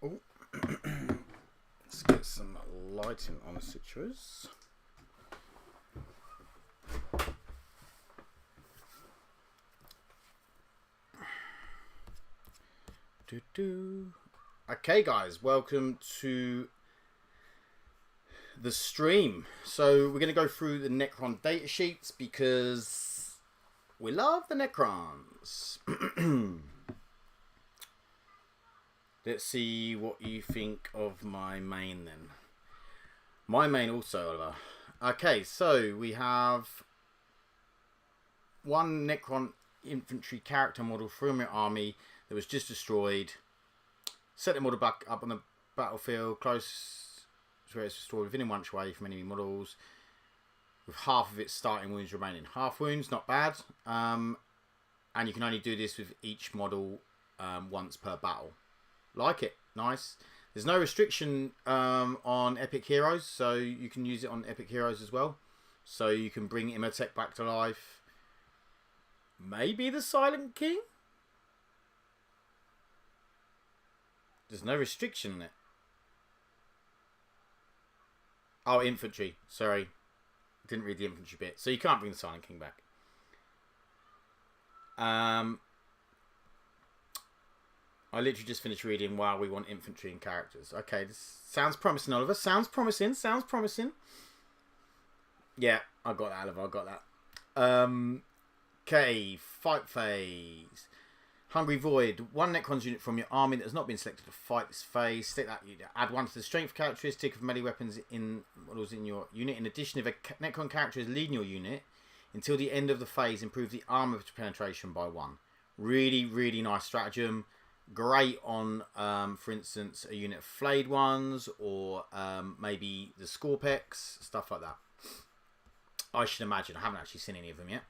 Oh, let's get some lighting on the situas. Okay, guys, welcome to the stream. So we're going to go through the Necron data sheets because we love the Necrons. Let's see what you think of my main then. My main also, Oliver. Okay, so we have one Necron infantry character model from your army that was just destroyed. Set the model back up on the battlefield, close to where it's destroyed within 1 inch away from enemy models, with half of its starting wounds remaining. Half wounds, not bad. And you can only do this with each model once per battle. Like it, nice. There's no restriction on Epic Heroes, so you can use it on Epic Heroes as well. So you can bring Imhotep back to life. Maybe the Silent King? There's no restriction on it. Oh, infantry. Sorry. Didn't read the infantry bit. So you can't bring the Silent King back. I literally just finished reading while we want infantry and characters. Okay, this sounds promising, Oliver. Sounds promising. Sounds promising. Yeah, I got that, Oliver. I got that. Okay, fight phase. Hungry Void. One Necrons unit from your army that has not been selected to fight this phase. Stick that unit. Add 1 to the strength characteristic of melee weapons in models in your unit. In addition, if a Necron character is leading your unit, until the end of the phase, improve the armor penetration by 1. Really, really nice stratagem. Great on, for instance, a unit of flayed ones, or maybe the Scorpex, stuff like that. I should imagine. I haven't actually seen any of them yet.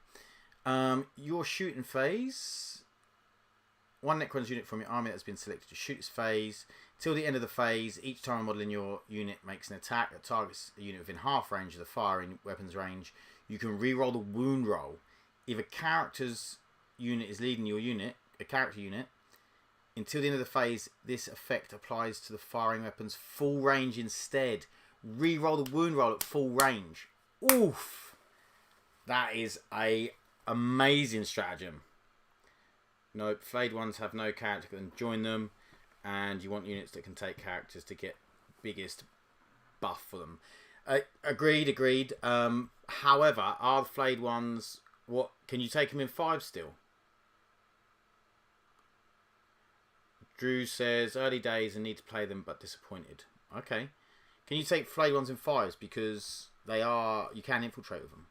Your shooting phase. One Necron's unit from your army that has been selected to shoot its phase. Till the end of the phase, each time a model in your unit makes an attack that targets a unit within half range of the firing weapons range, you can re-roll the wound roll. If a character's unit is leading your unit, a character unit, until the end of the phase, this effect applies to the firing weapon's full range instead. Re-roll the wound roll at full range. Oof! That is a amazing stratagem. Nope, flayed ones have no character that can join them, and you want units that can take characters to get biggest buff for them. Agreed. However, are the flayed ones, what, can you take them in 5 still? Drew says, early days and need to play them, but disappointed. Okay. Can you take flayed ones in 5s? Because they are, you can infiltrate with them,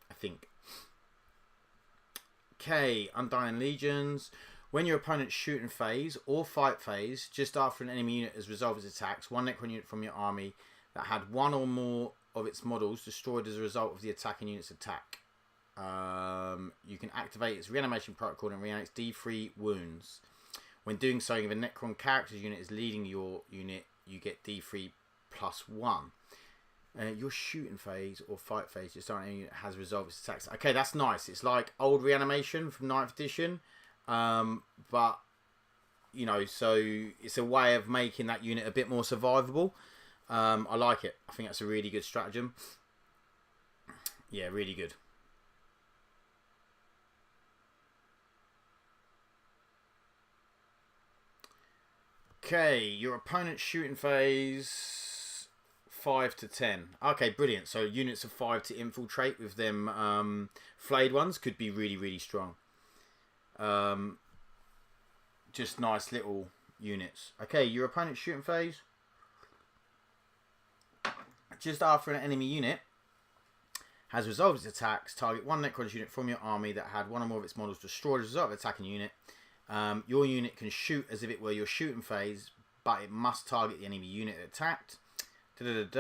I think. Okay, Undying Legions. When your opponent's shooting phase or fight phase, just after an enemy unit has resolved its attacks, one Necron unit from your army that had 1 or more of its models destroyed as a result of the attacking unit's attack. You can activate its reanimation protocol and reanimate D3 wounds. When doing so, if a Necron character's unit is leading your unit, you get D3 plus 1. Your shooting phase or fight phase, your starting unit has resolved its attacks. Okay, that's nice. It's like old reanimation from 9th edition. But, you know, so it's a way of making that unit a bit more survivable. I like it. I think that's a really good stratagem. Yeah, really good. Okay, your opponent's shooting phase 5 to 10. Okay, brilliant. So units of 5 to infiltrate with them flayed ones could be really, really strong. Just nice little units. Okay, your opponent's shooting phase. Just after an enemy unit has resolved its attacks, target 1 Necron's unit from your army that had 1 or more of its models destroyed as a result of attacking unit. Your unit can shoot as if it were your shooting phase, but it must target the enemy unit it attacked. And it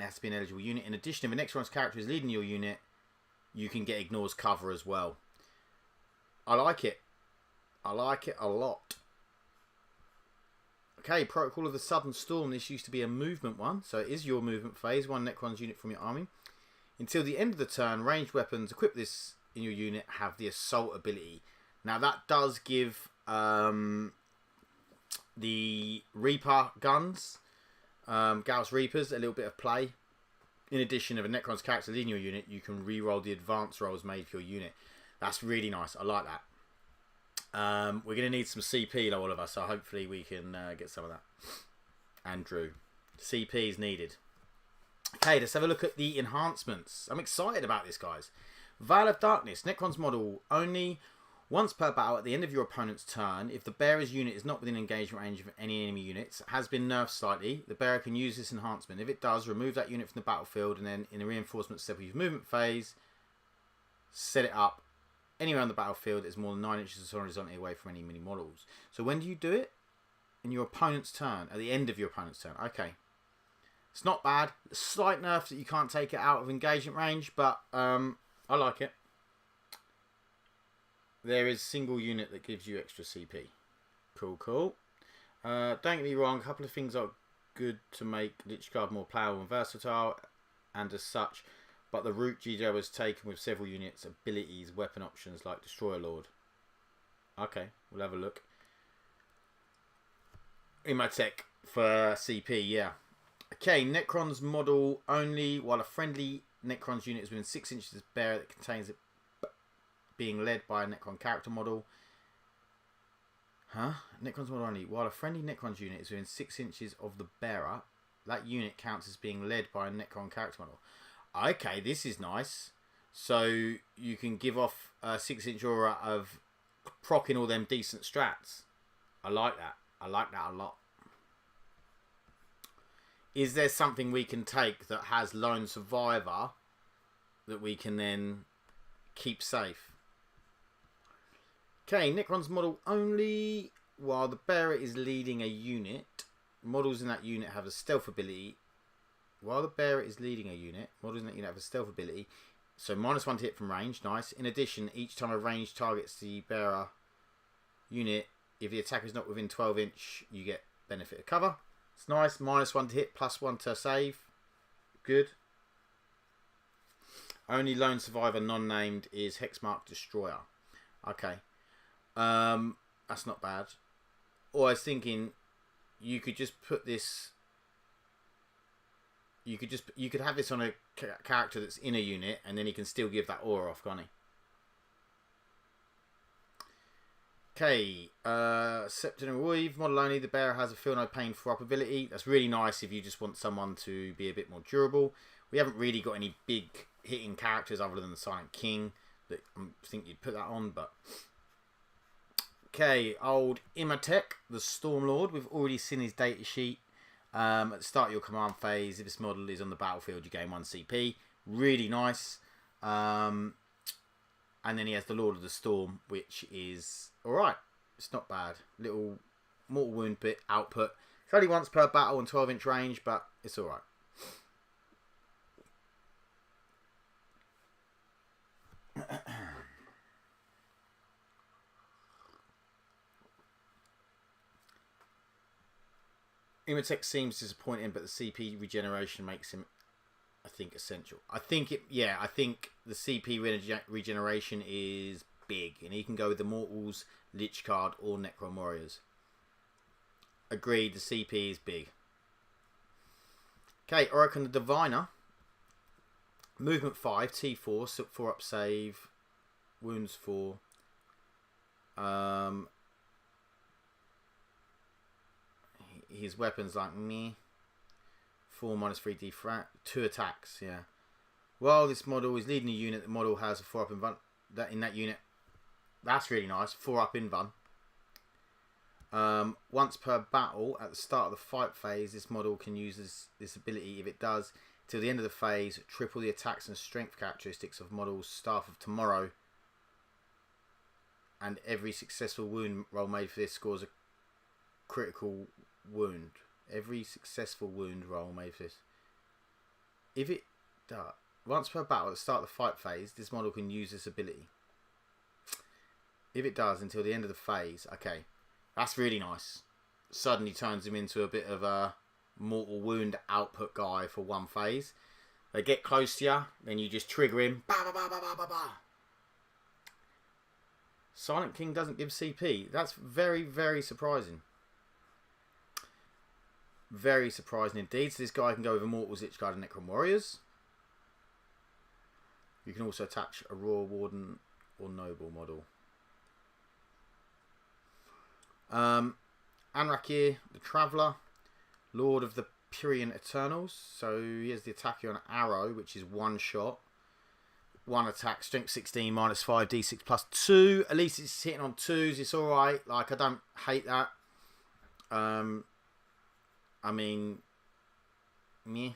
has to be an eligible unit. In addition, if the next one's character is leading your unit, you can get ignores cover as well. I like it. I like it a lot. Okay, Protocol of the Southern Storm. This used to be a movement one, so it is your movement phase. 1 Necron's unit from your army. Until the end of the turn, ranged weapons equipped this in your unit have the assault ability. Now that does give The Reaper guns, Gauss Reapers, a little bit of play. In addition, if a Necron's character leading your unit, you can re-roll the advanced rolls made for your unit. That's really nice. I like that. We're going to need some CP, all of us, so hopefully we can get some of that. Andrew. CP is needed. Okay, let's have a look at the enhancements. I'm excited about this, guys. Veil of Darkness. Necron's model only once per battle at the end of your opponent's turn. If the bearer's unit is not within engagement range of any enemy units, has been nerfed slightly, the bearer can use this enhancement. If it does, remove that unit from the battlefield, and then in the reinforcement step of your movement phase, set it up anywhere on the battlefield that is more than 9 inches horizontally away from any mini models. So when do you do it? In your opponent's turn, at the end of your opponent's turn. Okay. It's not bad. Slight nerf that you can't take it out of engagement range, but I like it. There is single unit that gives you extra CP. Cool, cool. Don't get me wrong, a couple of things are good to make Lich Guard more playable and versatile, and as such, but the route GJ was taken with several units, abilities, weapon options like Destroyer Lord. Okay, we'll have a look. In my tech for CP, yeah. Okay, Necron's model only while a friendly Necron's unit is within 6 inches of bearer that contains it being led by a Necron character model. Huh? Necron's model only while a friendly Necron's unit is within 6 inches of the bearer, that unit counts as being led by a Necron character model. Okay, this is nice. So you can give off a 6-inch aura of proccing all them decent strats. I like that. I like that a lot. Is there something we can take that has Lone Survivor that we can then keep safe? Okay, Necron's model only while the bearer is leading a unit. Models in that unit have a stealth ability. While the bearer is leading a unit, models in that unit have a stealth ability. So -1 to hit from range, nice. In addition, each time a range targets the bearer unit, if the attacker is not within 12 inch, you get benefit of cover. It's nice. -1 to hit, +1 to save. Good. Only lone survivor non-named is Hexmark Destroyer. Okay. That's not bad. Or I was thinking you could just put this. You could have this on a character that's in a unit, and then he can still give that aura off, can't he? Okay, Septon Weave, model only, the bearer has a Feel No Pain 4-up ability. That's really nice if you just want someone to be a bit more durable. We haven't really got any big hitting characters other than the Silent King that I think you'd put that on, but... Okay, old Imatech, the Stormlord. We've already seen his data sheet. At the start of your command phase, if this model is on the battlefield, you gain 1 CP. Really nice. And then he has the Lord of the Storm, which is alright. It's not bad. Little mortal wound bit output. It's only once per battle and 12-inch range, but it's alright. Imatech seems disappointing, but the CP regeneration makes him, I think, essential. I think the CP regeneration is big, and he can go with the Mortals, Lich Guard, or Necron Warriors. Agreed, the CP is big. Okay, Oricon the Diviner. Movement 5, T4, 4-up save, wounds 4. His weapons like me. 4 -3 defrat. 2 attacks, yeah. While this model is leading a unit, the model has a 4-up invuln. That in that unit, that's really nice. 4-up invuln. Once per battle, at the start of the fight phase, this model can use this ability. If it does, till the end of the phase, triple the attacks and strength characteristics of models Staff of Tomorrow. And every successful wound roll made for this scores a critical wound. Every successful wound roll made for this. If it does, once per battle at the start of the fight phase, this model can use this ability. If it does, until the end of the phase. Okay, that's really nice. Suddenly turns him into a bit of a mortal wound output guy for 1 phase. They get close to you, then you just trigger him. Bah, bah, bah, bah, bah, bah, bah. Silent King doesn't give CP. That's very, very surprising. Very surprising indeed. So this guy can go with Immortals, Lich Guard, and Necron Warriors. You can also attach a Raw Warden or Noble model. Anrakir, the Traveller, Lord of the Purian Eternals. So he has the attack on Arrow, which is one shot. One attack, strength 16, -5, d6 +2. At least it's hitting on 2s. It's alright. Like, I don't hate that. I mean, meh.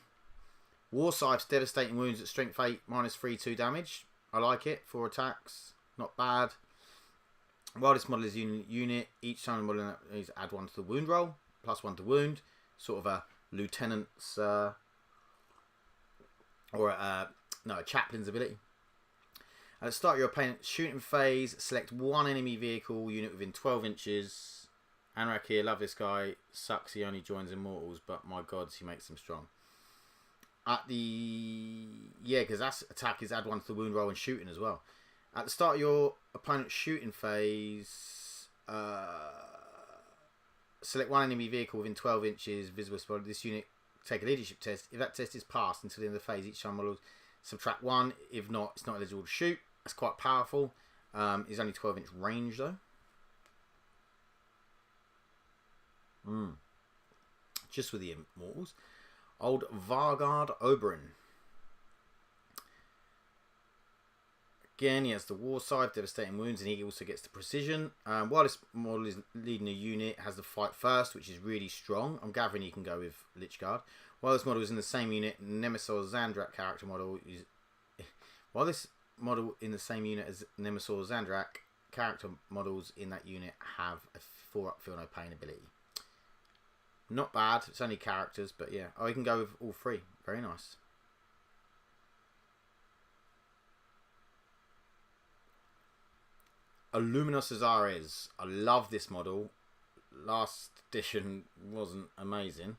War Scythe's devastating wounds at strength 8, -3, 2 damage. I like it. 4 attacks. Not bad. While this model is unit, each time the model is add 1 to the wound roll, +1 to wound. Sort of a lieutenant's, or a chaplain's ability. At the start of your opponent's shooting phase, select one enemy vehicle unit within 12 inches. Anrak here, love this guy. Sucks he only joins Immortals, but my gods, he makes them strong. At the... Yeah, because that attack is add 1 to the wound roll and shooting as well. At the start of your opponent's shooting phase, select one enemy vehicle within 12 inches, visible spot. This unit take a leadership test. If that test is passed until the end of the phase, each time model subtract 1. If not, it's not eligible to shoot. That's quite powerful. It's only 12-inch range though. Just with the Immortals. Old Vargard Oberyn. Again, he has the War Scythe, devastating wounds, and he also gets the precision. While this model is leading a unit, it has the fight first, which is really strong. I'm gathering you can go with Lich Guard. While this model is in the same unit, Nemesis Zandrak character model is... While this model in the same unit as Nemesis Zandrak, character models in that unit have a 4-up Feel No Pain ability. Not bad. It's only characters, but yeah. Oh, you can go with all 3. Very nice. Illuminous Azares. I love this model. Last edition wasn't amazing.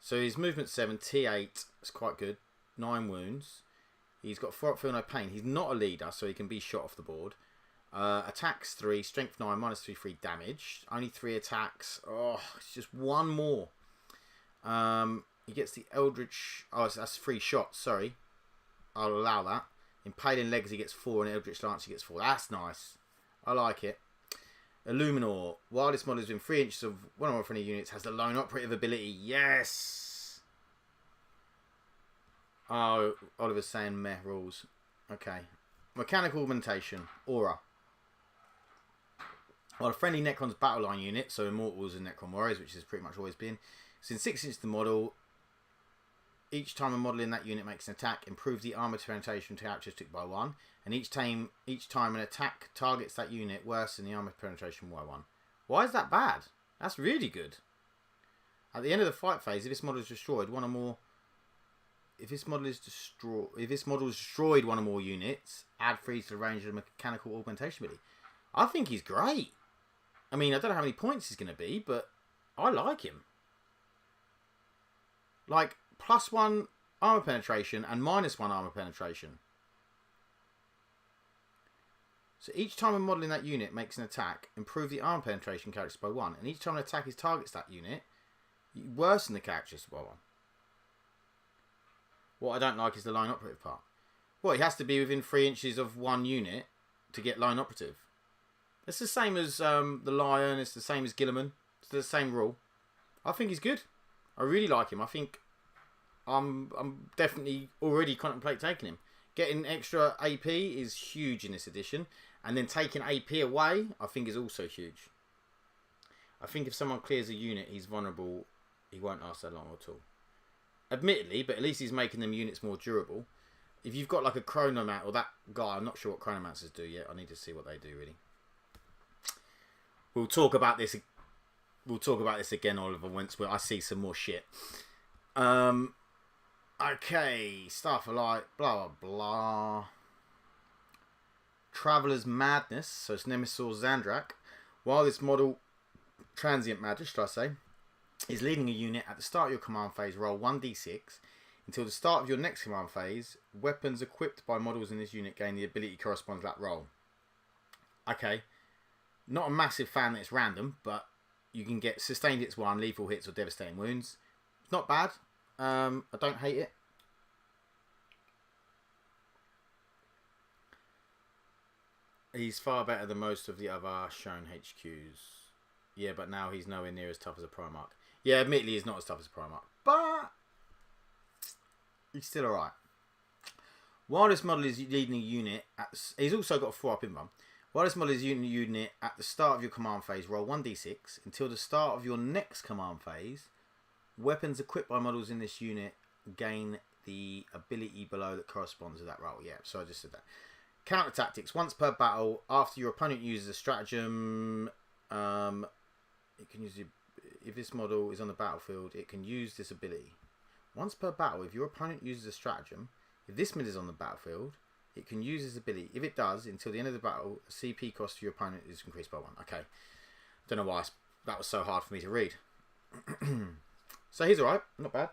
So his movement 7, T8 is quite good. 9 wounds. He's got 4-up Feel No Pain. He's not a leader, so he can be shot off the board. Attacks 3, strength 9, -3, 3 damage. Only 3 attacks. Oh, it's just one more. He gets the Eldritch... Oh, that's 3 shots, sorry. I'll allow that. Impaling Legs he gets 4, and Eldritch Lance he gets 4. That's nice. I like it. Illuminor. While this model is within 3 inches of one of my friendly units, has the Lone Operative ability. Yes! Oh, Oliver's saying meh rules. Okay. Mechanical Augmentation. Aura. While a friendly Necron's Battleline unit, so Immortals and Necron Warriors, which has pretty much always been, it's in 6 inches of the model. Each time a model in that unit makes an attack, improve the armor penetration characteristic by 1. And each time an attack targets that unit, worsen the armor penetration by 1. Why is that bad? That's really good. At the end of the fight phase, if this model is destroyed, one or more... If this model is destroyed one or more units, add 3 to the range of the mechanical augmentation ability. I think he's great. I mean, I don't know how many points he's going to be, but I like him. Like, +1 armor penetration and -1 armor penetration. So each time a model in that unit makes an attack, improve the armor penetration characteristic by 1. And each time an attack targets that unit, you worsen the characteristic by 1. What I don't like is the Line Operative part. Well, it has to be within 3 inches of one unit to get Line Operative. It's the same as the Lion. It's the same as Gilliman. It's the same rule. I think he's good. I really like him. I think I'm definitely already contemplate taking him. Getting extra AP is huge in this edition. And then taking AP away, I think is also huge. I think if someone clears a unit, he's vulnerable. He won't last that long at all. Admittedly, but at least he's making them units more durable. If you've got like a Chronomancer, or that guy, I'm not sure what Chronomancers do yet. I need to see what they do, really. We'll talk about this again, Oliver, once I see some more shit. Okay, stuff like blah, blah, blah. Traveller's Madness, so it's Nemesis Zandrak. While this model, Transient Magic, should I say, is leading a unit at the start of your command phase, roll 1d6. Until the start of your next command phase, weapons equipped by models in this unit gain the ability corresponding to that roll. Okay. Not a massive fan that it's random, but You can get sustained hits 1, lethal hits, or devastating wounds. Not bad. I don't hate it. He's far better than most of the other shown HQs. Yeah, but now he's nowhere near as tough as a Primarch. Yeah, admittedly, he's not as tough as a Primarch, but he's still alright. While this model is leading a unit, he's also got a 4-up invuln. While this model is leading a unit at the start of your command phase, roll 1d6. Until the start of your next command phase, weapons equipped by models in this unit gain the ability below that corresponds to that roll. Yeah, so I just said that. Counter tactics. Once per battle, after your opponent uses a stratagem, it can use if this model is on the battlefield, it can use this ability. Once per battle, if your opponent uses a stratagem, if this model is on the battlefield, it can use this ability. If it does, until the end of the battle, the CP cost for your opponent is increased by 1. Okay. Don't know why that was so hard for me to read. So he's alright. Not bad.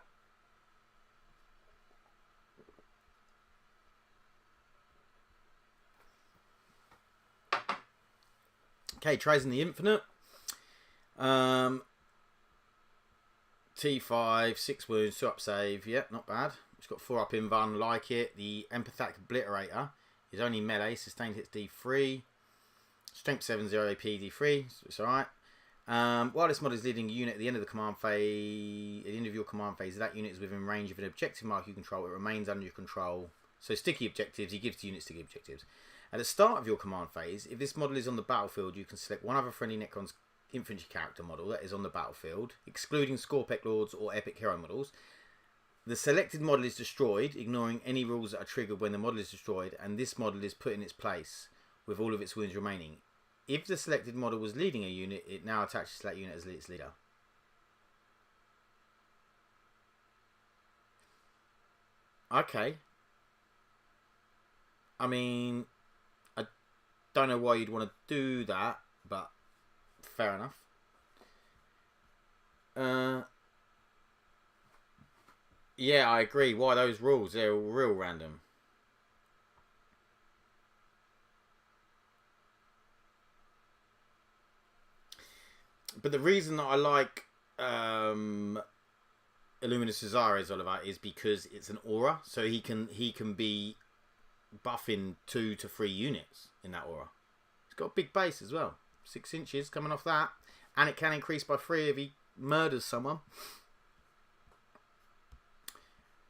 Okay, Trays in the Infinite. T5, 6 wounds, 2-up save. Yep, not bad. It's got 4-up invuln, like it. The Empathetic Obliterator is only melee. Sustained hits D3. Strength 7, 0 AP D3. So it's alright. While this mod is leading a unit at the end of the command phase, at the end of your command phase, that unit is within range of an objective mark you control. It remains under your control. So sticky objectives, he gives to units sticky objectives. At the start of your command phase, if this model is on the battlefield, you can select one other friendly Necrons infantry character model that is on the battlefield, excluding Scorpec Lords or Epic Hero models. The selected model is destroyed, ignoring any rules that are triggered when the model is destroyed, and this model is put in its place with all of its wounds remaining. If the selected model was leading a unit, it now attaches to that unit as its leader. Okay. I mean, I don't know why you'd want to do that, but fair enough. Yeah, I agree. Why those rules? They're real random. But the reason that I like Illuminous Cesares, Oliver, is because it's an aura, so he can be buffing 2 to 3 units in that aura. He's got a big base as well, 6 inches coming off that, and it can increase by 3 if he murders someone.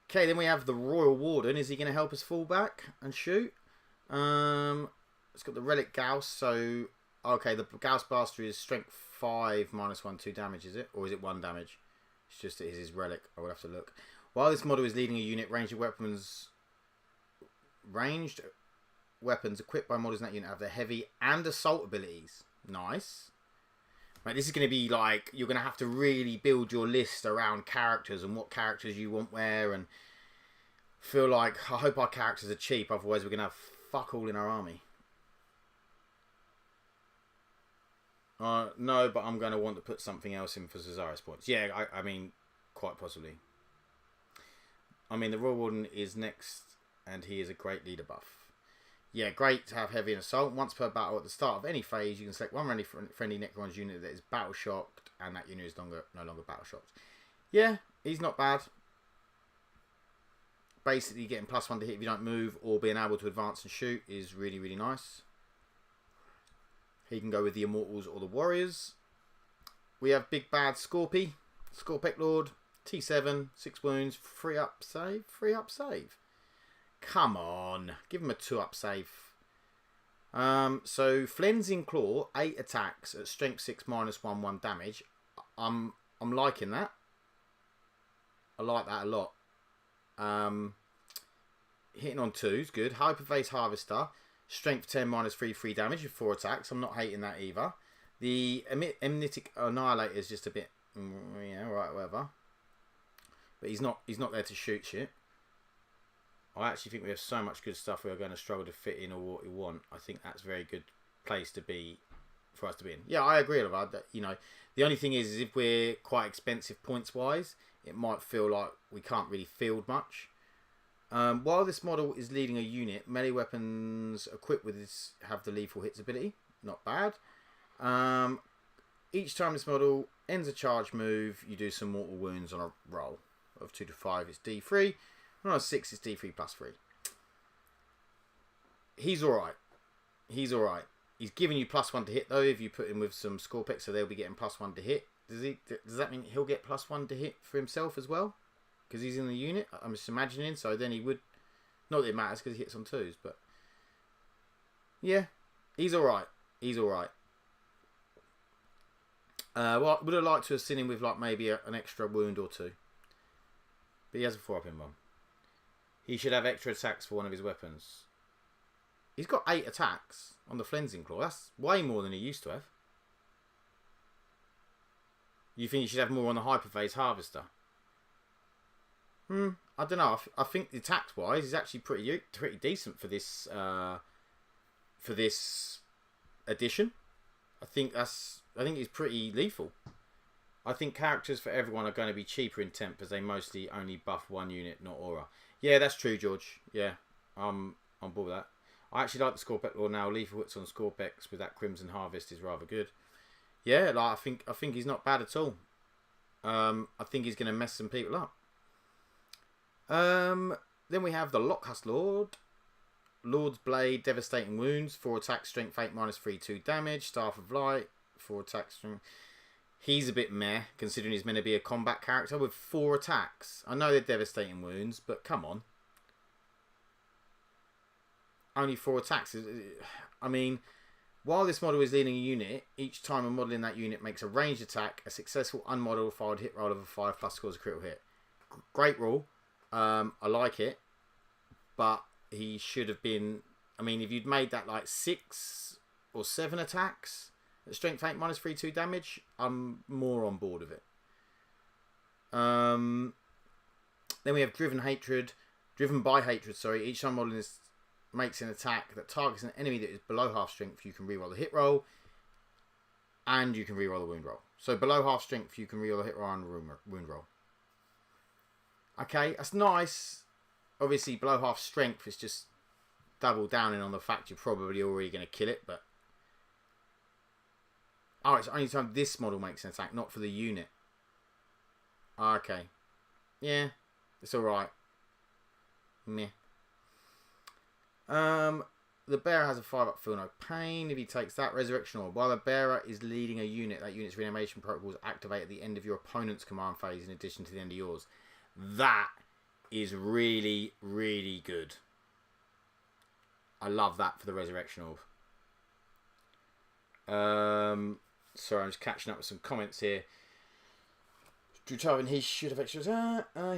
Okay, then we have the Royal Warden. Is he going to help us fall back and shoot? It's got the Relic Gauss, so okay, the Gauss Blaster is strength 5 -1 2 damage, is it? Or is it 1 damage? It's just it is his relic. I would have to look. While this model is leading a unit, ranged weapons equipped by models in that unit have the heavy and assault abilities. Nice. Right, this is going to be like, you're going to have to really build your list around characters and what characters you want where, and feel like, I hope our characters are cheap, otherwise we're going to have fuck all in our army. No, but I'm going to want to put something else in for Cesaris points. Yeah, I mean, quite possibly. I mean, the Royal Warden is next, and he is a great leader buff. Yeah, great to have heavy and assault. Once per battle, at the start of any phase, you can select one friendly Necrons unit that is battle shocked, and that unit is no longer battle shocked. Yeah, he's not bad. Basically, getting +1 to hit if you don't move, or being able to advance and shoot is really, really nice. He can go with the Immortals or the Warriors. We have Big Bad Scorpec Lord, T7, 6 wounds, 3-up save, 3-up save. Come on, give him a 2-up save. So Flensing Claw, 8 attacks at strength 6 -1 1 damage. I'm liking that. I like that a lot. Hitting on 2's good. Hyperface Harvester, strength 10 -3 3 damage with 4 attacks. I'm not hating that either. The Amnitic Annihilator is just a bit, yeah, right, whatever. But he's not there to shoot shit. I actually think we have so much good stuff we are going to struggle to fit in all what we want. I think that's a very good place to be, for us to be in. Yeah, I agree with that. You know, the only thing is if we're quite expensive points wise, it might feel like we can't really field much. While this model is leading a unit, melee weapons equipped with this have the lethal hits ability. Not bad. Each time this model ends a charge move, you do some mortal wounds on a roll. Of 2 to 5, it's D3. And on a 6, it's D3 plus 3. He's alright. He's alright. He's giving you +1 to hit, though, if you put him with some score picks, so they'll be getting +1 to hit. Does that mean he'll get +1 to hit for himself as well? Because he's in the unit? I'm just imagining, so then he would... Not that it matters, because he hits on 2s, but... Yeah, he's alright. He's alright. Well, would have liked to have seen him with, like, maybe an extra wound or 2. But he has a 4-up in 1. He should have extra attacks for one of his weapons. He's got 8 attacks on the Flensing Claw. That's way more than he used to have. You think he should have more on the Hyperphase Harvester? I don't know. I think the attacks-wise, he's actually pretty decent for this edition. I think he's pretty lethal. I think characters for everyone are going to be cheaper in temp as they mostly only buff one unit, not aura. Yeah, that's true, George. Yeah, I'm on board with that. I actually like the Scorpec Lord now. Lethal hits on Scorpex with that Crimson Harvest is rather good. Yeah, like I think he's not bad at all. I think he's going to mess some people up. Then we have the Lockhust Lord. Lord's Blade, Devastating Wounds, 4 attack, Strength 8, -3, 2 damage. Staff of Light, 4 attack, Strength. He's a bit meh, considering he's meant to be a combat character with 4 attacks. I know they're Devastating Wounds, but come on. Only 4 attacks. I mean, while this model is leading a unit, each time a model in that unit makes a ranged attack, a successful unmodified hit roll of a 5 plus scores a critical hit. Great rule. I like it. But he should have been... I mean, if you'd made that like 6 or 7 attacks, at Strength 8, -3, 2 damage, I'm more on board with it. Then we have Driven by Hatred, sorry. Each time model makes an attack that targets an enemy that is below half strength, you can reroll the hit roll. And you can reroll the wound roll. So below half strength, you can reroll the hit roll and wound roll. Okay, that's nice. Obviously, below half strength is just double downing on the fact you're probably already going to kill it, but... Oh, it's only time this model makes an attack, not for the unit. Okay. Yeah, it's alright. Meh. The bearer has a 5-up Feel No Pain. If he takes that Resurrection Orb, while the bearer is leading a unit, that unit's reanimation protocols activate at the end of your opponent's command phase in addition to the end of yours. That is really, really good. I love that for the Resurrection Orb. Sorry, I'm just catching up with some comments here. Drutavin, he should have extras.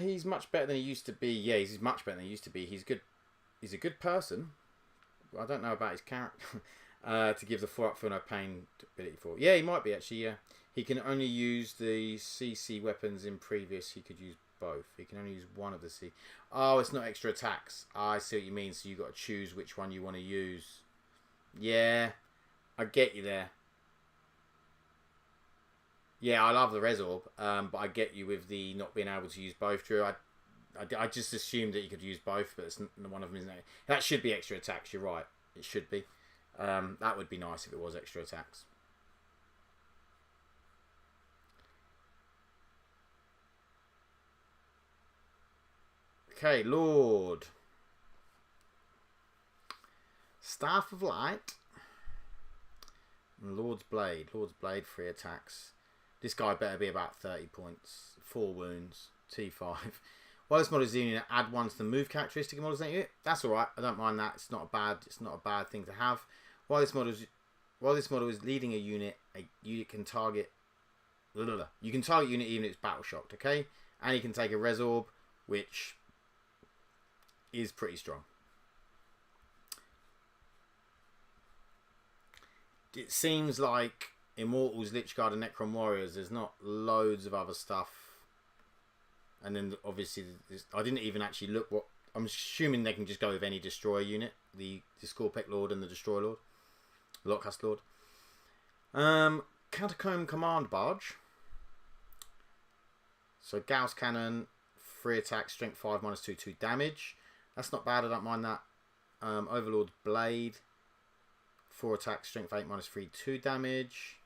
He's much better than he used to be. Yeah, he's much better than he used to be. He's good. He's a good person. I don't know about his character. To give the 4-up Feel No Pain ability for. Yeah, he might be actually. Yeah, he can only use the CC weapons in previous. He could use both. He can only use one of the C. Oh, it's not extra attacks. I see what you mean. So you got to choose which one you want to use. Yeah, I get you there. Yeah, I love the Res Orb, but I get you with the not being able to use both, Drew. I just assumed that you could use both, but it's one of them isn't. That should be extra attacks. You're right. It should be. That would be nice if it was extra attacks. Okay, Lord. Staff of Light. And Lord's Blade. Lord's Blade, 3 attacks. This guy better be about 30 points. 4 wounds. T5. While this model is leading, add 1 to the move characteristic of models in it. That's alright. I don't mind that. It's not a bad thing to have. While this model is leading a unit can target you can target unit even if it's battle shocked, okay? And you can take a Res Orb, which is pretty strong. It seems like Immortals, Lichguard and Necron Warriors, there's not loads of other stuff. And then obviously, I didn't even actually look what... I'm assuming they can just go with any Destroyer unit. The Scorpec Lord and the Destroyer Lord. Lockhust Lord. Catacomb Command Barge. So Gauss Cannon, 3 attack, Strength 5, -2, 2 damage. That's not bad, I don't mind that. Overlord's Blade. 4 attack, Strength 8, -3, 2 damage.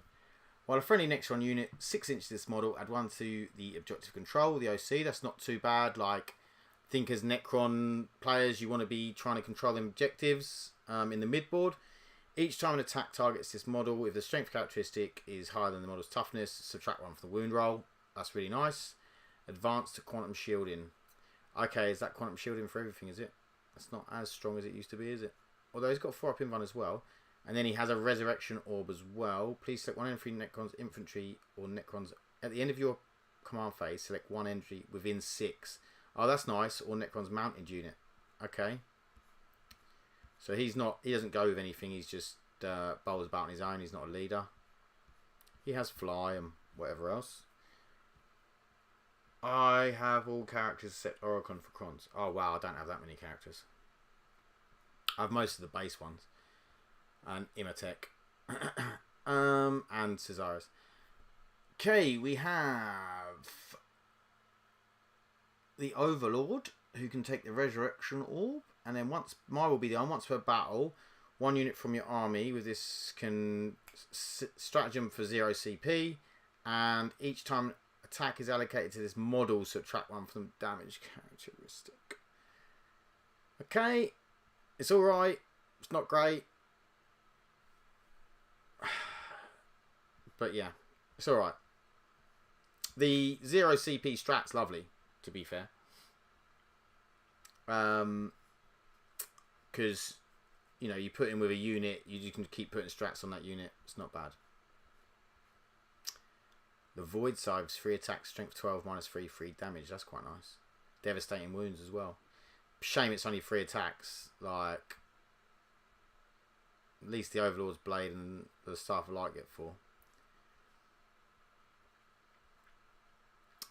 While a friendly Necron unit 6 inches this model, add 1 to the objective control, the OC. That's not too bad. Like, think as Necron players, you want to be trying to control them objectives in the mid board. Each time an attack targets this model, if the strength characteristic is higher than the model's toughness, subtract 1 from the wound roll. That's really nice. Advanced quantum shielding. Okay, is that quantum shielding for everything, is it? That's not as strong as it used to be, is it? Although he's got 4 up in 1 as well. And then he has a resurrection orb as well. Please select 1 entry Necrons infantry or Necrons. At the end of your command phase, select 1 entry within 6. Oh, that's nice. Or Necrons mounted unit. Okay. So he doesn't go with anything. He's just bowls about on his own. He's not a leader. He has fly and whatever else. I have all characters except Oricon for Crons. Oh wow, I don't have that many characters. I have most of the base ones. And Imatech. And Cesaris. Okay, we have the Overlord, who can take the Resurrection Orb. And then once per battle, 1 unit from your army with this can stratagem for 0 CP. And each time attack is allocated to this model, subtract 1 from the damage characteristic. Okay, it's alright. It's not great. But yeah, it's alright. The 0 CP strat's lovely, to be fair. Because, you know, you put in with a unit, you can keep putting strats on that unit. It's not bad. The Void Scythe's 3 attacks, strength 12, -3, 3 damage. That's quite nice. Devastating wounds as well. Shame it's only 3 attacks. Like, at least the Overlord's Blade and the Staff of Light get 4.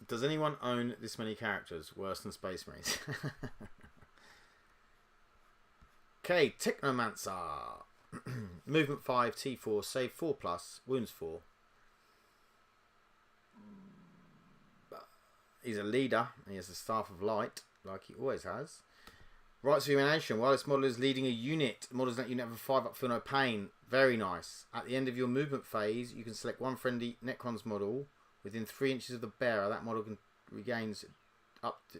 Does anyone own this many characters? Worse than Space Marines. Okay, Technomancer. Movement 5, T4, save 4+, wounds 4. He's a leader, and he has the Staff of Light, like he always has. Rights of Illumination. While this model is leading a unit, the model does that unit have a 5 up, feel no pain. Very nice. At the end of your movement phase, you can select 1 friendly Necrons model within 3 inches of the bearer. That model regains up to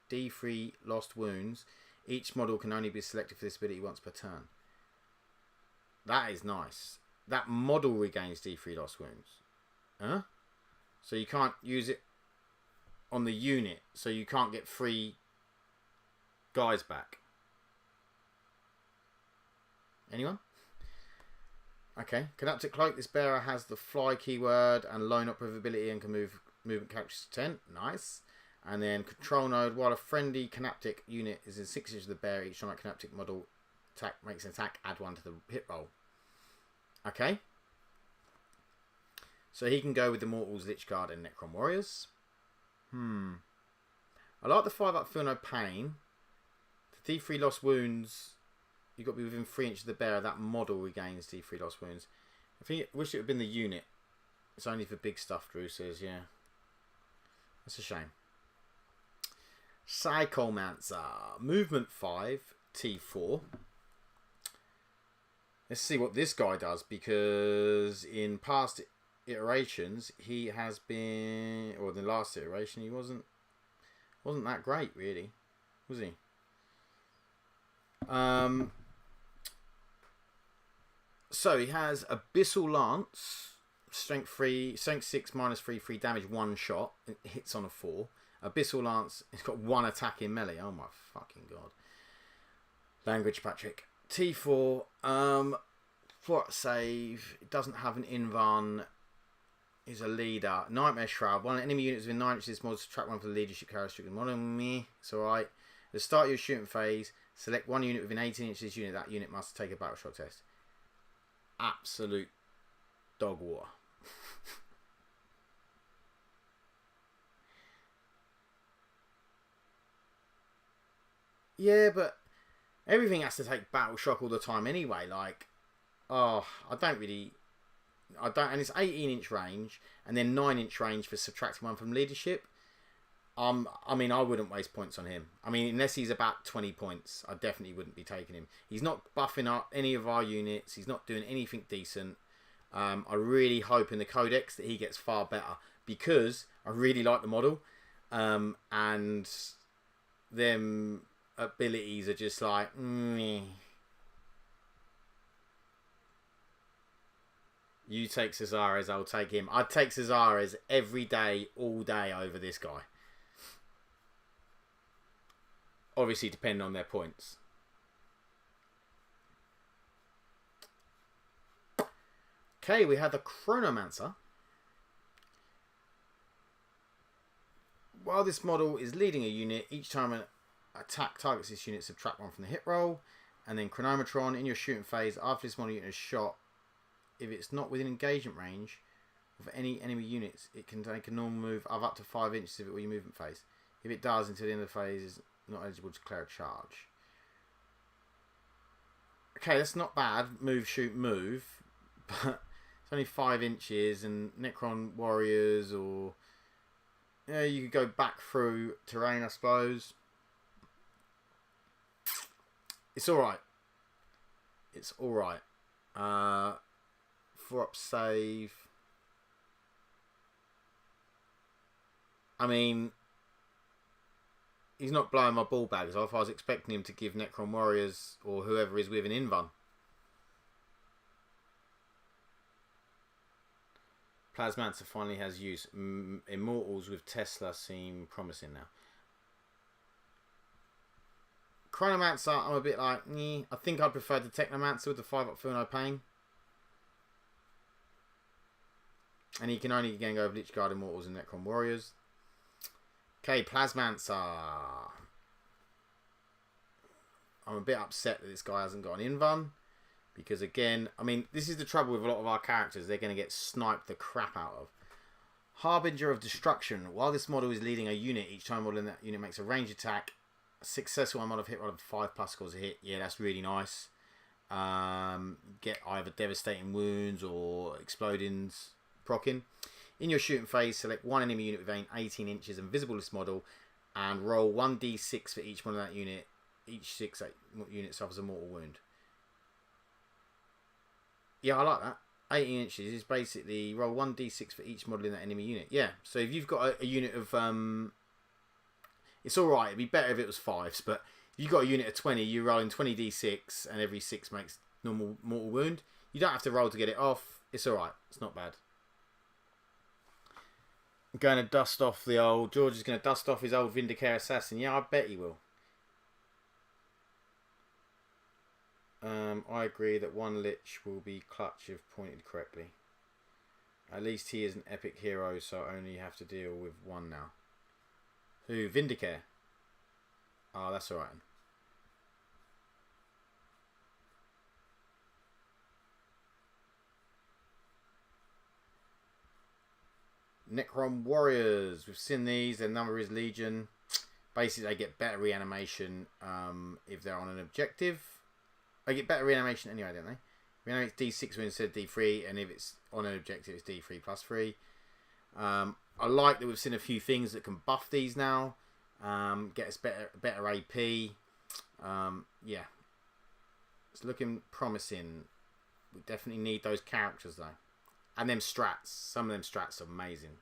D3 lost wounds. Each model can only be selected for this ability once per turn. That is nice. That model regains D3 lost wounds. Huh? So you can't use it on the unit. So you can't get 3 guys back. Anyone? Okay. Canoptic Cloak. This bearer has the fly keyword and lone operative ability and can move movement characters to 10. Nice. And then control node. While a friendly Canoptic unit is in 6 inches of the bearer, each time that Canoptic model makes an attack, add 1 to the hit roll. Okay. So he can go with the Mortals, Lich Guard, and Necron Warriors. I like the 5 up, feel no pain. The D3 lost wounds. You've got to be within 3 inches of the bearer. That model regains D3 lost wounds. I wish it would have been the unit. It's only for big stuff, Drew says, yeah. That's a shame. Psychomancer. Movement 5, T4. Let's see what this guy does, because in past iterations he has been, or the last iteration he wasn't that great really, was he? So he has Abyssal Lance, strength 6 -3, 3 damage, 1 shot. It hits on a 4. Abyssal Lance, it's got 1 attack in melee. Oh my fucking god. Language, Patrick. T4, 4 save. It doesn't have an Invan. Is a leader. Nightmare Shroud. 1 enemy unit within 9 inches of this model, subtract 1 for the leadership characteristic. It's alright. At the start of your shooting phase, select 1 unit within 18 inches of this unit. That unit must take a battle shock test. Absolute dog war. Yeah, but everything has to take battle shock all the time anyway. Like, oh, and it's 18-inch range and then 9-inch range for subtracting 1 from leadership. I mean, I wouldn't waste points on him. I mean, unless he's about 20 points, I definitely wouldn't be taking him. He's not buffing up any of our units. He's not doing anything decent. I really hope in the Codex that he gets far better, because I really like the model, and them abilities are just like, meh. You take Cesares, I'll take him. I'd take Cesares every day, all day over this guy. Obviously, depending on their points. Okay, we have the Chronomancer. While this model is leading a unit, each time an attack targets this unit, subtract 1 from the hit roll. And then Chronometron, in your shooting phase, after this model unit is shot, if it's not within engagement range of any enemy units, it can take a normal move of up to 5 inches of it with your movement phase. If it does, until the end of the phase, is not eligible to declare a charge. Okay, that's not bad. Move, shoot, move. But it's only 5 inches, and Necron warriors, or you could go back through terrain, I suppose. It's alright. It's alright. 4-up save. I mean, he's not blowing my ball bags off. I was expecting him to give Necron warriors or whoever is with an invuln. Plasmancer finally has use. Immortals with Tesla seem promising now. Chronomancer, I'm a bit like, I think I prefer the Technomancer with the 5-up Feel No Pain. And he can only again go with Lich Guard, Immortals, and Necron Warriors. Okay, Plasmancer. I'm a bit upset that this guy hasn't got an invuln. Because again, I mean, this is the trouble with a lot of our characters. They're going to get sniped the crap out of. Harbinger of Destruction. While this model is leading a unit, each time model in that unit makes a range attack, a successful one model of hit roll of 5+ scores a hit. Yeah, that's really nice. Get either devastating wounds or explodings proccing. In your shooting phase, select one enemy unit within 18 inches and visible this model, and roll 1d6 for each one of that unit. Each 6 unit suffers a mortal wound. Yeah, I like that. 18 inches is basically roll 1d6 for each model in that enemy unit. Yeah, so if you've got a unit of... it's alright, it'd be better if it was 5s, but if you've got a unit of 20, you're rolling 20d6 and every 6 makes normal mortal wound. You don't have to roll to get it off. It's alright. It's not bad. I'm going to dust off the old... George is going to dust off his old Vindicare Assassin. Yeah, I bet he will. I agree that one Lich will be clutch if pointed correctly. At least he is an epic hero, so I only have to deal with one now. Who? Vindicare? Oh, that's alright. Necron Warriors. We've seen these. Their number is Legion. Basically, they get better reanimation if they're on an objective. They get better reanimation anyway, don't they? Reanimate's D6 instead of D3, and if it's on an objective, it's D3 plus 3. I like that we've seen a few things that can buff these now. Get us better AP. Yeah. It's looking promising. We definitely need those characters, though. And them strats. Some of them strats are amazing.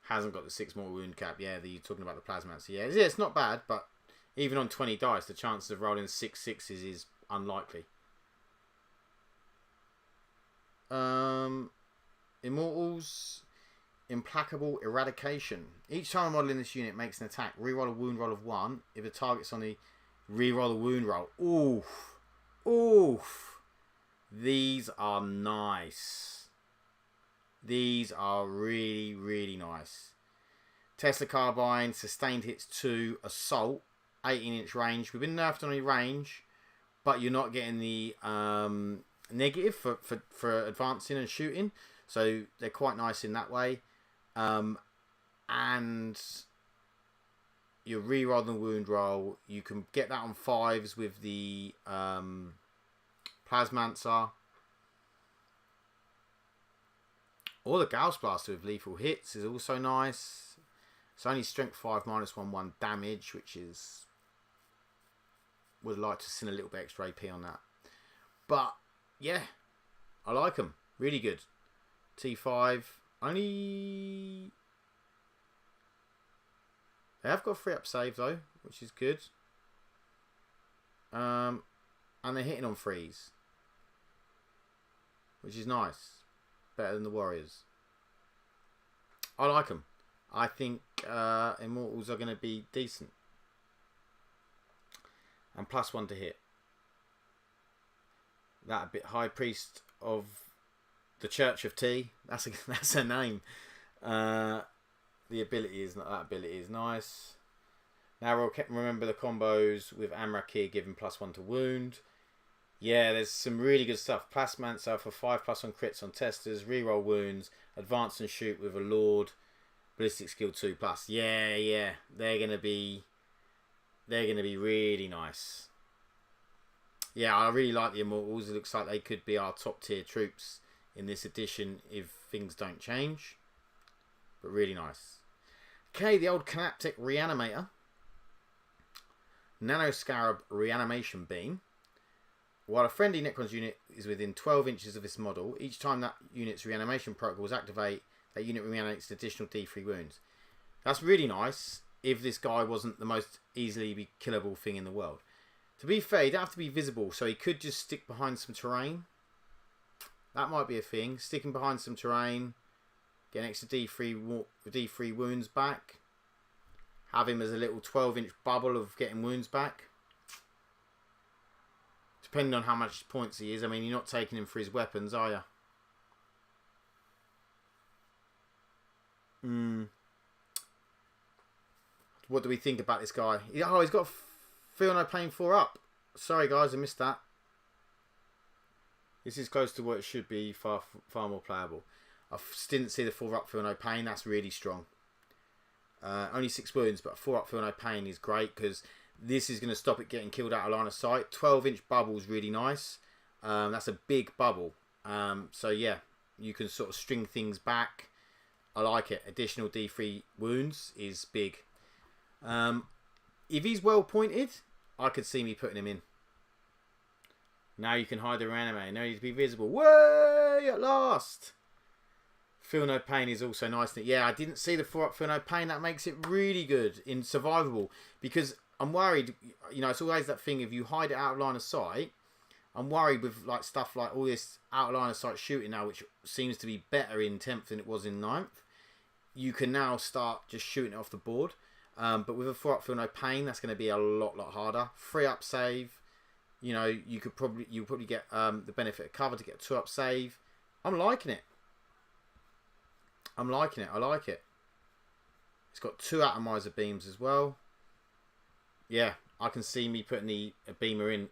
Hasn't got the 6 mortal wound cap. Yeah, you're talking about the Plasmancer. Yeah, it's not bad, but even on 20 dice, the chances of rolling 6 6s is unlikely. Immortals. Implacable Eradication. Each time a model in this unit makes an attack, reroll a wound roll of 1. If the target's on the reroll the wound roll. Oof. Oof. These are nice. These are really, really nice. Tesla Carbine, sustained hits 2, assault, 18-inch range. We've been nerfed on any range, but you're not getting the negative for advancing and shooting. So they're quite nice in that way. And you reroll the wound roll. You can get that on 5s with the Plasmancer. Or the Gauss Blaster with lethal hits is also nice. It's only strength 5 -1/1 damage, which is... Would like to send a little bit extra AP on that. But, yeah, I like them. Really good. T5. Only... They have got a free up save, though, which is good. And they're hitting on threes, which is nice. Better than the Warriors. I like them. I think Immortals are going to be decent. And +1 to hit. That a bit High Priest of the Church of Tea. That's her name. The ability is not, that ability is nice. Now we'll remember the combos with Amrakir giving +1 to wound. Yeah, there's some really good stuff. Plasmancer for 5+ on crits on testers, reroll wounds, advance and shoot with a Lord, ballistic skill 2+. Yeah, they're gonna be really nice. Yeah, I really like the Immortals. It looks like they could be our top tier troops in this edition if things don't change. But really nice. Okay, the old Canaptic Reanimator. Nanoscarab Reanimation Beam. While a friendly Necrons unit is within 12 inches of this model, each time that unit's reanimation protocols activate, that unit reanimates an additional D3 wounds. That's really nice if this guy wasn't the most easily killable thing in the world. To be fair, he don't have to be visible, so he could just stick behind some terrain. That might be a thing. Sticking behind some terrain, get an extra D3 wounds back. Have him as a little 12-inch bubble of getting wounds back. Depending on how much points he is. I mean, you're not taking him for his weapons, are you? What do we think about this guy? Oh, he's got Feel No Pain 4 up. Sorry, guys, I missed that. This is close to what it should be, far more playable. I didn't see the 4 up Feel No Pain. That's really strong. Only 6 wounds, but 4 up Feel No Pain is great because this is going to stop it getting killed out of line of sight. 12-inch bubble is really nice. That's a big bubble. So yeah, you can sort of string things back. I like it. Additional D3 wounds is big. If he's well pointed, I could see me putting him in. Now you can hide the reanimator. No need to be visible. Way at last. Feel No Pain is also nice. Yeah, I didn't see the 4 up Feel No Pain. That makes it really good in survivable because I'm worried. You know, it's always that thing. If you hide it out of line of sight, I'm worried with like stuff like all this out of line of sight shooting now, which seems to be better in 10th than it was in 9th. You can now start just shooting it off the board. But with a 4 up Feel No Pain, that's going to be a lot harder. 3 up save. You know, you'll probably get the benefit of cover to get a 2 up save. I'm liking it. I like it. It's got 2 atomizer beams as well. Yeah, I can see me putting a beamer in.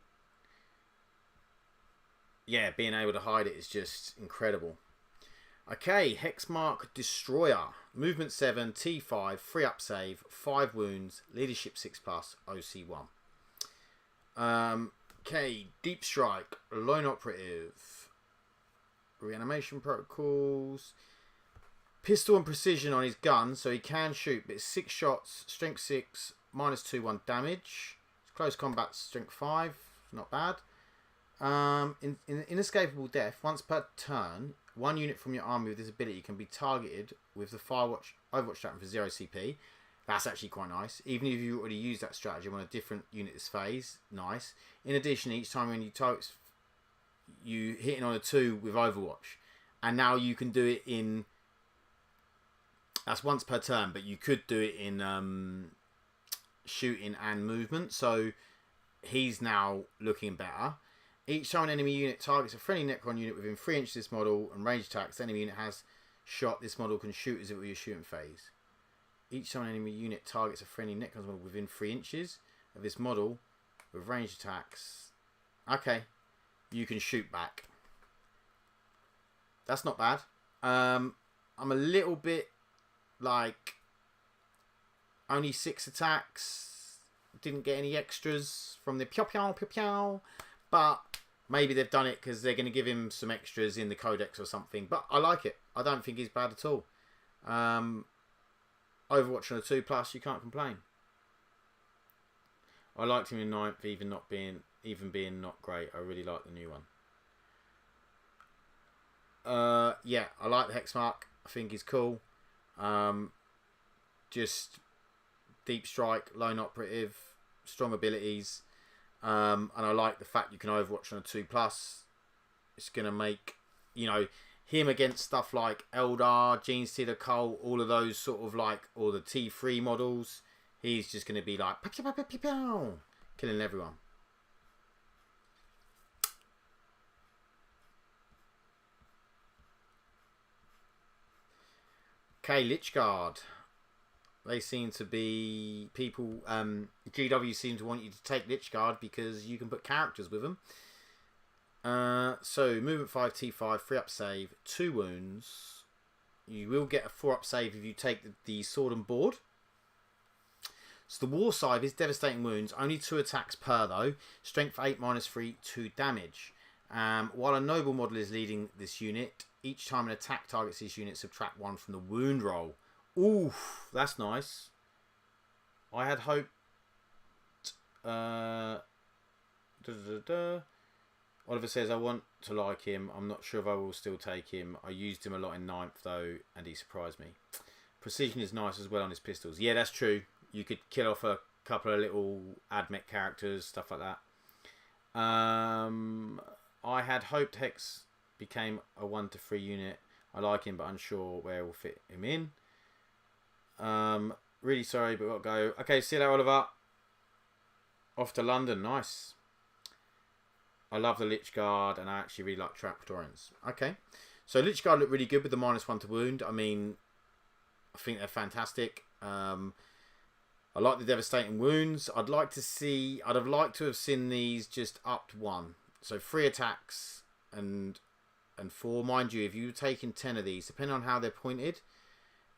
Yeah, being able to hide it is just incredible. Okay, Hexmark Destroyer. Movement 7, T5, 3 up save, 5 wounds, leadership 6+, OC1. Okay, Deep Strike, Lone Operative. Reanimation protocols. Pistol and precision on his gun, so he can shoot, but it's 6 shots, strength 6, -2/1 damage. It's close combat, strength 5, not bad. In inescapable death, once per turn, 1 unit from your army with this ability can be targeted with the Overwatch stratagem for 0 CP. That's actually quite nice. Even if you already used that stratagem on a different unit this phase, nice. In addition, each time when you target, you hitting on a 2 with Overwatch, and now you can do it in. That's once per turn, but you could do it in shooting and movement. So he's now looking better. Each time an enemy unit targets a friendly Necron unit within 3 inches of this model and range attacks, the enemy unit has shot, this model can shoot as if it were your shooting phase. Each time an enemy unit targets a friendly Necron model within 3 inches of this model with range attacks, okay, you can shoot back. That's not bad. I'm a little bit like only 6 attacks, didn't get any extras from the pew pew pew pew, but maybe they've done it because they're going to give him some extras in the codex or something. But I like it. I don't think he's bad at all. Overwatch on a 2+, you can't complain. I liked him in 9th, even being not great. I really like the new one. Yeah, I like the hex mark. I think he's cool. Just deep strike, lone operative, strong abilities. And I like the fact you can Overwatch on a 2+. It's going to make, you know, him against stuff like Eldar, Gene Stealer, Cole, all of those sort of like, all the T3 models. He's just going to be like, killing everyone. Okay, Lichguard. They seem to be people. GW seem to want you to take Lichguard because you can put characters with them. So movement 5, T5, 3 up save, 2 wounds. You will get a 4 up save if you take the sword and board. So the war side is devastating wounds, only 2 attacks per though. Strength 8 -3, 2 damage. While a noble model is leading this unit, each time an attack targets this unit, subtract 1 from the wound roll. Oof, that's nice. I had hoped. Oliver says, I want to like him. I'm not sure if I will still take him. I used him a lot in 9th though, and he surprised me. Precision is nice as well on his pistols. Yeah, that's true. You could kill off a couple of little admech characters, stuff like that. I had hoped Hex became a 1-3 unit. I like him, but unsure where we'll fit him in. Really sorry, but got to go. Okay, see you later, Oliver. Off to London. Nice. I love the Lichguard, and I actually really like Traptorians. Okay. So Lichguard look really good with the -1 to wound. I mean, I think they're fantastic. I like the devastating wounds. I'd have liked to have seen these just upped 1. So 3 attacks and 4. Mind you, if you were taking 10 of these, depending on how they're pointed,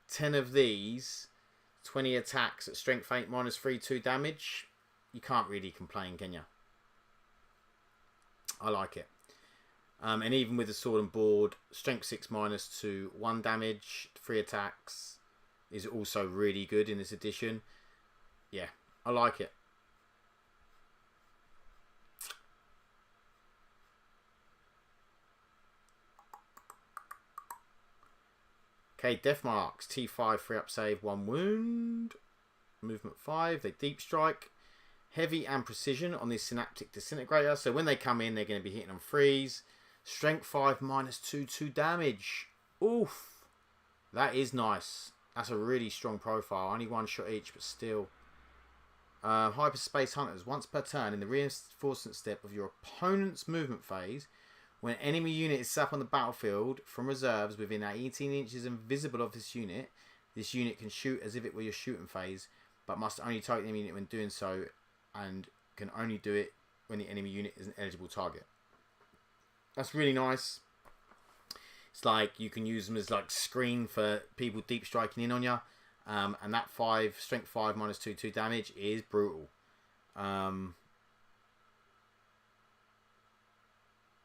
10 of these, 20 attacks at strength 8 -3, 2 damage, you can't really complain, can you? I like it. And even with the sword and board, strength 6 -2, 1 damage, 3 attacks is also really good in this edition. Yeah, I like it. Okay, Death Marks. T5, 3 up save, 1 wound. Movement 5. They deep strike. Heavy and precision on this synaptic disintegrator. So when they come in, they're going to be hitting on 3s. Strength 5 -2, 2 damage. Oof. That is nice. That's a really strong profile. Only 1 shot each, but still. Hyperspace Hunters. Once per turn, in the reinforcement step of your opponent's movement phase, when an enemy unit is set up on the battlefield from reserves within 18 inches and visible of this unit can shoot as if it were your shooting phase, but must only target the enemy unit when doing so, and can only do it when the enemy unit is an eligible target. That's really nice. It's like you can use them as like screen for people deep striking in on you. And that 5, strength 5 -2, 2 damage is brutal.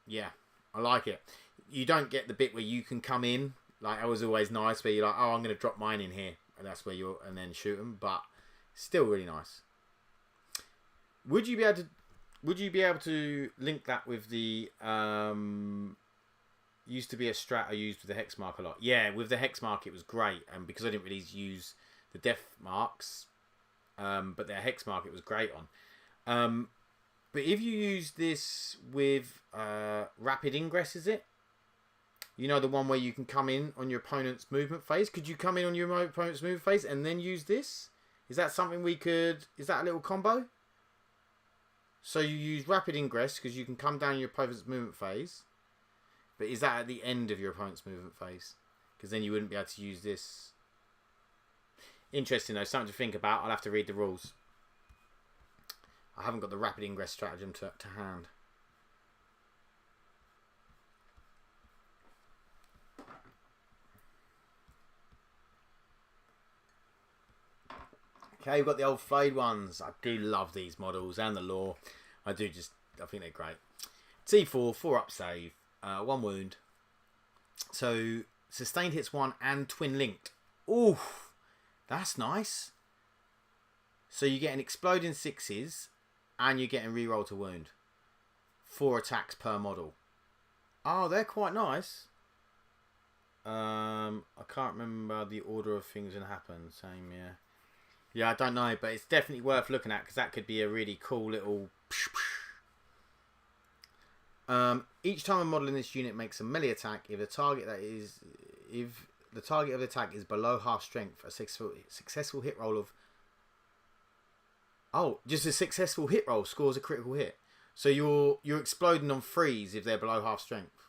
Yeah, I like it. You don't get the bit where you can come in. Like, that was always nice, where you're like, oh, I'm going to drop mine in here. And that's where and then shoot them. But still really nice. Would you be able to link that with the used to be a strat I used with the hex mark a lot? Yeah, with the hex mark it was great, and because I didn't really use the death marks, but the hex mark it was great on. But if you use this with rapid ingress, is it? You know, the one where you can come in on your opponent's movement phase. Could you come in on your opponent's movement phase and then use this? Is that something we could? Is that a little combo? So you use rapid ingress because you can come down your opponent's movement phase. But is that at the end of your opponent's movement phase? Because then you wouldn't be able to use this. Interesting though, something to think about. I'll have to read the rules. I haven't got the rapid ingress stratagem to hand. Okay, we've got the old flayed ones. I do love these models and the lore. I think they're great. T4, 4 up save, 1 wound. So, sustained hits 1 and twin linked. Oof, that's nice. So you get an exploding 6s and you're getting reroll to wound. 4 attacks per model. Oh, they're quite nice. I can't remember the order of things that happen. Same, yeah. Yeah, I don't know, but it's definitely worth looking at because that could be a really cool little. Each time a model in this unit makes a melee attack, if the target of the attack is below half strength, a successful hit roll of. Oh, just a successful hit roll scores a critical hit. So you're exploding on threes if they're below half strength.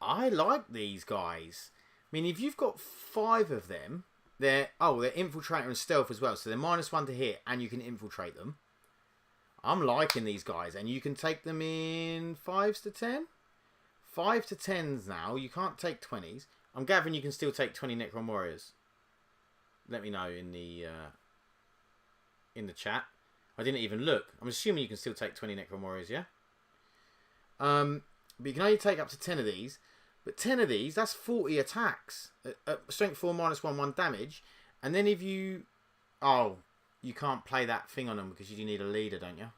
I like these guys. I mean, if you've got 5 of them, they're infiltrator and stealth as well. So they're -1 to hit, and you can infiltrate them. I'm liking these guys, and you can take them in 5s to 10, 5 to 10s now. You can't take 20s. I'm gathering you can still take 20 Necron warriors. Let me know in the chat. I didn't even look. I'm assuming you can still take 20 Necron warriors, yeah. But you can only take up to 10 of these. But 10 of these, that's 40 attacks. Strength 4 -1 damage. And then if you... Oh, you can't play that thing on them because you need a leader, don't you?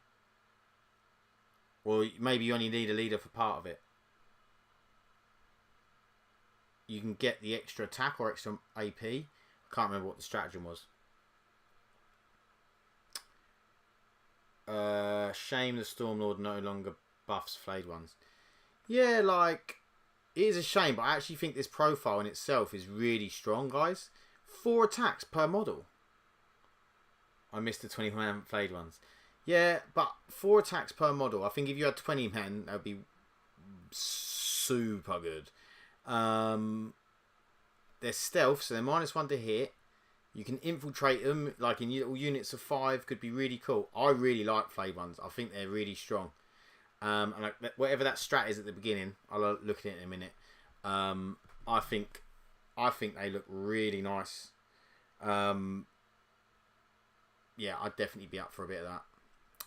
Or maybe you only need a leader for part of it. You can get the extra attack or extra AP. I can't remember what the stratagem was. Shame the Stormlord no longer buffs flayed ones. Yeah, like... It is a shame, but I actually think this profile in itself is really strong, guys. 4 attacks per model. I missed the 20-man flayed ones. Yeah, but 4 attacks per model. I think if you had 20 men, that would be super good. They're stealth, so they're -1 to hit. You can infiltrate them, like in little units of 5, could be really cool. I really like flayed ones. I think they're really strong. And like whatever that strat is at the beginning, I'll look at it in a minute. I think they look really nice. Yeah, I'd definitely be up for a bit of that.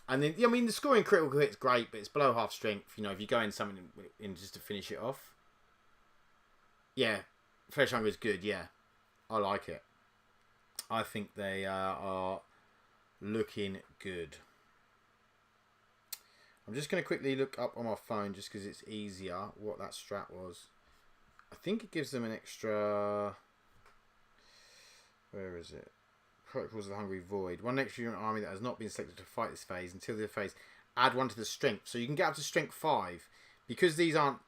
And then, I mean, the scoring critical hit's great, but it's below half strength. You know, if you go in something in just to finish it off. Yeah, Flesh Hunger is good. Yeah, I like it. I think they are looking good. I'm just going to quickly look up on my phone just because it's easier what that strat was. I think it gives them an extra... Where is it? Protocols of the Hungry Void. 1 extra unit army that has not been selected to fight this phase until the phase. Add 1 to the strength. So you can get up to strength 5. Because these aren't...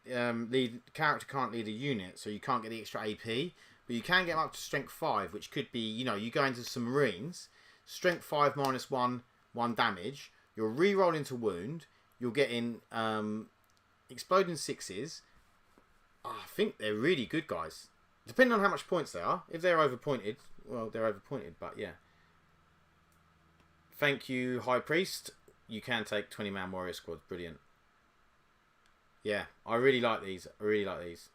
character can't lead a unit, so you can't get the extra AP. But you can get them up to strength 5, which could be, you know, you go into some Marines. Strength 5 -1, 1 damage. You're re-rolling to wound. You're getting exploding 6s. Oh, I think they're really good, guys. Depending on how much points they are. If they're overpointed, well, they're overpointed, but yeah. Thank you, High Priest. You can take 20-man warrior squads. Brilliant. Yeah, I really like these. I really like these.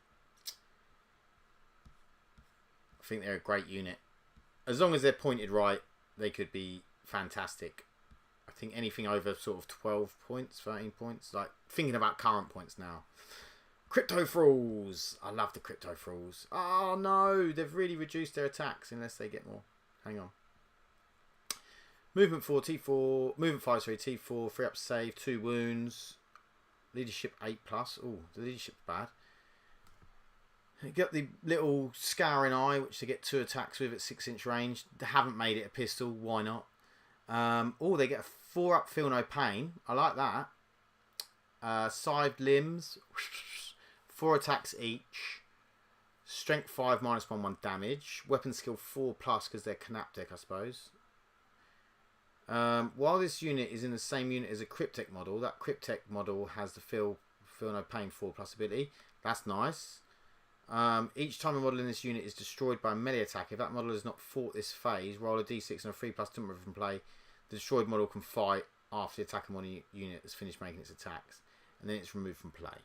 I think they're a great unit. As long as they're pointed right, they could be fantastic. I think anything over sort of 12 points, 13 points. Like, thinking about current points now. Crypto Thralls. I love the Crypto Thralls. Oh, no. They've really reduced their attacks unless they get more. Hang on. Movement 4, T4. Movement 5, sorry, T4. 3 up save, 2 wounds. Leadership 8+. Oh, the leadership's bad. You got the little scouring eye, which they get 2 attacks with at 6-inch range. They haven't made it a pistol. Why not? Oh, they get a 4 up, feel no pain. I like that. Scythed limbs. 4 attacks each. Strength 5, -1, 1 damage. Weapon skill 4+ because they're Canaptech, I suppose. While this unit is in the same unit as a Cryptek model, that Cryptek model has the feel no pain 4+ ability. That's nice. Each time a model in this unit is destroyed by a melee attack, if that model has not fought this phase, roll a d6 and a 3+ timber from play. The destroyed model can fight after the attacker model unit has finished making its attacks, and then it's removed from play.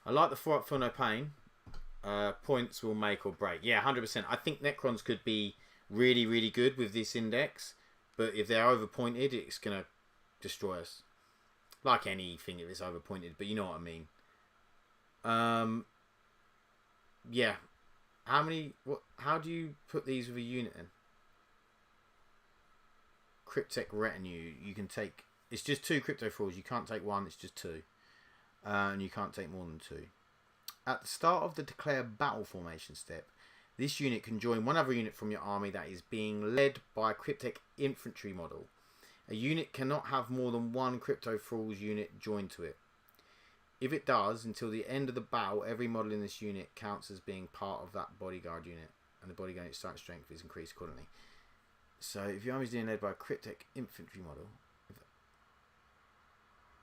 I like the 4 up, feel no pain. Points will make or break. Yeah, 100%. I think Necrons could be really, really good with this index, but if they're overpointed, it's going to destroy us. Like anything if it's overpointed, but you know what I mean. Yeah. How do you put these with a unit then? Cryptek Retinue. You can take... It's just 2 Crypto Thralls. You can't take 1. It's just 2. And you can't take more than 2. At the start of the declare battle formation step, this unit can join one other unit from your army that is being led by a cryptic infantry model. A unit cannot have more than one Crypto Thralls unit joined to it. If it does, until the end of the battle, every model in this unit counts as being part of that bodyguard unit, and the bodyguard unit's strength is increased accordingly. So, if your army is being led by a cryptic infantry model,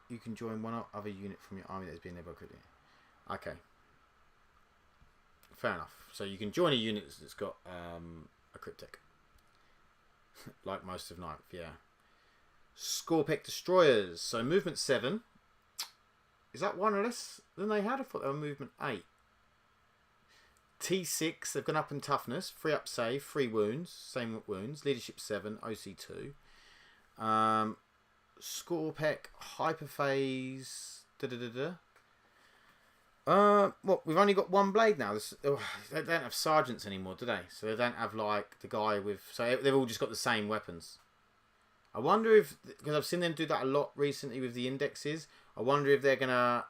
you can join one other unit from your army that is being led by a cryptic. Okay. Fair enough. So, you can join a unit that's got a cryptic. Like most of Ninth, yeah. Scorpec Destroyers. So, movement 7. Is that one less than they had? I thought they were movement 8. T6, they've gone up in toughness. 3 up save, 3 wounds. Same wounds. Leadership 7, OC 2. Scorpec, Hyperphase. Well, we've only got one blade now. They don't have sergeants anymore, do they? So they don't have, like, the guy with... So they've all just got the same weapons. I wonder if... Because I've seen them do that a lot recently with the indexes. I wonder if they're going to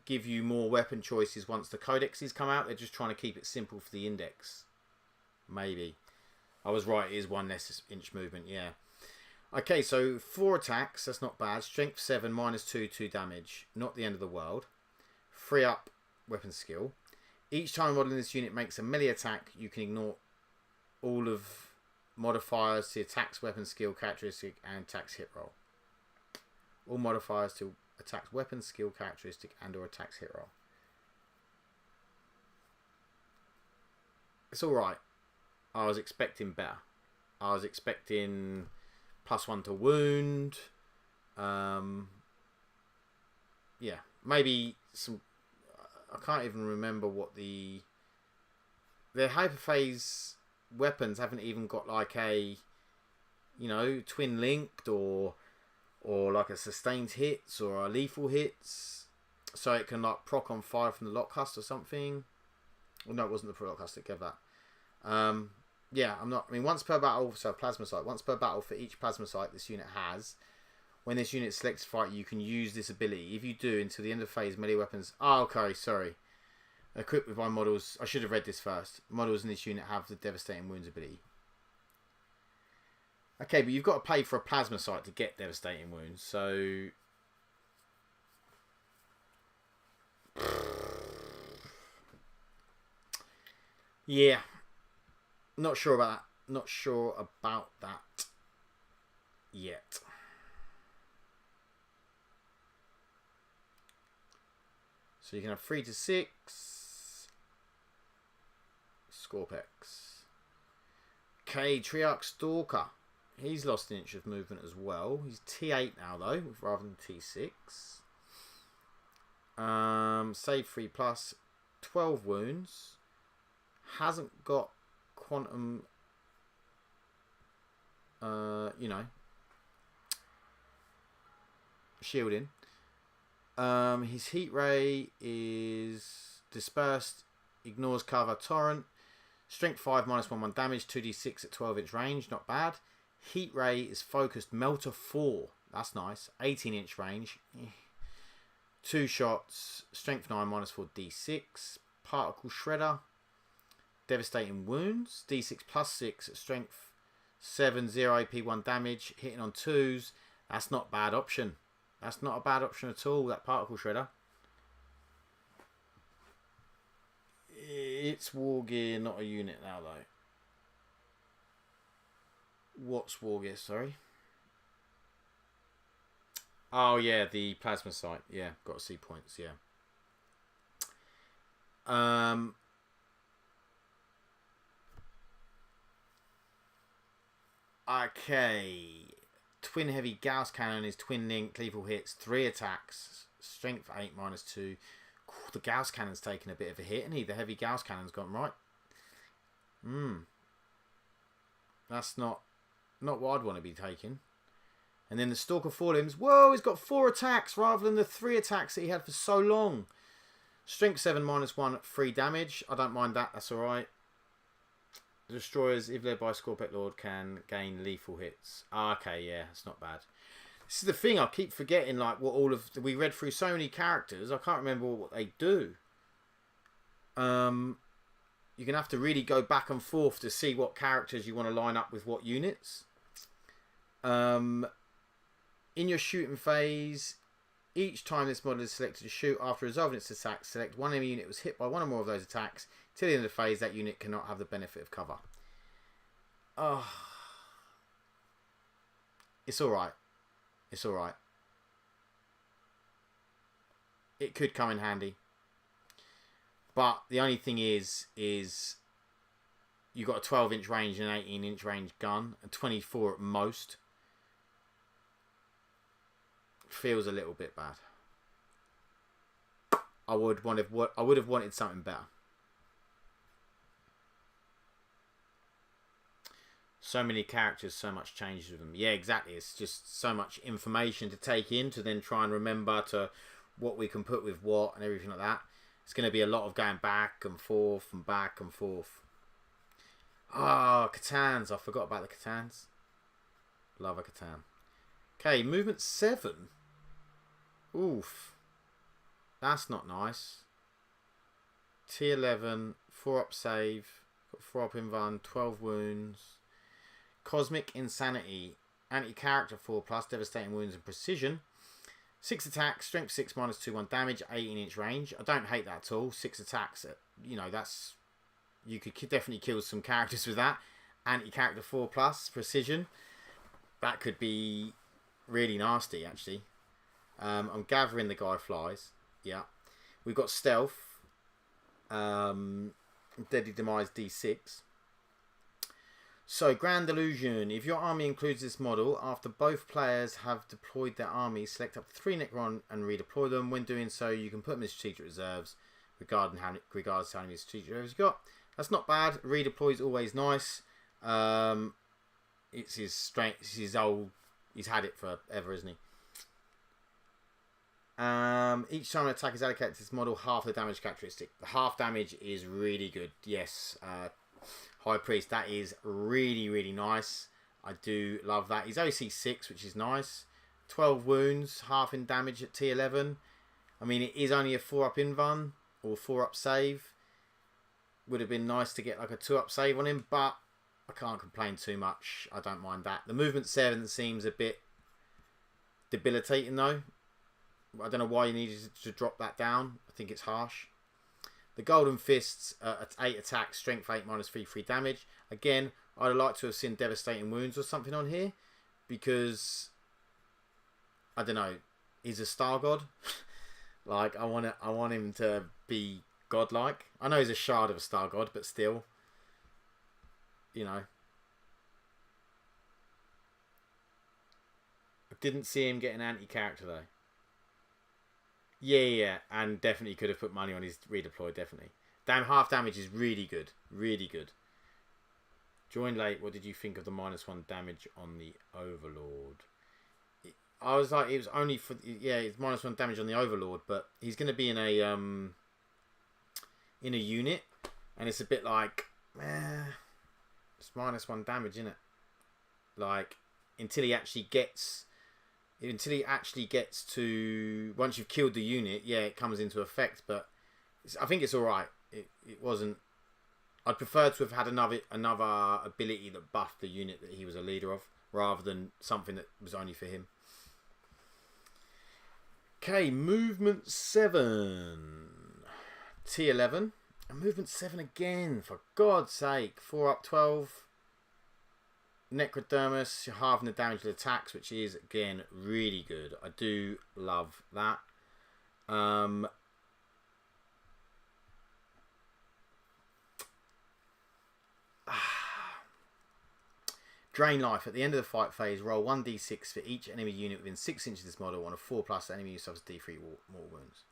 give you more weapon choices once the codexes come out. They're just trying to keep it simple for the index. Maybe. I was right, it is 1 less inch movement, yeah. Okay, so 4 attacks, that's not bad. Strength 7, -2, 2 damage. Not the end of the world. 3 up weapon skill. Each time a model in this unit makes a melee attack, you can ignore all of modifiers to attacks, weapon skill, characteristic, and attacks hit roll. All modifiers to attacks, weapon skill, characteristic, and or attacks hit roll. It's alright. I was expecting better. I was expecting +1 to wound. Yeah, maybe some... I can't even remember what the hyperphase weapons haven't even got like a, you know, twin linked or like a sustained hits or a lethal hits, so it can like proc on fire from the Lockhust or something. Well, no, it wasn't the Lockhust that gave that. Yeah, I mean, once per battle, so plasma sight. Once per battle for each plasma sight this unit has. When this unit selects fight, you can use this ability. If you do, until the end of phase, melee weapons... Oh, okay, sorry. Equipped with my models... I should have read this first. Models in this unit have the Devastating Wounds ability. Okay, but you've got to pay for a plasma sight to get Devastating Wounds, so... Yeah. Not sure about that. Not sure about that yet. So you can have 3 to 6. Scorpex. Okay, Triarch Stalker. He's lost an inch of movement as well. He's T8 now though, rather than T6. Save 3 plus. 12 wounds. Hasn't got quantum, you know, shielding. His heat ray is dispersed, ignores cover, torrent. Strength 5, -1 damage, 2d6 at 12-inch range, not bad. Heat ray is focused, melter 4, that's nice. 18-inch range, 2 shots. Strength 9, -4 d6. Particle shredder, devastating wounds, d6 +6 at strength 7, 0 AP, 1 damage, hitting on 2s. That's not a bad option. That's not a bad option at all, that particle shredder. It's war gear, not a unit now though. What's war gear, sorry? Oh yeah, the plasma sight. Yeah, got to see points, yeah. Okay. Twin heavy Gauss cannon is twin linked, lethal hits, 3 attacks, strength 8 -2. The Gauss cannon's taken a bit of a hit, and the heavy Gauss cannon's gone right. That's not what I'd want to be taking. And then the Stalker Forelimbs. Whoa, he's got 4 attacks rather than the 3 attacks that he had for so long. Strength 7 -1, 3 damage. I don't mind that. That's alright. Destroyers, if led by Scorpec Lord, can gain lethal hits. Okay, yeah, that's not bad. This is the thing, I keep forgetting, like, what all of... We read through so many characters, I can't remember what they do. You're going to have to really go back and forth to see what characters you want to line up with what units. In your shooting phase, each time this model is selected to shoot, after resolving its attack, select one enemy unit that was hit by one or more of those attacks. Till the end of the phase, that unit cannot have the benefit of cover. Oh, it's alright. It's alright. It could come in handy. But the only thing is you've got a 12-inch range and an 18-inch range gun, and 24 at most. Feels a little bit bad. I would have wanted something better. So many characters, so much changes with them. Yeah, exactly. It's just so much information to take in to then try and remember to what we can put with what and everything like that. It's going to be a lot of going back and forth and back and forth. Ah, Catans. I forgot about the Catans. Love a Catan. Okay, movement 7. Oof. That's not nice. T11. 4-up save. Got 4-up invuln. 12 wounds. Cosmic Insanity. Anti-character 4+. Devastating wounds and precision. 6 attacks, strength 6 -2/1 damage, 18-inch range. I don't hate that at all. 6 attacks, you know, that's... You could definitely kill some characters with that. Anti-character 4+, precision. That could be really nasty, actually. I'm gathering the guy flies. Yeah. We've got stealth. Deadly demise D6. So, Grand Illusion. If your army includes this model, after both players have deployed their army, select up to 3 Necron and redeploy them. When doing so, you can put them in strategic reserves, regardless of how many strategic reserves you've got. That's not bad. Redeploy is always nice. It's his strength. It's his old. He's had it forever, isn't he? Each time an attack is allocated to this model, half the damage characteristic. The half damage is really good. Yes. High Priest, that is really, really nice. I do love that. He's OC 6, which is nice. 12 wounds, half in damage at T11. I mean, it is only a 4-up invuln or 4-up save. Would have been nice to get like a 2-up save on him, but I can't complain too much. I don't mind that. The movement 7 seems a bit debilitating though. I don't know why you needed to drop that down. I think it's harsh. The Golden Fists at 8 attacks, strength 8 -3/3 damage. Again, I'd like to have seen devastating wounds or something on here because I don't know. He's a star god. Like I want him to be godlike. I know he's a shard of a star god, but still, you know. I didn't see him get an anti-character though. Yeah, and definitely could have put money on his redeploy, definitely. Damn, half damage is really good. Really good. Joined late, what did you think of the -1 damage on the Overlord? I was like, it was only for... Yeah, it's -1 damage on the Overlord, but he's going to be in a unit, and it's a bit like... it's -1 damage, isn't it? Like, until he actually gets to once you've killed the unit, yeah, it comes into effect. But I think it's all right. It wasn't. I'd prefer to have had another ability that buffed the unit that he was a leader of, rather than something that was only for him. Okay, movement 7, T11, and movement 7 again. For God's sake, 4-up 12. Necrodermis, you're halving the damage of attacks, which is again really good. I do love that. Drain life. At the end of the fight phase, roll 1d6 for each enemy unit within 6 inches of this model. On a 4+, enemy who suffers D3 more wounds.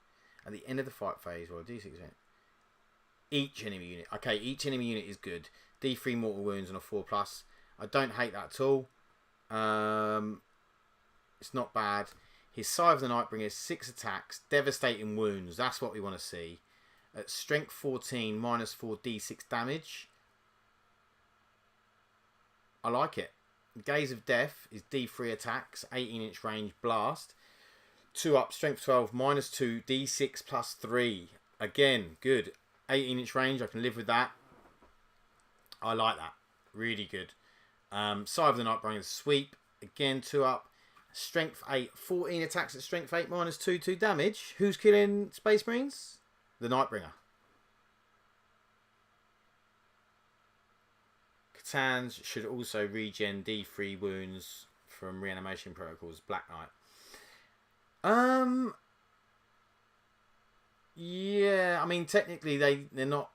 At the end of the fight phase, roll a d6. Each enemy unit. Okay, each enemy unit is good. D3 mortal wounds on a 4+. I don't hate that at all. It's not bad. His Scythe of the Nightbringer is 6 attacks, devastating wounds. That's what we want to see. At strength 14, -4 d6 damage. I like it. Gaze of Death is D3 attacks, 18-inch range blast. 2-up, strength 12, -2 d6 +3. Again, good. 18-inch range. I can live with that. I like that. Really good. Side of the Nightbringer sweep. Again, 2 up. Strength 8. 14 attacks at Strength 8 minus 2 damage. Who's killing Space Marines? The Nightbringer. Catans should also regen D3 wounds from reanimation protocols. Black Knight. Yeah, I mean, technically they're not.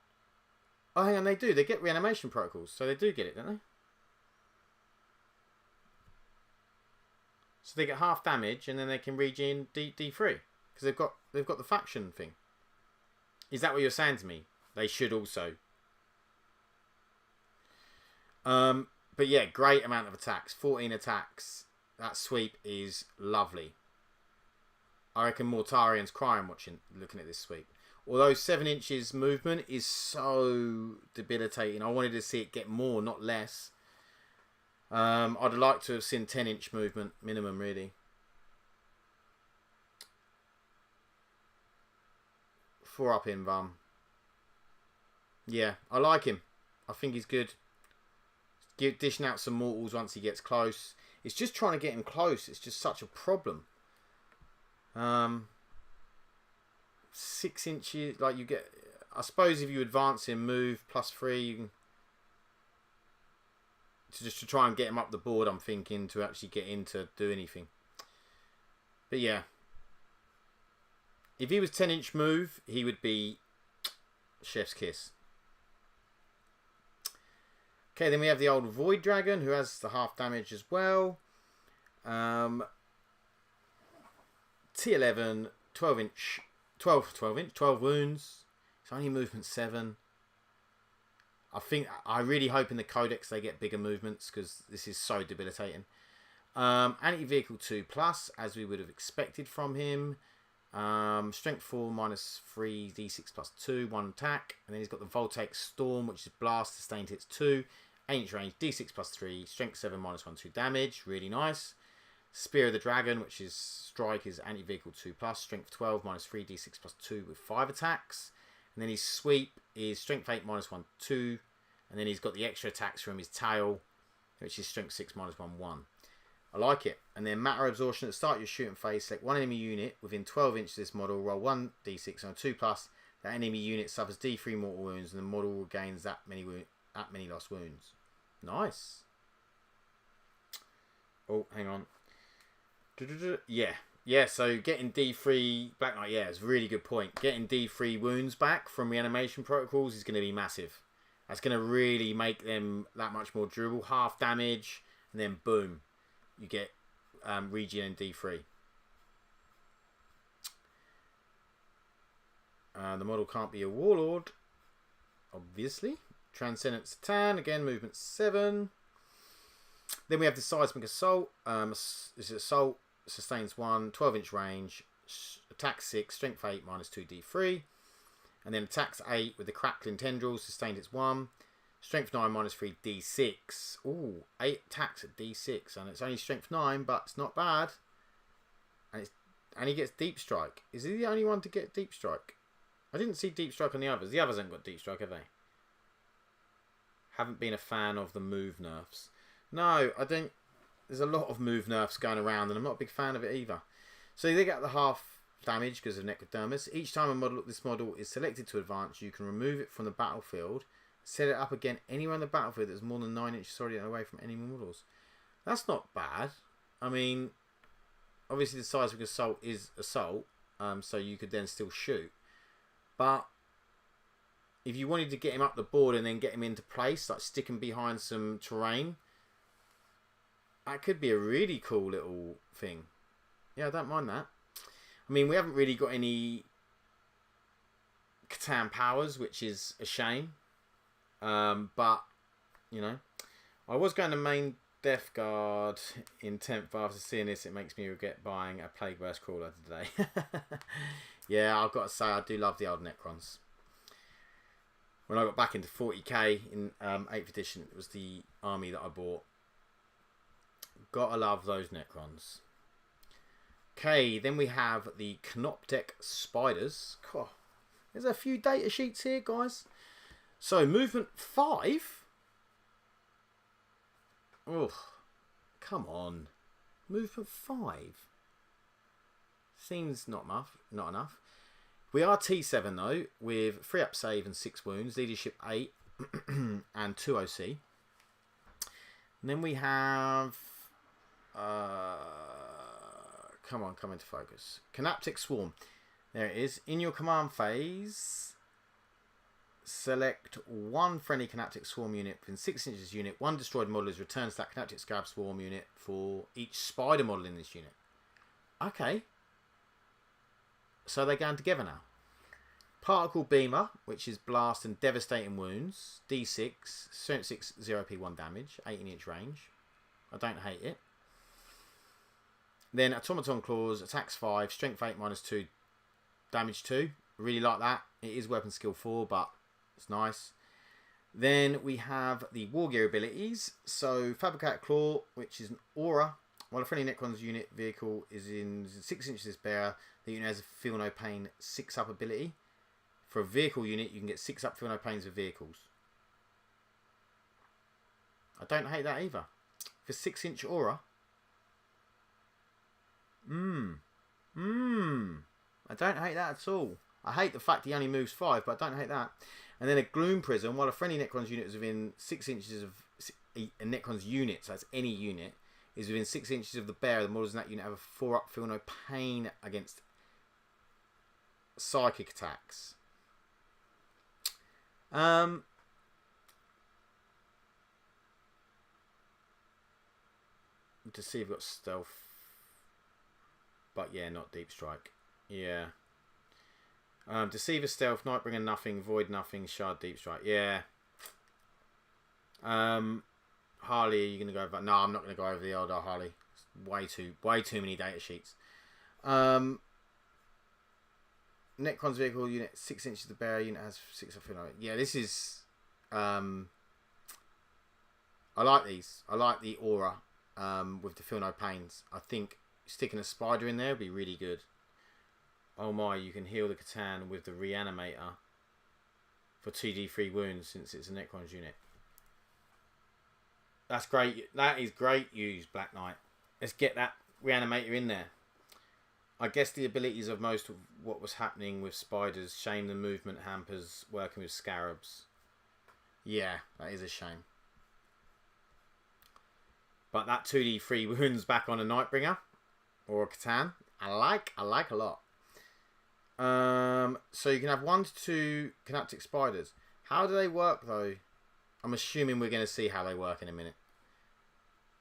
Oh, hang on, they do. They get reanimation protocols, so they do get it, don't they? So they get half damage, and then they can regen D3 because they've got the faction thing. Is that what you're saying to me? They should also. But yeah, great amount of attacks. 14 attacks. That sweep is lovely. I reckon Mortarian's crying looking at this sweep. Although 7 inches movement is so debilitating. I wanted to see it get more, not less. I'd like to have seen 10-inch movement minimum, really. 4 up in Vam. Yeah, I like him. I think he's good. Dishing out some mortals once he gets close. It's just trying to get him close. It's just such a problem. 6 inches, like you get. I suppose if you advance him, move +3, you can. Just to try and get him up the board, I'm thinking, to actually get in to do anything. But yeah. If he was 10-inch move, he would be chef's kiss. Okay, then we have the old Void Dragon, who has the half damage as well. T11, 12-inch, 12 wounds. It's only movement 7. I really hope in the Codex they get bigger movements because this is so debilitating. Anti-vehicle 2+, as we would have expected from him. Strength 4 minus 3 d6 +2, 1 attack. And then he's got the Voltaic Storm, which is blast, sustained hits 2. 8-inch range, d6 +3, strength 7 minus 1, 2 damage. Really nice. Spear of the Dragon, which is strike, is anti-vehicle 2+, strength 12 minus 3 d6 +2 with 5 attacks. And then his sweep is strength 8 minus 1, 2. And then he's got the extra attacks from his tail, which is strength 6 minus 1, 1. I like it. And then matter absorption. At the start of your shooting phase, select one enemy unit within 12 inches of this model, roll 1 d6 on a 2+. That enemy unit suffers d3 mortal wounds, and the model gains that many lost wounds. Nice. Oh, hang on. Yeah, so getting D3 Black Knight, yeah, it's a really good point. Getting D3 wounds back from reanimation protocols is going to be massive. That's going to really make them that much more durable. Half damage, and then boom, you get regen and D3. The model can't be a warlord, obviously. Transcendent Satan, again, movement 7. Then we have the Seismic Assault. This is Assault. Sustains 1, 12-inch range, attack 6, strength 8, minus 2 d3. And then attacks 8 with the Crackling Tendrils, sustained its 1, strength 9, minus 3 d6. Ooh, 8 attacks at d6, and it's only strength 9, but it's not bad. And he gets Deep Strike. Is he the only one to get Deep Strike? I didn't see Deep Strike on the others. The others haven't got Deep Strike, have they? Haven't been a fan of the move nerfs. No, I don't. There's a lot of move nerfs going around, and I'm not a big fan of it either. So they get the half damage because of Necrodermis. Each time this model is selected to advance, you can remove it from the battlefield, set it up again anywhere on the battlefield that's more than 9 inches away from enemy models. That's not bad. I mean, obviously the Seismic Assault is assault, so you could then still shoot. But if you wanted to get him up the board and then get him into place, like stick him behind some terrain, that could be a really cool little thing. Yeah, I don't mind that. I mean, we haven't really got any Catan powers, which is a shame. But, you know, I was going to main Death Guard in 10th, but after seeing this, it makes me regret buying a Plague Burst Crawler today. Yeah, I've got to say, I do love the old Necrons. When I got back into 40k in 8th edition, it was the army that I bought. Gotta love those Necrons. Okay, then we have the Canoptek Spiders. God, There's a few data sheets here, guys. So, movement 5. Oh, come on. Movement 5. Seems not enough. We are T7 though, with 3 up save and 6 wounds, leadership 8 and 2 OC. And then we have come into focus. Canaptic Swarm. There it is. In your command phase, select one friendly Canaptic Swarm unit within 6 inches unit. One destroyed model is returned to that Canaptic Scarab Swarm unit for each spider model in this unit. Okay. So they're going together now. Particle Beamer, which is blast and devastating wounds. D6, 76 0p1 damage, 18-inch range. I don't hate it. Then Automaton Claws, attacks 5, strength 8, -2, damage 2. Really like that. It is weapon skill 4, but it's nice. Then we have the War Gear abilities. So Fabricated Claw, which is an aura. While a friendly Necrons unit vehicle is in 6 inches bearer, the unit has a Feel No Pain 6 up ability. For a vehicle unit, you can get 6 up Feel No Pains with vehicles. I don't hate that either. For 6-inch aura. I don't hate that at all. I hate the fact he only moves 5, but I don't hate that. And then a Gloom Prism, while a friendly Necrons unit is within 6 inches of a Necrons unit, so that's any unit, is within 6 inches of the bearer, the models in that unit have a 4 up Feel No Pain against psychic attacks. To see if we've got stealth. But yeah, not deep strike. Yeah. Deceiver, stealth, Nightbringer, nothing, void, nothing, shard, deep strike. Yeah. Harley, are you gonna go over? No, I'm not gonna go over the older Harley. It's way too many data sheets. Necrons vehicle unit 6 inches of the bearer unit has 6 up. Yeah, this is. I like these. I like the aura with the Feel No Pains. I think sticking a spider in there would be really good. Oh my, you can heal the Catan with the Reanimator for 2d3 wounds since it's a Necrons unit. That's great. That is great use, Black Knight. Let's get that Reanimator in there. I guess the abilities of most of what was happening with spiders shame the movement hampers working with scarabs. Yeah, that is a shame. But that 2d3 wounds back on a Nightbringer or a Catan, I like a lot. So you can have 1 to 2 Canaptic Spiders. How do they work though? I'm assuming we're going to see how they work in a minute.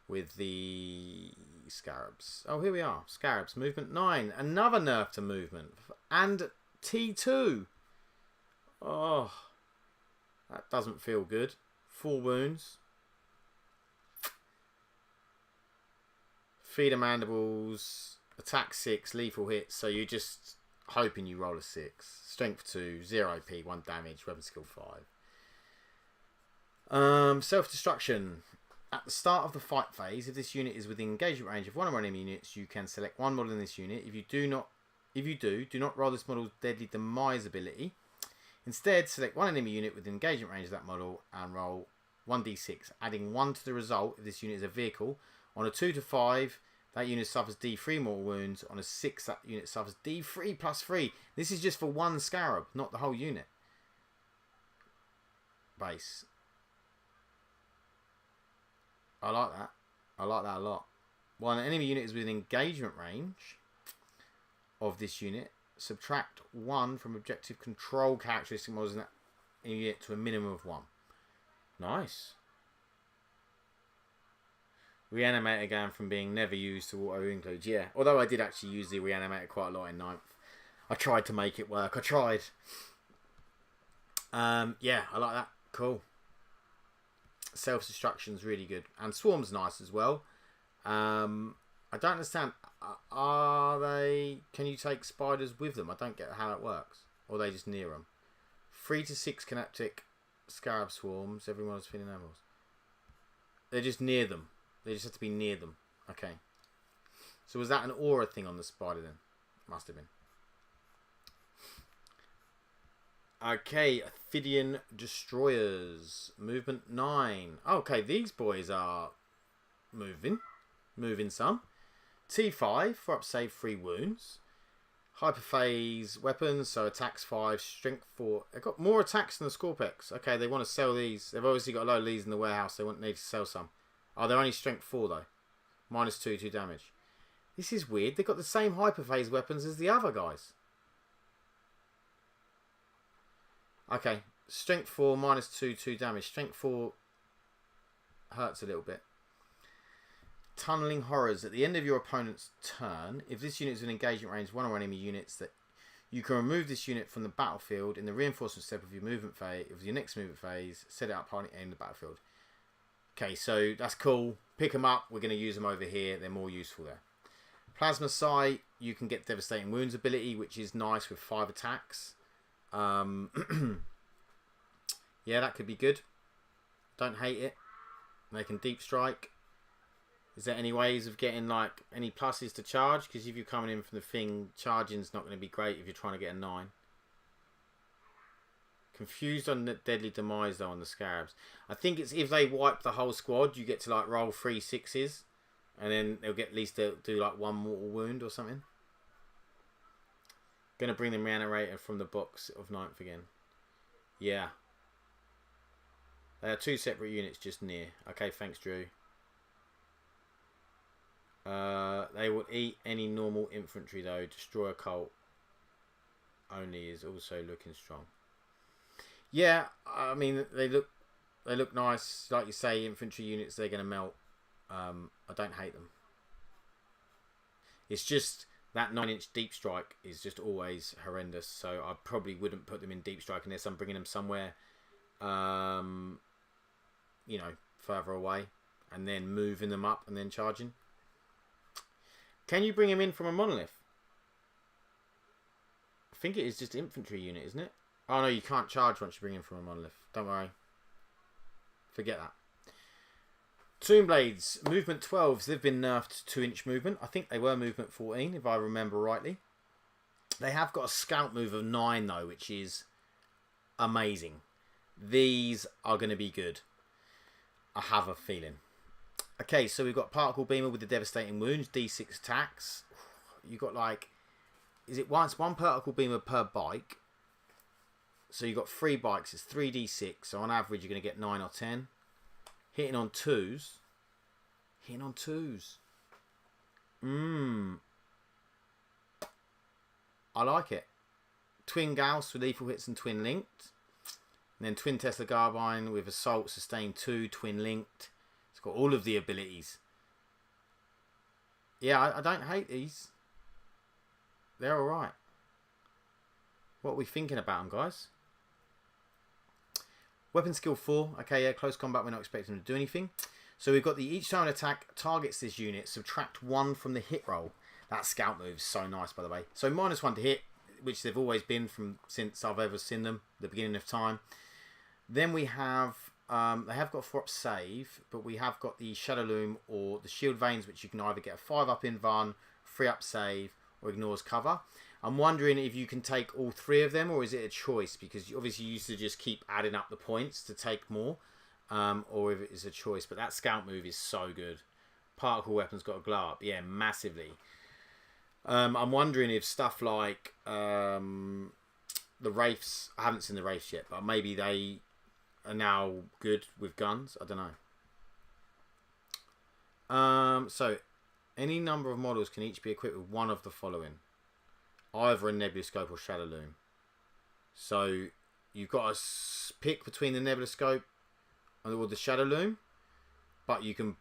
With the Scarabs. Oh, here we are. Scarabs. Movement 9. Another nerf to movement. And T2. Oh. That doesn't feel good. 4 wounds. Feeder mandibles. Attack 6. Lethal hits. So you're just hoping you roll a 6. Strength 2. 0p. 1 damage. Weapon skill 5. Self-destruction. At the start of the fight phase, if this unit is within engagement range of one of our enemy units, you can select one model in this unit. If you do not roll this model's deadly demise ability. Instead, select one enemy unit within engagement range of that model and roll 1d6, adding 1 to the result if this unit is a vehicle. On a 2 to 5, that unit suffers D3 mortal wounds. On a 6, that unit suffers D3 plus 3. This is just for one scarab, not the whole unit. Base. I like that. I like that a lot. While an enemy unit is within engagement range of this unit, subtract 1 from objective control characteristic models in that unit to a minimum of 1. Nice. Reanimator going from being never used to auto include. Yeah, although I did actually use the Reanimator quite a lot in 9th. I tried to make it work. I tried. Yeah, I like that. Cool. Self-destruction's really good. And Swarm's nice as well. I don't understand. Are they... Can you take spiders with them? I don't get how it works. Or are they just near them? 3 to 6 Canaptic Scarab Swarms. Everyone's feeling animals. They're just near them. They just have to be near them. Okay. So was that an aura thing on the spider then? Must have been. Okay, Ophidian Destroyers. Movement 9. Okay, these boys are moving. Moving some. T5 for up save 3 wounds. Hyperphase weapons, so attacks 5, strength 4. They've got more attacks than the Scorpex. Okay, they want to sell these. They've obviously got a load of these in the warehouse. They need to sell some. Oh, they're only strength 4 though. -2, 2 damage. This is weird. They've got the same hyperphase weapons as the other guys. Okay, strength 4, -2, 2 damage. Strength 4 hurts a little bit. Tunneling Horrors. At the end of your opponent's turn, if this unit is in engagement range, one or enemy units, that you can remove this unit from the battlefield in the reinforcement step of your movement phase, of your next movement phase. Set it up in the battlefield. Okay, so that's cool. Pick them up. We're going to use them over here. They're more useful there. Plasma Sight. You can get Devastating Wounds ability, which is nice with 5 attacks. Yeah, that could be good. Don't hate it. They can deep strike. Is there any ways of getting like any pluses to charge? Because if you're coming in from the thing, charging's not going to be great if you're trying to get a 9. Confused on the Deadly Demise though on the Scarabs. I think it's if they wipe the whole squad, you get to like roll 3 6s, and then they'll get at least they'll do like 1 mortal wound or something. Gonna bring the Reanimator from the box of 9th again. Yeah. They are 2 separate units just near. Okay, thanks, Drew. They will eat any normal infantry though. Destroy a cult only is also looking strong. Yeah, I mean they look nice. Like you say, infantry units, they're gonna melt. I don't hate them. It's just that 9-inch deep strike is just always horrendous. So I probably wouldn't put them in deep strike unless I'm bringing them somewhere, you know, further away, and then moving them up and then charging. Can you bring him in from a monolith? I think it is just infantry unit, isn't it? Oh no, you can't charge once you bring him from a monolith. Don't worry. Forget that. Tomb Blades, movement 12s. They've been nerfed to 2-inch movement. I think they were movement 14, if I remember rightly. They have got a scout move of 9 though, which is amazing. These are going to be good. I have a feeling. Okay, so we've got Particle Beamer with the Devastating Wounds, D6 attacks. You've got like, is it once 1 Particle Beamer per bike? So you've got 3 bikes, it's 3d6. So on average, you're going to get 9 or 10. Hitting on 2s. Hitting on 2s. I like it. Twin Gauss with lethal hits and twin linked. And then Twin Tesla Carbine with Assault, Sustain 2, twin linked. It's got all of the abilities. Yeah, I don't hate these. They're alright. What are we thinking about them, guys? Weapon skill 4. Okay, yeah, close combat, we're not expecting them to do anything. So we've got the each time an attack targets this unit, subtract 1 from the hit roll. That scout move is so nice, by the way. So -1 to hit, which they've always been from since I've ever seen them, the beginning of time. Then we have, they have got 4-up save, but we have got the Shadow Loom or the Shield Veins, which you can either get a 5-up Invan, 3-up save, or ignores cover. I'm wondering if you can take all 3 of them, or is it a choice? Because obviously you used to just keep adding up the points to take more, or if it is a choice. But that scout move is so good. Particle weapons got a glow up, yeah, massively. I'm wondering if stuff like the Wraiths, I haven't seen the Wraiths yet, but maybe they are now good with guns. I don't know. So any number of models can each be equipped with one of the following: either a Nebuloscope or Shadow Loom. So you've got to pick between the Nebuloscope or the Shadow Loom, but you can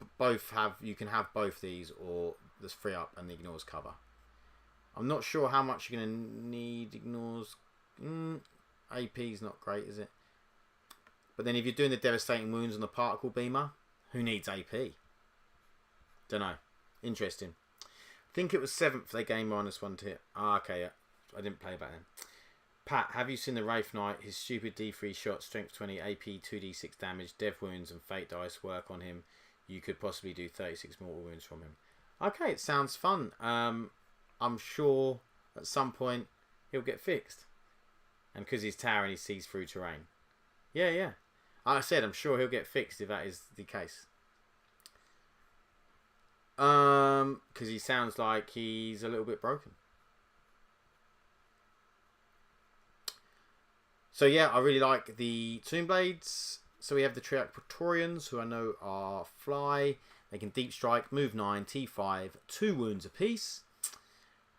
have both these, or this 3-up and the ignores cover. I'm not sure how much you're going to need ignores. AP's not great, is it? But then if you're doing the Devastating Wounds on the Particle Beamer, who needs AP? Don't know. Interesting. I think it was 7th they gained -1 to hit. Ah, okay, yeah. I didn't play back then. Pat, have you seen the Wraith Knight? His stupid D3 shot, strength 20, AP 2d6 damage, dev wounds and fate dice work on him. You could possibly do 36 mortal wounds from him. Okay, it sounds fun. I'm sure at some point he'll get fixed. And because he's towering, he sees through terrain. Yeah, yeah. Like I said, I'm sure he'll get fixed if that is the case. Because he sounds like he's a little bit broken. So yeah, I really like the Tomb Blades. So we have the Triarch Praetorians, who I know are fly. They can deep strike, move 9, T5, 2 wounds apiece.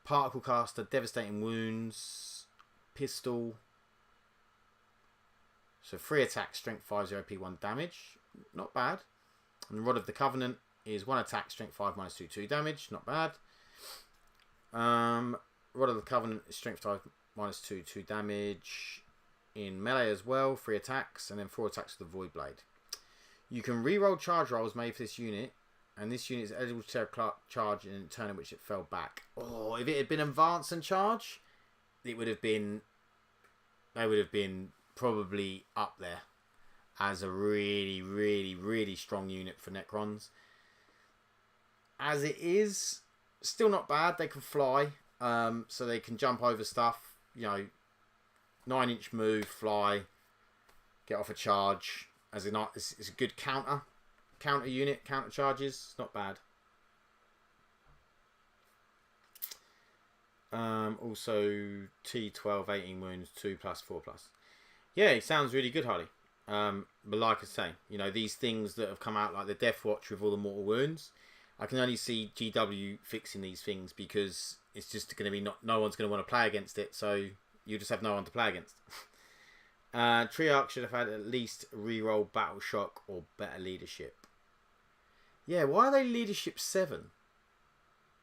Particle caster, devastating wounds, pistol. So 3 attacks, strength 5, 0 P1 damage. Not bad. And the Rod of the Covenant is 1 attack, strength 5, -2, 2 damage. Not bad. Rod of the Covenant is strength 5, -2, 2 damage. In melee as well, 3 attacks, and then 4 attacks with the Void Blade. You can reroll charge rolls made for this unit, and this unit is eligible to take a charge in a turn in which it fell back. Oh, if it had been advance and charge, it would have been, they would have been probably up there as a really, really, really strong unit for Necrons. As it is, still not bad. They can fly, so they can jump over stuff, you know, 9-inch move, fly, get off a charge. As it's a good counter unit, counter charges. It's not bad. Also T12, 18 wounds, 2+, 4+. Yeah, it sounds really good, Harley. But like I say, you know, these things that have come out, like the Death Watch with all the mortal wounds, I can only see GW fixing these things because it's just going to be no one's going to want to play against it. So you just have no one to play against. Triarch should have had at least reroll Battle Shock or better leadership. Yeah, why are they leadership 7?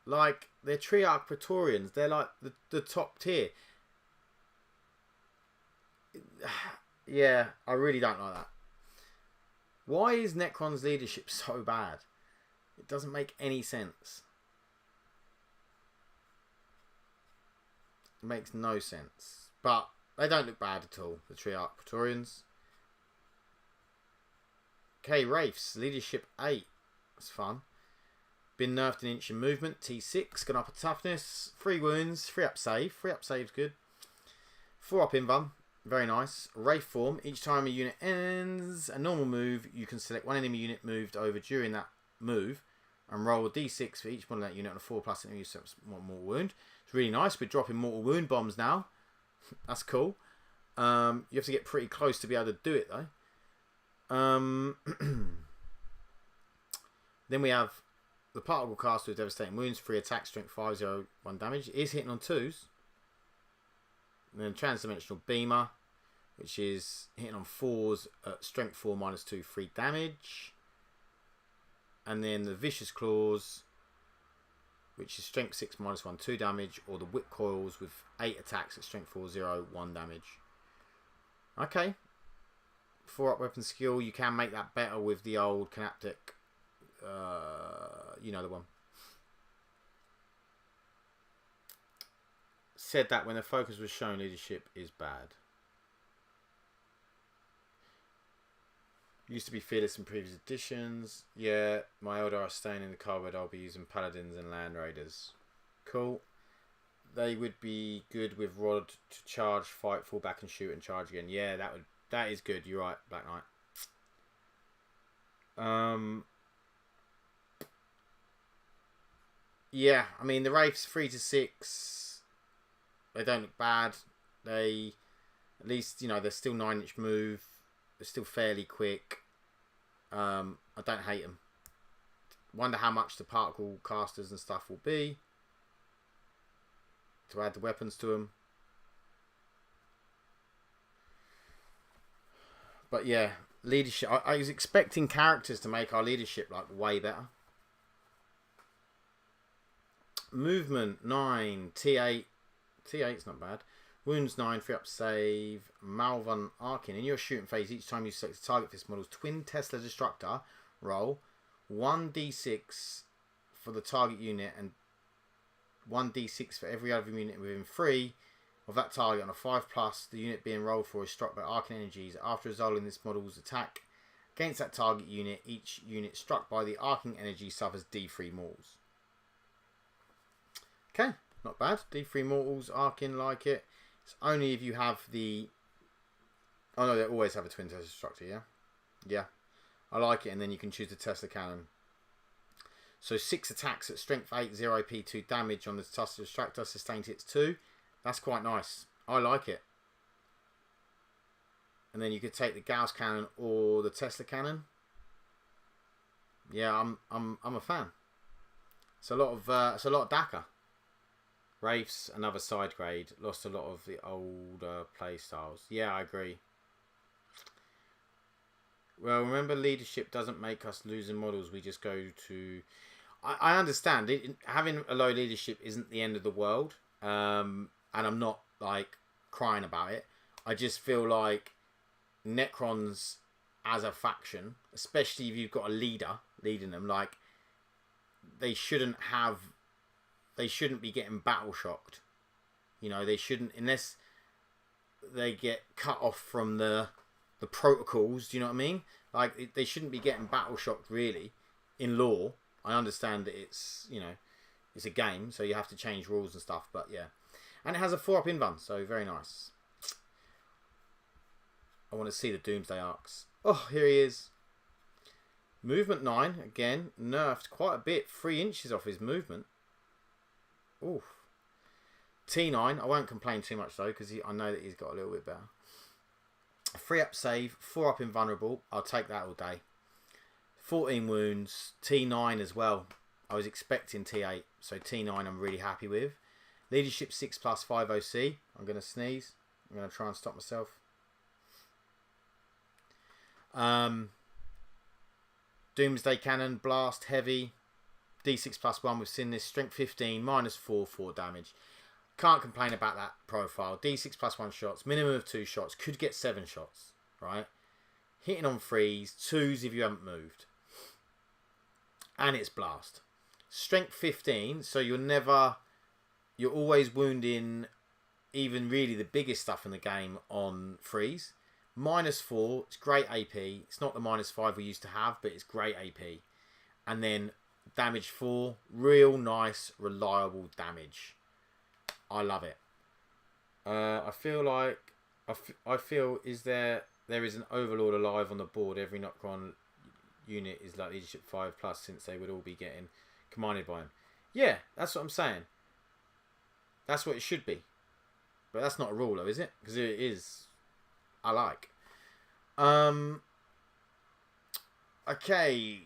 Like, they're Triarch Praetorians. They're like the top tier. Yeah, I really don't like that. Why is Necron's leadership so bad? It doesn't make any sense. It makes no sense. But they don't look bad at all, the Triarch Praetorians. Okay, Wraiths, leadership 8. That's fun. Been nerfed an inch in movement, T6, gone up a toughness, 3 wounds, 3 up save. 3 up save's good. 4 up invuln, very nice. Wraith form, each time a unit ends a normal move, you can select one enemy unit moved over during that move and roll a d6 for each one of that unit on a 4+ enemy use one mortal wound. It's really nice. We're dropping mortal wound bombs now. That's cool. You have to get pretty close to be able to do it though. Then we have the particle caster with devastating wounds, 3 attack, strength 5, 0, 1 damage. It is hitting on 2s. And then transdimensional beamer, which is hitting on 4s at strength 4, -2, 3 damage. And then the vicious claws, which is strength 6, -1, 2 damage, or the whip coils with 8 attacks at strength 4, 0, 1 damage. Okay. 4 up weapon skill, you can make that better with the old Canaptic. You know the one. Said that when the focus was shown, leadership is bad. Used to be fearless in previous editions. Yeah, my Eldar are staying in the cardboard. I'll be using paladins and land raiders. Cool. They would be good with Rod to charge, fight, fall back and shoot and charge again. Yeah, that is good. You're right, Black Knight. Yeah, I mean the Wraiths 3 to 6. They don't look bad. They, at least, you know, they're still 9-inch move. They're still fairly quick. I don't hate them. Wonder how much the particle casters and stuff will be to add the weapons to them. But yeah, leadership. I was expecting characters to make our leadership like way better. Movement 9, T8. T8's not bad. Wounds 9, 3 up save. Malvern Arkin. In your shooting phase, each time you select a target for this model's twin Tesla Destructor, roll 1d6 for the target unit and 1d6 for every other unit within 3 of that target on a 5+. The unit being rolled for is struck by Arcane Energies. After resolving this model's attack against that target unit, each unit struck by the Arcane Energy suffers D3 mortals. Okay, not bad. D3 mortals, Arcane, like it. It's only if you have the... Oh no, they always have a twin Tesla structure, yeah? Yeah. I like it, and then you can choose the Tesla cannon. So 6 attacks at strength 8, 0p, 2 damage on the Tesla Extractor, sustained hits 2. That's quite nice. I like it. And then you could take the Gauss cannon or the Tesla cannon. Yeah, I'm a fan. It's a lot of DACA. Wraiths, another side grade. Lost a lot of the older play styles. Yeah, I agree. Well, remember, leadership doesn't make us losing models. We just go to... I understand. Having a low leadership isn't the end of the world. And I'm not, like, crying about it. I just feel like Necrons as a faction, especially if you've got a leader leading them, like, they shouldn't be getting battle shocked. You know, they shouldn't, unless they get cut off from the protocols, do you know what I mean? Like, they shouldn't be getting battle shocked, really, in law. I understand that it's, you know, it's a game, so you have to change rules and stuff, but yeah. And it has a 4-up invuln, so very nice. I want to see the Doomsday Arcs. Oh, here he is. Movement 9, again, nerfed quite a bit. 3 inches off his movement. Oof. T9, I won't complain too much though, because I know that he's got a little bit better. 3-up save, 4-up invulnerable. I'll take that all day. 14 wounds, T9 as well. I was expecting T8, so T9 I'm really happy with. Leadership 6 plus 5 OC. I'm going to sneeze. I'm going to try and stop myself. Doomsday Cannon, Blast, Heavy. D6 plus 1 with Sinless. Strength 15, minus 4 damage. Can't complain about that profile. D6 plus 1 shots, minimum of 2 shots. Could get 7 shots, right? Hitting on 3s, 2s if you haven't moved. And it's Blast. Strength 15, so you're always wounding even really the biggest stuff in the game on 3s. Minus 4, it's great AP. It's not the minus 5 we used to have, but it's great AP. And then damage 4, real nice, reliable damage. I love it. I feel like there is an Overlord alive on the board. Every Necron unit is like leadership 5 plus, since they would all be getting commanded by him. Yeah, that's what I'm saying. That's what it should be. But that's not a rule though, is it? Because it is. I like. Okay.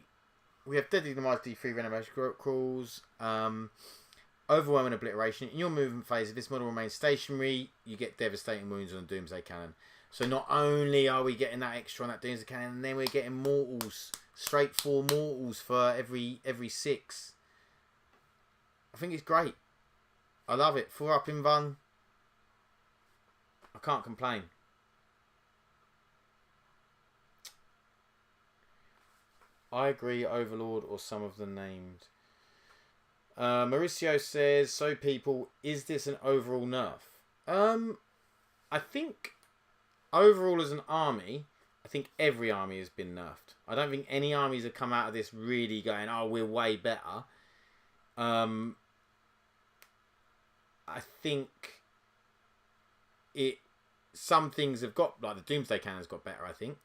We have Deadly Demise D3 Renovation Crawls. Overwhelming Obliteration. In your movement phase, if this model remains stationary, you get devastating wounds on the Doomsday Cannon. So not only are we getting that extra on that Doomsday Cannon, and then we're getting mortals. Straight 4 mortals for every 6. I think it's great. I love it. 4-up invuln. I can't complain. I agree, Overlord or some of the named. Mauricio says, so people, is this an overall nerf? I think overall as an army, I think every army has been nerfed. I don't think any armies have come out of this really going, oh, we're way better. I think some things have got, like the Doomsday Cannon's got better, I think.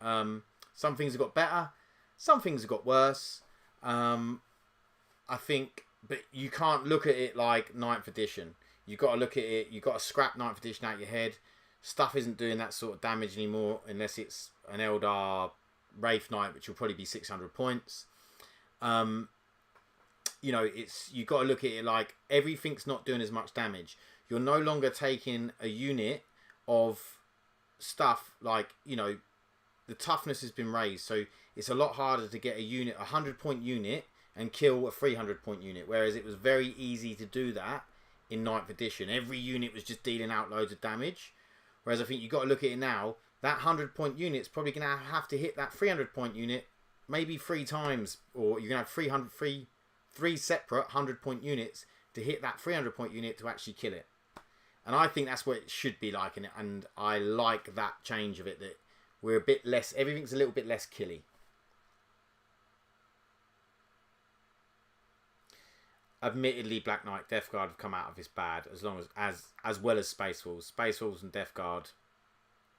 Some things have got better. Some things have got worse. I think, but you can't look at it like 9th edition. You've got to look at it, you've got to scrap 9th edition out your head. Stuff isn't doing that sort of damage anymore unless it's an Eldar Wraith Knight, which will probably be 600 points. You know, you've got to look at it like everything's not doing as much damage. You're no longer taking a unit of stuff like, you know, the toughness has been raised, so it's a lot harder to get a 100-point unit and kill a 300-point unit, whereas it was very easy to do that in 9th edition. Every unit was just dealing out loads of damage, whereas I think you've got to look at it now, that 100-point unit's probably going to have to hit that 300-point unit maybe 3 times, or you're going to have three separate 100-point units to hit that 300-point unit to actually kill it. And I think that's what it should be like, and I like that change of it, that we're a bit less, everything's a little bit less killy. admittedly, Black Knight, Death Guard have come out of this bad as well as Space Wolves. Space Wolves and Death Guard.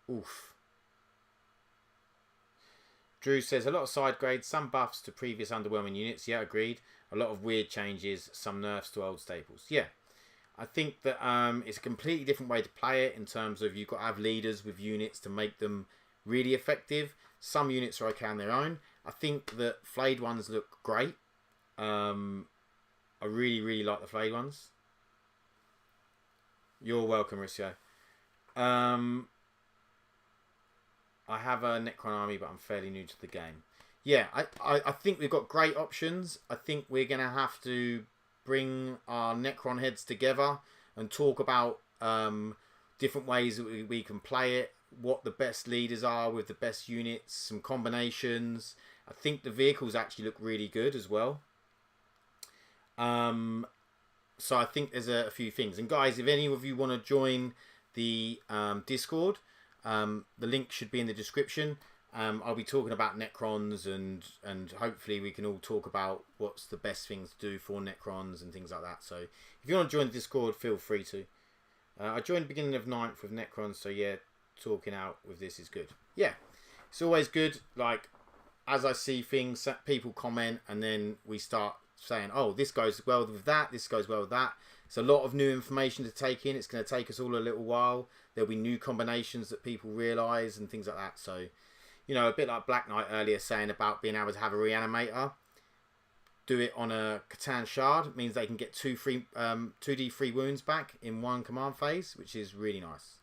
Oof. Drew says, a lot of side grades, some buffs to previous underwhelming units. Yeah, agreed. A lot of weird changes, some nerfs to old staples. Yeah. I think that it's a completely different way to play it in terms of you've got to have leaders with units to make them really effective. Some units are okay on their own. I think that flayed ones look great. I really, really like the flayed ones. You're welcome, Ricio. I have a Necron army, but I'm fairly new to the game. Yeah, I think we've got great options. I think we're going to have to bring our Necron heads together and talk about different ways that we can play it, what the best leaders are with the best units, some combinations. I think the vehicles actually look really good as well. So I think there's a few things. And guys, if any of you want to join the Discord, the link should be in the description. I'll be talking about Necrons and hopefully we can all talk about what's the best things to do for Necrons and things like that. So if you want to join the Discord, feel free to. I joined beginning of 9th with Necrons, so yeah, talking out with this is good. Yeah, it's always good. Like, as I see things, people comment and then we start saying, oh, this goes well with that, this goes well with that. It's a lot of new information to take in. It's going to take us all a little while. There'll be new combinations that people realise and things like that. So, you know, a bit like Black Knight earlier saying about being able to have a reanimator. Do it on a Catan shard. It means they can get 2d free wounds back in one command phase, which is really nice.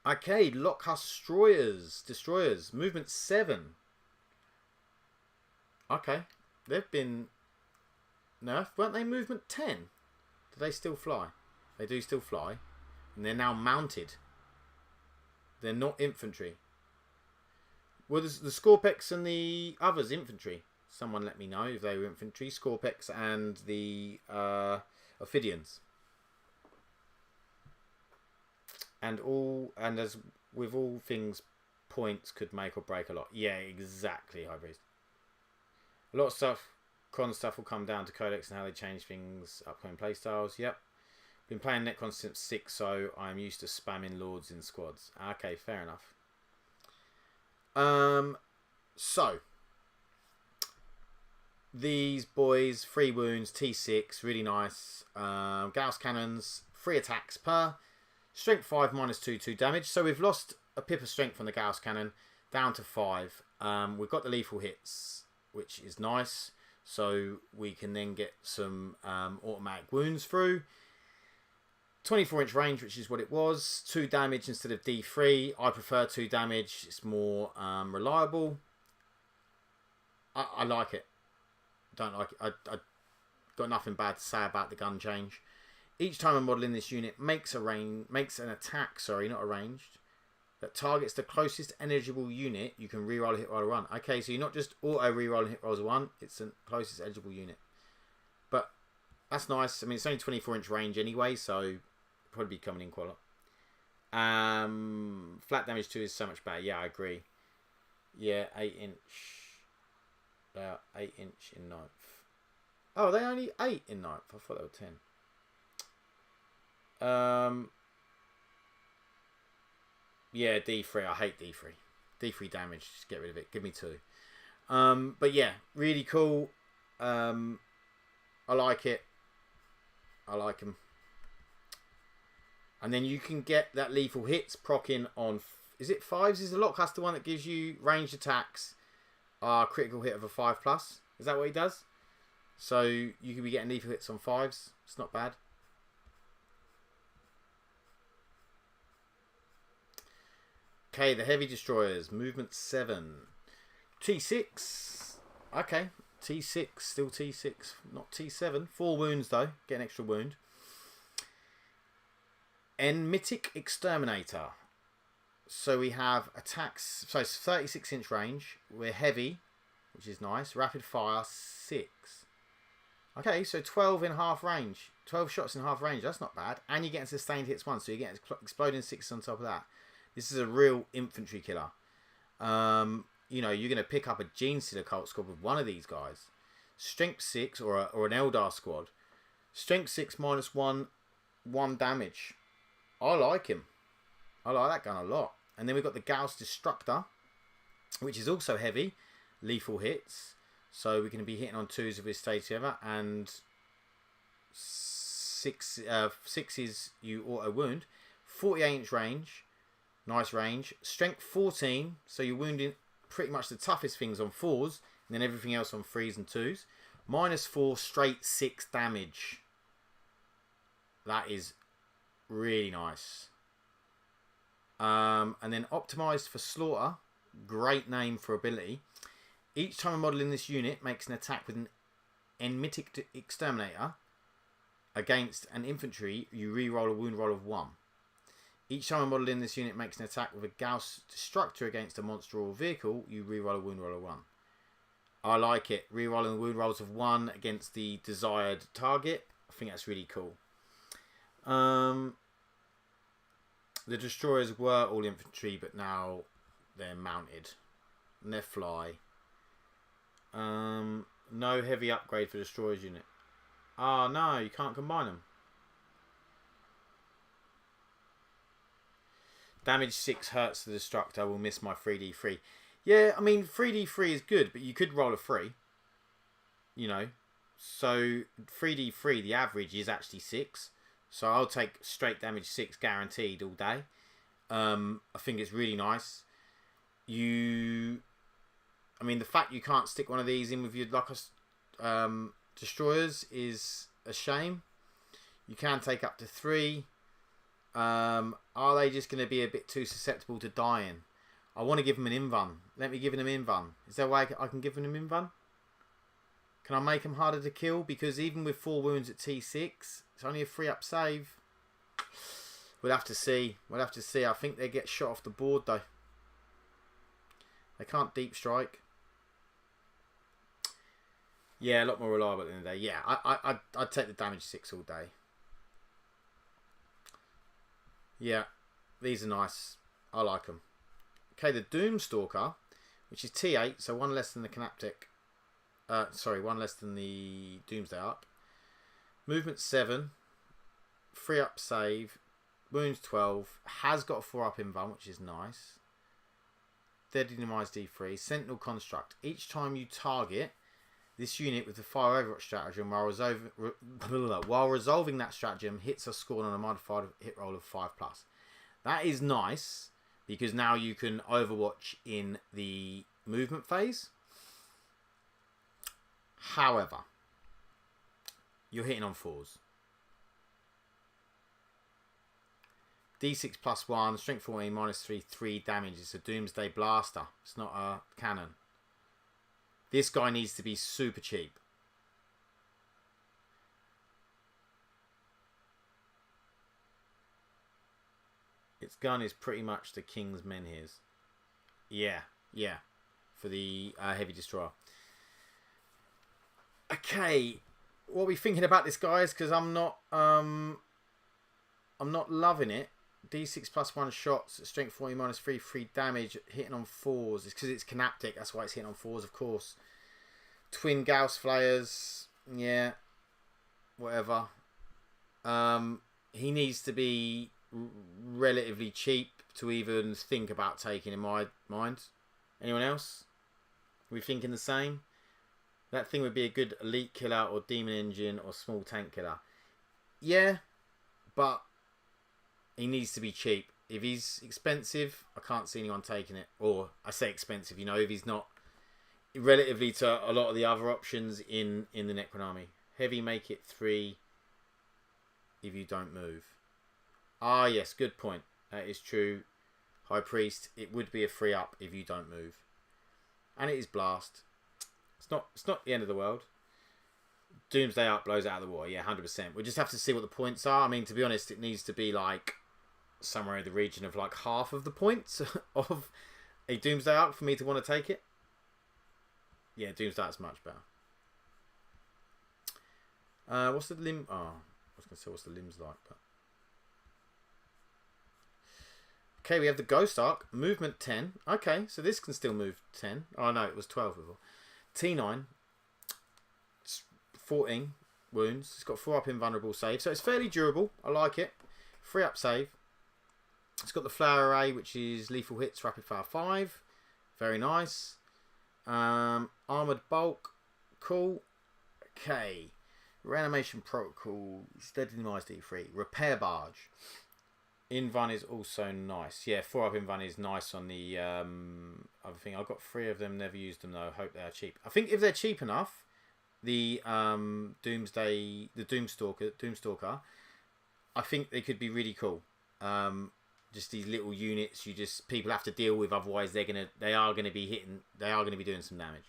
Okay, Lockhouse Destroyers. Movement 7. Okay. They've been nerfed. Weren't they movement 10? Do they still fly? They do still fly. And they're now mounted. They're not infantry. Well, there's the Scorpex and the others infantry. Someone let me know if they were infantry. Scorpex and the Ophidians. And as with all things, points could make or break a lot. Yeah, exactly, Hybrids. A lot of stuff, Con stuff will come down to Codex and how they change things, upcoming playstyles. Yep. Been playing Necrons since 6, so I'm used to spamming Lords in squads. Okay, fair enough. So these boys, 3 wounds, T6, really nice. Gauss cannons, 3 attacks per. Strength 5 minus 2 damage. So we've lost a pip of strength from the Gauss cannon down to 5. We've got the lethal hits, which is nice. So we can then get some automatic wounds through. 24-inch range, which is what it was. 2 damage instead of D3. I prefer 2 damage. It's more reliable. I like it. Don't like it. I got nothing bad to say about the gun change. Each time a model in this unit makes an attack, not arranged, that targets the closest eligible unit, you can reroll a hit roll or 1. Okay, so you're not just auto reroll hit rolls a 1, it's the closest eligible unit. But that's nice. I mean, it's only 24-inch range anyway, so probably be coming in quite a lot. Flat damage 2 is so much better. Yeah, I agree. Yeah, 8-inch. 8-inch in 9th. Oh, they only 8 in 9th. I thought they were 10. Yeah, D3. I hate D3. D3 damage. Just get rid of it. Give me 2. But yeah, really cool. I like it. I like them. And then you can get that lethal hits procking on. Is it 5s? Is the Lockcaster one that gives you ranged attacks? Critical hit of a 5+. Is that what he does? So you could be getting lethal hits on 5s. It's not bad. Okay, the Heavy Destroyers. Movement 7. T6. Okay. T6. Still T6. Not T7. 4 wounds though. Get an extra wound. Mythic Exterminator. So we have attacks. So it's 36-inch range. We're heavy, which is nice. Rapid fire 6. Okay, so 12 in half range. 12 shots in half range. That's not bad. And you're getting sustained hits 1, so you're getting exploding 6 on top of that. This is a real infantry killer. You know, you're going to pick up a Gene Stealer Cult Squad with one of these guys. Strength 6 or an Eldar squad. Strength 6 -1, 1 damage. I like him. I like that gun a lot. And then we've got the Gauss Destructor, which is also heavy. Lethal hits. So we're going to be hitting on 2s if we stay together. And 6 is you auto wound. 48-inch range. Nice range. Strength 14. So you're wounding pretty much the toughest things on 4s. And then everything else on 3s and 2s. -4 straight 6 damage. That is really nice. And then optimized for slaughter. Great name for ability. Each time a model in this unit makes an attack with an Enmitic Exterminator against an infantry, you re-roll a wound roll of 1. Each time a model in this unit makes an attack with a Gauss Destructor against a monster or vehicle, you re-roll a wound roll of 1. I like it. Re-rolling the wound rolls of 1 against the desired target. I think that's really cool. The destroyers were all infantry, but now they're mounted. And they fly. No heavy upgrade for destroyers unit. Oh no, you can't combine them. Damage 6 hurts the destructor. Will miss my 3d3. Yeah, I mean 3d3 is good, but you could roll a 3. You know, so 3d3 the average is actually 6. So I'll take straight damage 6 guaranteed all day. I think it's really nice. I mean, the fact you can't stick one of these in with your destroyers is a shame. You can take up to 3. Are they just going to be a bit too susceptible to dying? I want to give them an invuln. Let me give them an invuln. Is there a way I can give them an invuln? Can I make them harder to kill? Because even with 4 wounds at T6, it's only a 3-up save. We'll have to see. We'll have to see. I think they get shot off the board though. They can't deep strike. Yeah, a lot more reliable than they. Yeah, I'd take the damage 6 all day. Yeah, these are nice. I like them. Okay, the Doomstalker, which is T8, so 1 less than the Canaptic. Sorry, 1 less than the Doomsday Arc. Movement 7. 3-up save. Wounds 12. Has got a 4-up invuln, which is nice. Deadly Demise D3. Sentinel Construct. Each time you target this unit with the Fire Overwatch stratagem while resolving that stratagem, hits are scored on a modified hit roll of 5+. That is nice, because now you can Overwatch in the movement phase. However, you're hitting on 4s. D6 +1, strength 14, -3, 3 damage. It's a Doomsday Blaster. It's not a cannon. This guy needs to be super cheap. Its gun is pretty much the King's Menhirs. Yeah, yeah. For the Heavy Destroyer. Okay, what are we thinking about this, guys? Because I'm not loving it. D6 +1 shots, strength 40 -3, 3 damage, hitting on 4s. It's because it's Canaptic, that's why it's hitting on 4s, of course. Twin Gauss Flayers, yeah, whatever. He needs to be relatively cheap to even think about taking in my mind. Anyone else? Are we thinking the same? That thing would be a good elite killer or demon engine or small tank killer. Yeah, but he needs to be cheap. If he's expensive, I can't see anyone taking it. Or I say expensive, you know, if he's not relatively to a lot of the other options in the Necron army. Heavy, make it 3 if you don't move. Ah, yes, good point. That is true. High Priest, it would be a 3-up if you don't move. And it is Blast. It's not the end of the world. Doomsday Arc blows it out of the water. Yeah, 100%. We'll just have to see what the points are. I mean, to be honest, it needs to be like somewhere in the region of like half of the points of a Doomsday Arc for me to want to take it. Yeah, Doomsday Arc's much better. What's the limb? Oh, I was going to say what's the limbs like, but okay, we have the Ghost Arc, movement 10. Okay, so this can still move 10. Oh no, it was 12 before. T9. 14 wounds. It's got 4 up invulnerable save, so it's fairly durable. I like it. 3 up save. It's got the flower array, which is lethal hits, rapid fire 5. Very nice. Armored bulk. Cool. Okay. Reanimation protocols. Deadly demise D3. Repair barge. Invuln is also nice. Yeah, 4 up Invuln is nice on the other thing. I've got 3 of them. Never used them though. Hope they are cheap. I think if they're cheap enough, the Doomstalker, I think they could be really cool. Just these little units people have to deal with, otherwise they are gonna be doing some damage.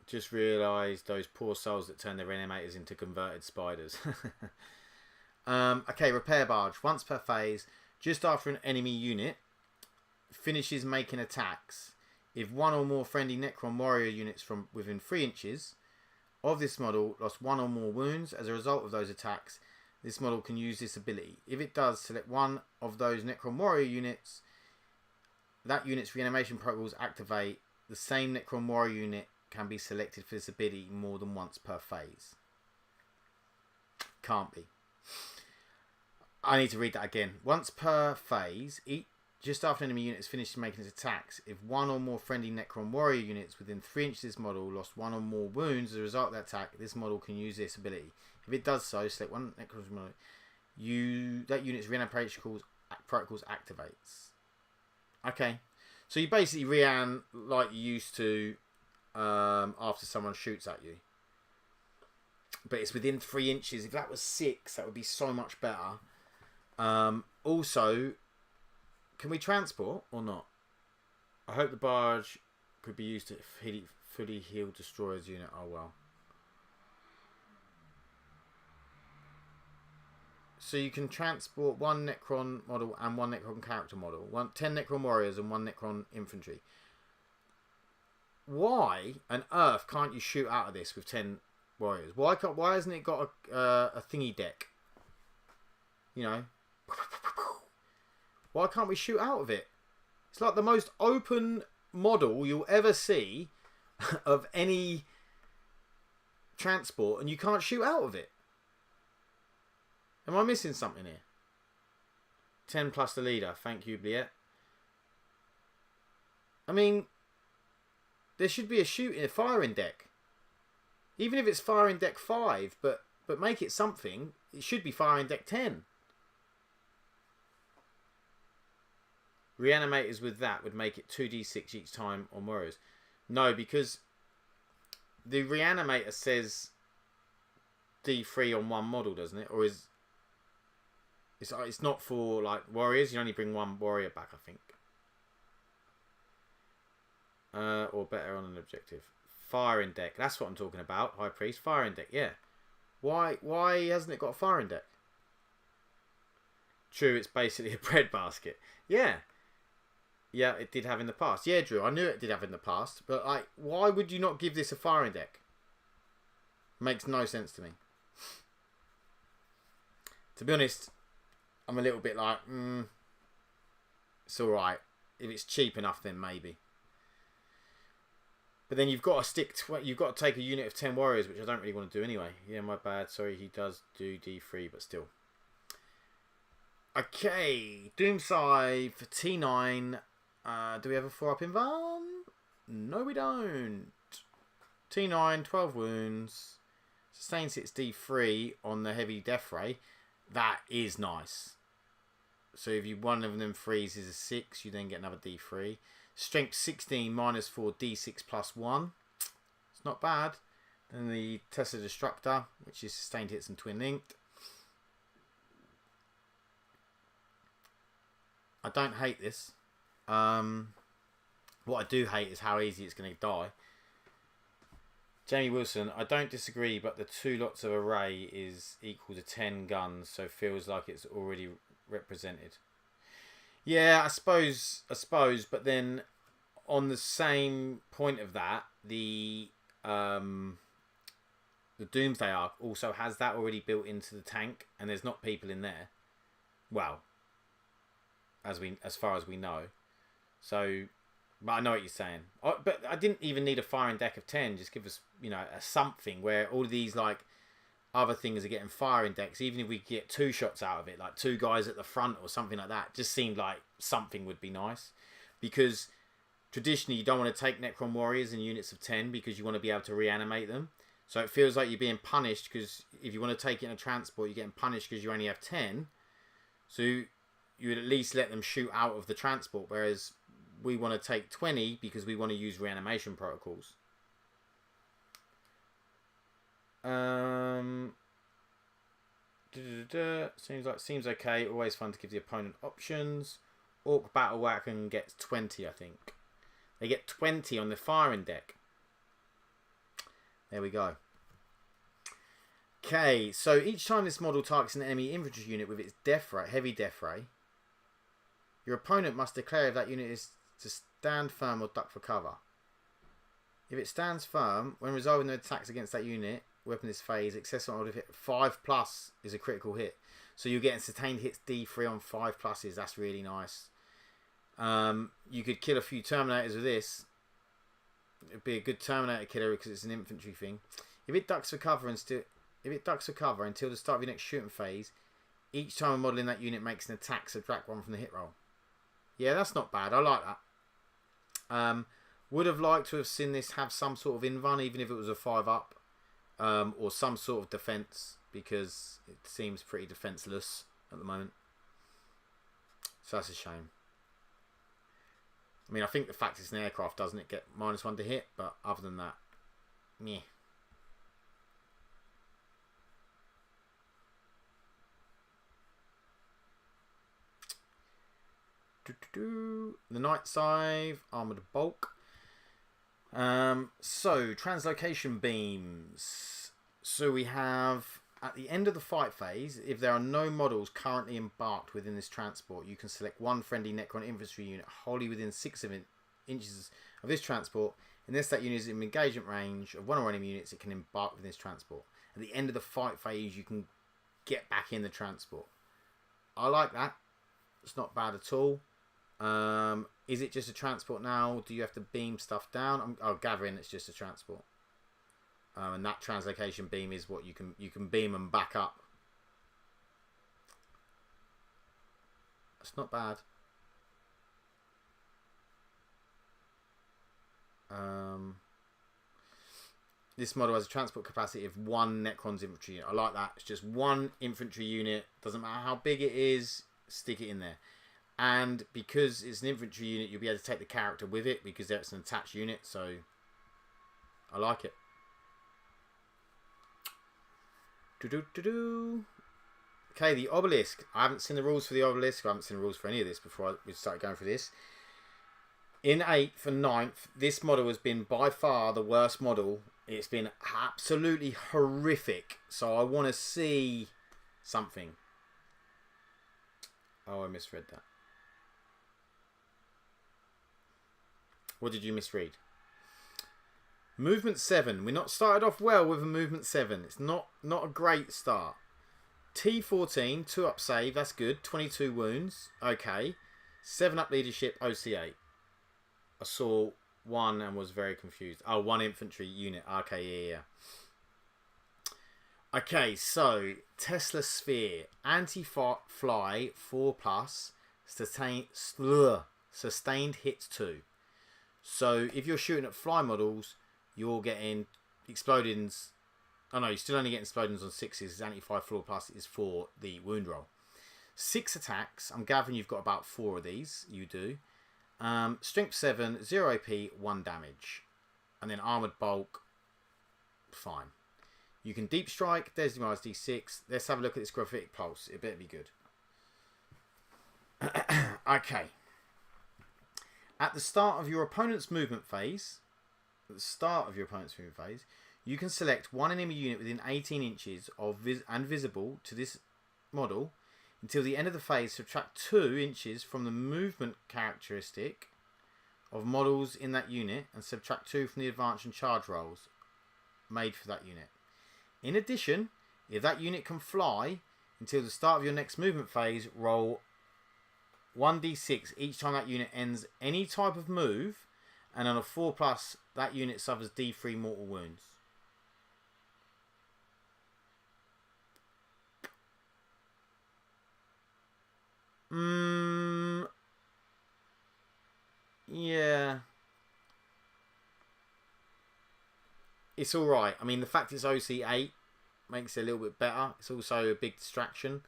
Just realised those poor souls that turn their reanimators into converted spiders. Okay, repair barge. Once per phase, just after an enemy unit finishes making attacks, if one or more friendly Necron warrior units from within 3 inches of this model lost 1 or more wounds as a result of those attacks, this model can use this ability. If it does, select one of those Necron warrior units. That unit's reanimation protocols activate. The same Necron warrior unit can be selected for this ability more than once per phase. Can't be. I need to read that again. Once per phase, just after an enemy unit has finished making its attacks, if one or more friendly Necron warrior units within 3 inches of this model lost 1 or more wounds as a result of that attack, this model can use this ability. If it does so, select one Necron model. That unit's reanimation protocols activates. Okay, so you basically rean like you used to after someone shoots at you, but it's within 3 inches. If that was 6, that would be so much better. Also, can we transport or not? I hope the barge could be used to fully heal destroyers unit. Oh well. So you can transport 1 Necron model and 1 Necron character model. 10 Necron warriors and 1 Necron infantry. Why on earth can't you shoot out of this with 10 warriors? Why hasn't it got a thingy deck? You know. Why can't we shoot out of it? It's like the most open model you'll ever see of any transport, and you can't shoot out of it. Am I missing something here? 10 plus the leader. Thank you, Bliet. I mean, there should be a firing deck. Even if it's firing deck 5, but make it something. It should be firing deck 10. Reanimators with that would make it 2d6 each time on warriors. No, because the reanimator says d3 on 1 model, doesn't it? Or is it's not for like warriors? You only bring 1 warrior back, I think. Or better on an objective. Firing deck. That's what I'm talking about. High Priest. Firing deck. Yeah. Why hasn't it got a firing deck? True, it's basically a bread basket. Yeah. Yeah, it did have in the past. Yeah, Drew, I knew it did have in the past. But like, why would you not give this a firing deck? Makes no sense to me. To be honest, I'm a little bit like, it's alright. If it's cheap enough, then maybe. But then you've got to you've got to take a unit of 10 warriors, which I don't really want to do anyway. Yeah, my bad. Sorry, he does do D3, but still. Okay, Doomside for T9. Do we have a 4-up Invuln? No, we don't. T9, 12 wounds. Sustain 6 D3 on the heavy death ray. That is nice. So if one of them freezes a 6, you then get another D3. Strength 16 minus 4 D6 plus 1. It's not bad. Then the Tesla Destructor, which is sustained hits and twin linked. I don't hate this. What I do hate is how easy it's going to die. Jamie Wilson, I don't disagree, but the 2 lots of array is equal to 10 guns, so feels like it's already represented. Yeah, I suppose, but then on the same point of that, the Doomsday Arc also has that already built into the tank, and there's not people in there. Well, as far as we know. So But I know what you're saying. But I didn't even need a firing deck of 10. Just give us, you know, a something where all of these, like, other things are getting firing decks. Even if we get 2 shots out of it, like 2 guys at the front or something like that, just seemed like something would be nice. Because traditionally, you don't want to take Necron Warriors in units of 10 because you want to be able to reanimate them. So it feels like you're being punished because if you want to take it in a transport, you're getting punished because you only have 10. So you would at least let them shoot out of the transport, whereas we want to take 20 because we want to use reanimation protocols. Seems okay. Always fun to give the opponent options. Orc Battle Wagon gets 20, I think. They get 20 on the firing deck. There we go. Okay, so each time this model targets an enemy infantry unit with its death ray, heavy death ray, your opponent must declare if that unit is to stand firm or duck for cover. If it stands firm, when resolving the attacks against that unit, weapon this phase, excess on hit 5+ is a critical hit. So you're getting sustained hits D3 on 5+s. That's really nice. You could kill a few Terminators with this. It'd be a good Terminator killer because it's an infantry thing. If it ducks for cover until the start of your next shooting phase, each time a model in that unit makes an attack, subtract 1 from the hit roll. Yeah, that's not bad. I like that. Would have liked to have seen this have some sort of invuln, even if it was a 5-up, or some sort of defense, because it seems pretty defenseless at the moment. So that's a shame. I mean, I think the fact it's an aircraft, doesn't it get -1 to hit, but other than that, meh. The Night Scythe, Armoured Bulk. So, Translocation Beams. So we have, at the end of the fight phase, if there are no models currently embarked within this transport, you can select one friendly Necron infantry unit wholly within 6 inches of this transport. Unless that unit is in engagement range of one or enemy units, it can embark within this transport. At the end of the fight phase, you can get back in the transport. I like that. It's not bad at all. Is it just a transport now? Do you have to beam stuff down? I'm gathering it's just a transport. And that translocation beam is what you can beam them back up. It's not bad. This model has a transport capacity of 1 Necron's infantry unit. I like that. It's just 1 infantry unit. Doesn't matter how big it is. Stick it in there. And because it's an infantry unit, you'll be able to take the character with it because it's an attached unit. So I like it. Okay, the Obelisk. I haven't seen the rules for the Obelisk. I haven't seen the rules for any of this before we started going through this. In 8th and 9th, this model has been by far the worst model. It's been absolutely horrific. So I want to see something. Oh, I misread that. What did you misread? Movement 7. We're not started off well with a movement 7. It's not a great start. T14, 2-up save. That's good. 22 wounds. Okay. 7-up leadership, OC8. I saw 1 and was very confused. Oh, 1 infantry unit. Okay, yeah. Okay, so Tesla Sphere. Anti-fly 4+. Sustained hits 2. So if you're shooting at fly models, you're getting explodings. Oh no, you're still only getting explodings on 6s. Anti-fly 4+ is for the wound roll. 6 attacks. I'm gathering you've got about 4 of these. You do. Strength 7, 0 AP, 1 damage. And then Armoured Bulk. Fine. You can Deep Strike. There's the D6. Let's have a look at this Gravitic Pulse. It better be good. Okay. At the start of your opponent's movement phase, you can select one enemy unit within 18 inches of and visible to this model. Until the end of the phase, subtract 2 inches from the movement characteristic of models in that unit and subtract 2 from the advance and charge rolls made for that unit. In addition, if that unit can fly until the start of your next movement phase, roll 1d6 each time that unit ends any type of move And on a 4+, that unit suffers D3 mortal wounds. Yeah. It's alright. I mean, the fact it's OC8 makes it a little bit better. It's also a big distraction.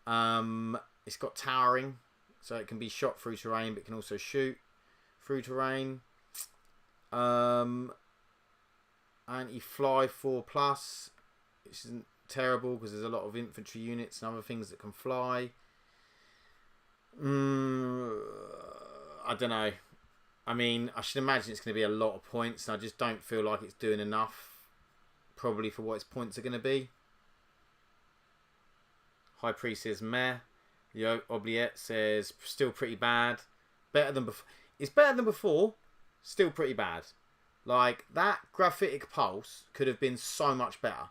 It's got towering, so it can be shot through terrain, but it can also shoot through terrain. Anti-fly 4+, which isn't terrible because there's a lot of infantry units and other things that can fly. I don't know. I mean, I should imagine it's going to be a lot of points, and I just don't feel like it's doing enough, probably, for what its points are going to be. High Priest says meh. The Oubliette says still pretty bad. Better than before. It's better than before. Still pretty bad. Like, that graphitic pulse could have been so much better.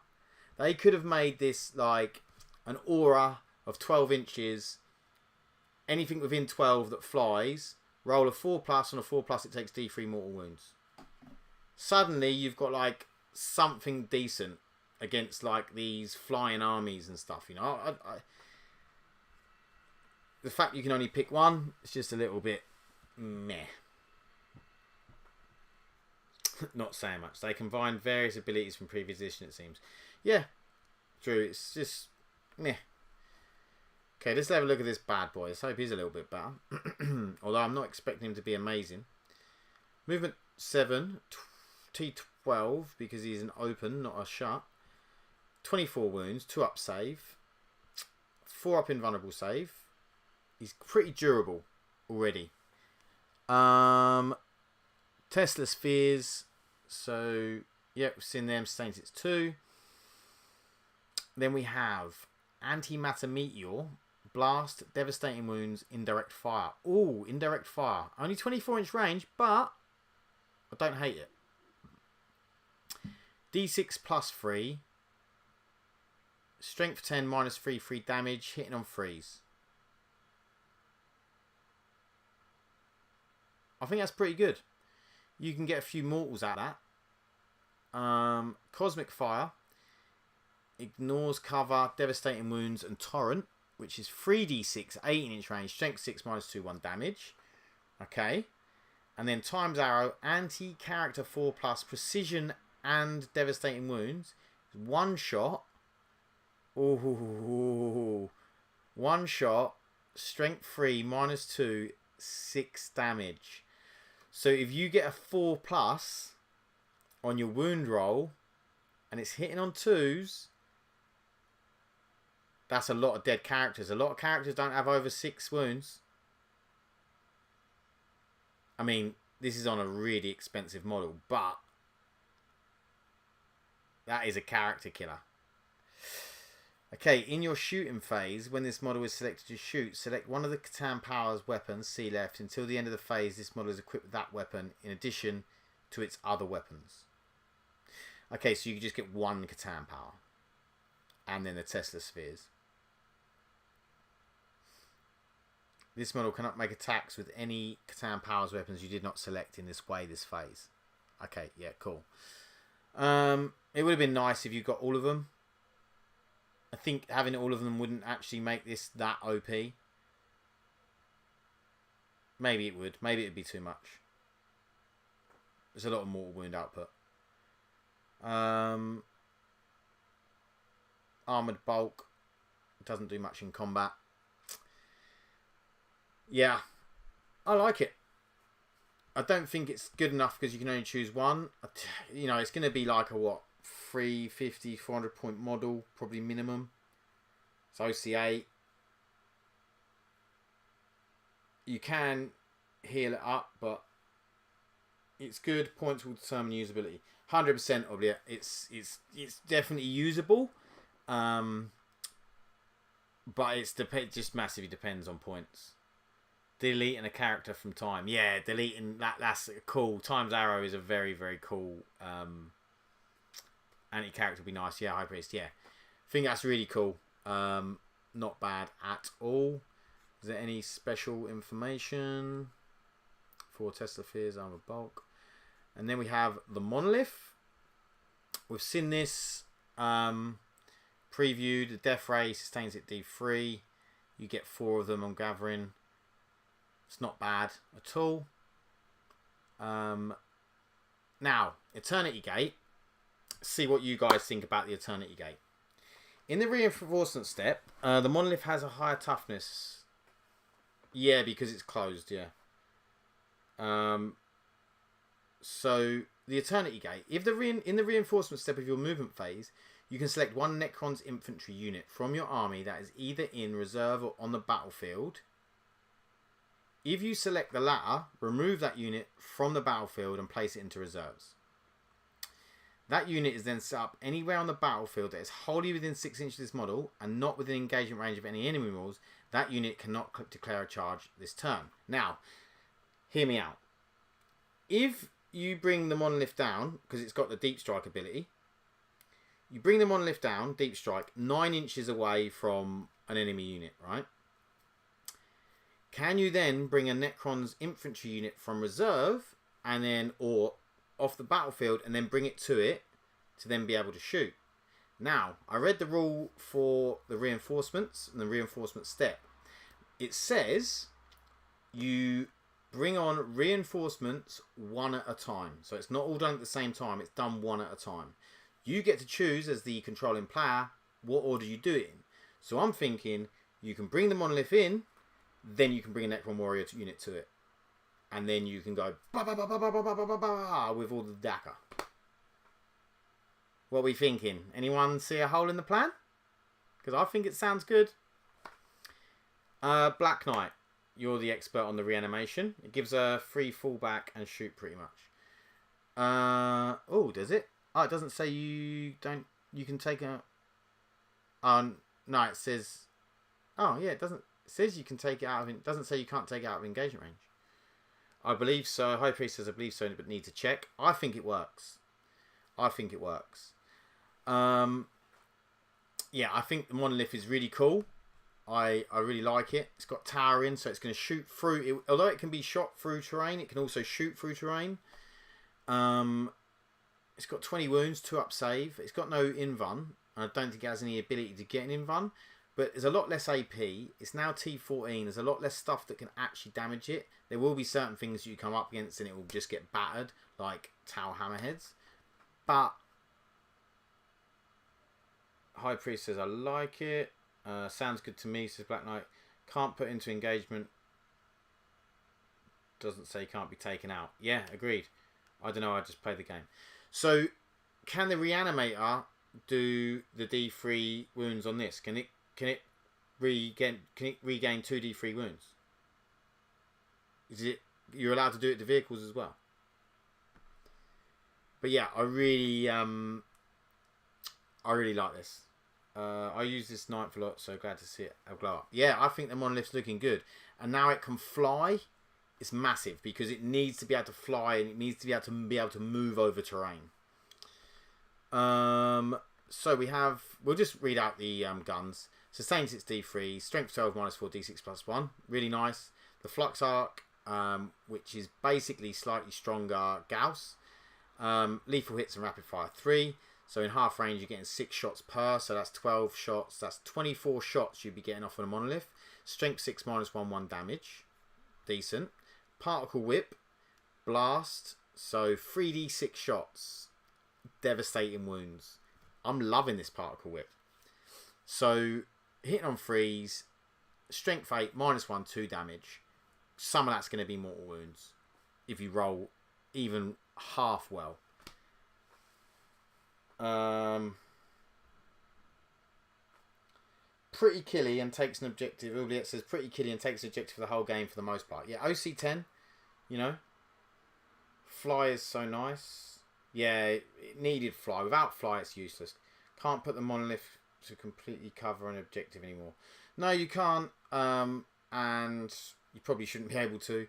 They could have made this like an aura of 12 inches. Anything within 12 that flies. Roll a 4+. On a 4+, it takes D3 mortal wounds. Suddenly, you've got like something decent against like these flying armies and stuff. You know, the fact you can only pick one, it's just a little bit meh. Not saying much. They combine various abilities from previous edition, it seems. Yeah, true. It's just meh. Okay, let's have a look at this bad boy. Let's hope he's a little bit better. Although I'm not expecting him to be amazing. Movement 7, T12, because he's an open, not a shut. 24 wounds, 2 up save. 4 up invulnerable save. He's pretty durable already. Tesla Spheres. So, yeah, we've seen them. Sustains its 2. Then we have Antimatter Meteor. Blast, devastating wounds, indirect fire. Ooh, indirect fire. Only 24-inch range, but I don't hate it. D6 +3. Strength 10 -3, 3 damage, hitting on 3s. I think that's pretty good. You can get a few mortals out of that. Cosmic Fire. Ignores cover, devastating wounds, and torrent, which is 3d6, 18-inch range, strength 6 -2, 1 damage. Okay. And then Time's Arrow, anti-character 4+, precision and devastating wounds. 1 shot. Ooh. 1 shot, strength 3, -2, 6 damage. So if you get a 4+ on your wound roll, and it's hitting on 2s, that's a lot of dead characters. A lot of characters don't have over 6 wounds. I mean, this is on a really expensive model, but that is a character killer. Okay, in your shooting phase, when this model is selected to shoot, select one of the Catan Powers weapons, C left. Until the end of the phase, this model is equipped with that weapon in addition to its other weapons. Okay, so you can just get 1 Catan Power. And then the Tesla Spheres. This model cannot make attacks with any Catan Powers weapons you did not select in this way, this phase. Okay, yeah, cool. It would have been nice if you got all of them. I think having all of them wouldn't actually make this that OP. Maybe it would. Maybe it would be too much. There's a lot of mortal wound output. Armoured bulk. Doesn't do much in combat. Yeah. I like it. I don't think it's good enough because you can only choose one. You know, it's going to be like a, what, 350, 400 point model, probably minimum. It's OC8. You can heal it up, but it's good. Points will determine usability. 100% of it. It's definitely usable. But it just massively depends on points. Deleting a character from time. Yeah, deleting that's cool. Time's Arrow is a very, very cool anti-character would be nice. Yeah, High Priest, yeah. I think that's really cool. Not bad at all. Is there any special information for Tesla Fears, Armor Bulk? And then we have the monolith. We've seen this previewed. The death ray sustains at D3. You get 4 of them on gathering. It's not bad at all. Now, Eternity Gate. See what you guys think about the Eternity Gate. In the reinforcement step, the monolith has a higher toughness. Yeah, because it's closed, yeah. So, the Eternity Gate. If in the reinforcement step of your movement phase, you can select one Necrons infantry unit from your army that is either in reserve or on the battlefield. If you select the latter, remove that unit from the battlefield and place it into reserves. That unit is then set up anywhere on the battlefield that is wholly within 6 inches of this model and not within engagement range of any enemy rules. That unit cannot declare a charge this turn. Now, hear me out. If you bring the monolith down, because it's got the deep strike ability, you bring the monolith down, deep strike, 9 inches away from an enemy unit, right? Can you then bring a Necrons infantry unit from reserve and then, or off the battlefield, and then bring it to then be able to shoot? Now, I read the rule for the reinforcements and the reinforcement step. It says you bring on reinforcements one at a time. So it's not all done at the same time. It's done one at a time. You get to choose, as the controlling player, what order you do it in. So I'm thinking you can bring the monolith in, then you can bring a Necron warrior unit to it. And then you can go ba ba ba ba ba ba ba ba ba with all the Daka. What are we thinking? Anyone see a hole in the plan? Because I think it sounds good. Black Knight. You're the expert on the reanimation. It gives a free fallback and shoot pretty much. Oh, does it? Oh, it doesn't say you don't. You can take a. No, it says. Oh yeah, it doesn't. It says you can take it out of. It doesn't say you can't take it out of engagement range. I believe so. High Priest says I believe so, but need to check. I think it works. I think it works. Yeah, I think the monolith is really cool. I really like it. It's got towering, so it's going to shoot through. Although it can be shot through terrain, it can also shoot through terrain. It's got 20 wounds, 2 up save. It's got no invuln. I don't think it has any ability to get an invuln. But there's a lot less AP. It's now T14. There's a lot less stuff that can actually damage it. There will be certain things you come up against and it will just get battered, like Tower Hammerheads. But High Priest says I like it. Sounds good to me, says Black Knight. Can't put into engagement. Doesn't say can't be taken out. Yeah, agreed. I don't know, I just play the game. So, can the Reanimator do the D3 wounds on this? Can it regain 2 D3 wounds? You're allowed to do it to vehicles as well? But yeah, I really like this. I use this knife a lot, so glad to see it glow up. Yeah, I think the monolith's looking good. And now it can fly. It's massive because it needs to be able to fly and it needs to be able to move over terrain. So we'll just read out the guns. Sustain 6 D3, Strength 12 -4 D6 +1. Really nice. The Flux Arc, which is basically slightly stronger Gauss. Lethal hits and rapid fire 3. So in half range, you're getting 6 shots per. So that's 12 shots. That's 24 shots you'd be getting off of a monolith. Strength 6 -1 damage. Decent. Particle Whip. Blast. So 3d6 shots. Devastating wounds. I'm loving this Particle Whip. So hitting on 3s. Strength 8 -1 2 damage. Some of that's going to be mortal wounds. If you roll even half well. Pretty killy and takes an objective. It says pretty killy and takes an objective for the whole game for the most part. Yeah, OC10, you know. Fly is so nice. Yeah, it needed fly. Without fly, it's useless. Can't put the monolith to completely cover an objective anymore. No, you can't. And you probably shouldn't be able to.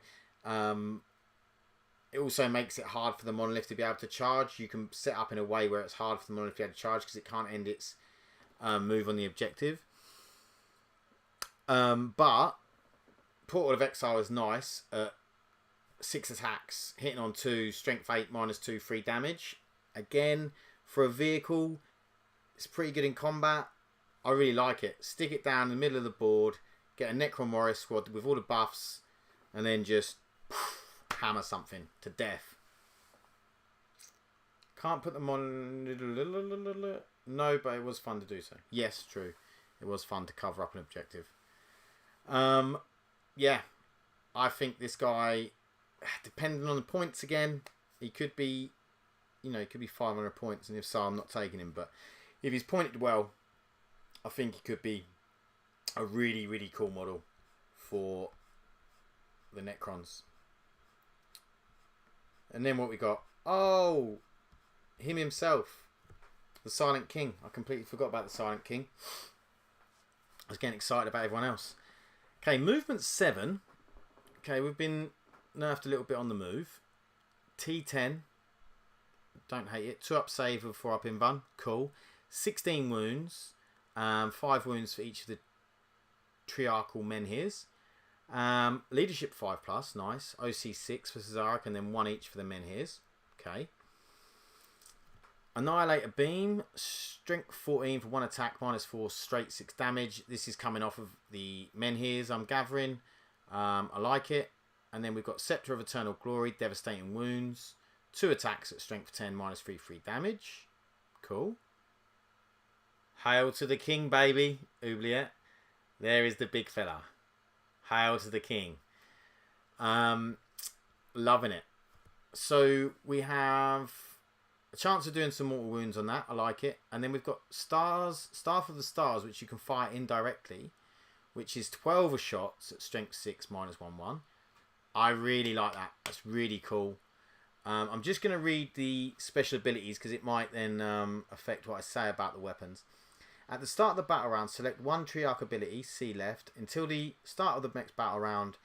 It also makes it hard for the monolith to be able to charge. You can set up in a way where it's hard for the monolith to be able to charge because it can't end its move on the objective. But Portal of Exile is nice at 6 attacks, hitting on 2, strength 8, -2, 3 damage. Again, for a vehicle, it's pretty good in combat. I really like it. Stick it down in the middle of the board, get a Necron Warrior squad with all the buffs, and then just hammer something to death. Can't put them on... No, but it was fun to do so. Yes, true. It was fun to cover up an objective. Yeah, I think this guy, depending on the points again, he could be, you know, he could be 500 points, and if so, I'm not taking him. But if he's pointed well, I think he could be a really, really cool model for the Necrons. And then what we got? Oh, him himself, the Silent King. I completely forgot about the Silent King. I was getting excited about everyone else. Okay, movement 7. Okay, we've been nerfed a little bit on the move. T10. Don't hate it. 2 up save with 4 up invuln. Cool. 16 wounds. 5 wounds for each of the triarchal menhirs. Leadership 5+. Nice. OC 6 for Cesaric, and then 1 each for the menhirs. Okay. Annihilate a beam, strength 14 for 1 attack, -4, straight 6 damage. This is coming off of the menhirs, I'm gathering. I like it. And then we've got Scepter of Eternal Glory, devastating wounds, 2 attacks at strength 10, -3, 3 damage. Cool. Hail to the king, baby. Oubliette. There is the big fella. Hail to the king. Loving it. So we have a chance of doing some mortal wounds on that. I like it. And then we've got Stars, Staff of the Stars, which you can fire indirectly, which is 12 shots at strength 6, -1/1. I really like that. That's really cool. I'm just going to read the special abilities because it might then affect what I say about the weapons. At the start of the battle round, select 1 Triarch ability, C left. Until the start of the next battle round,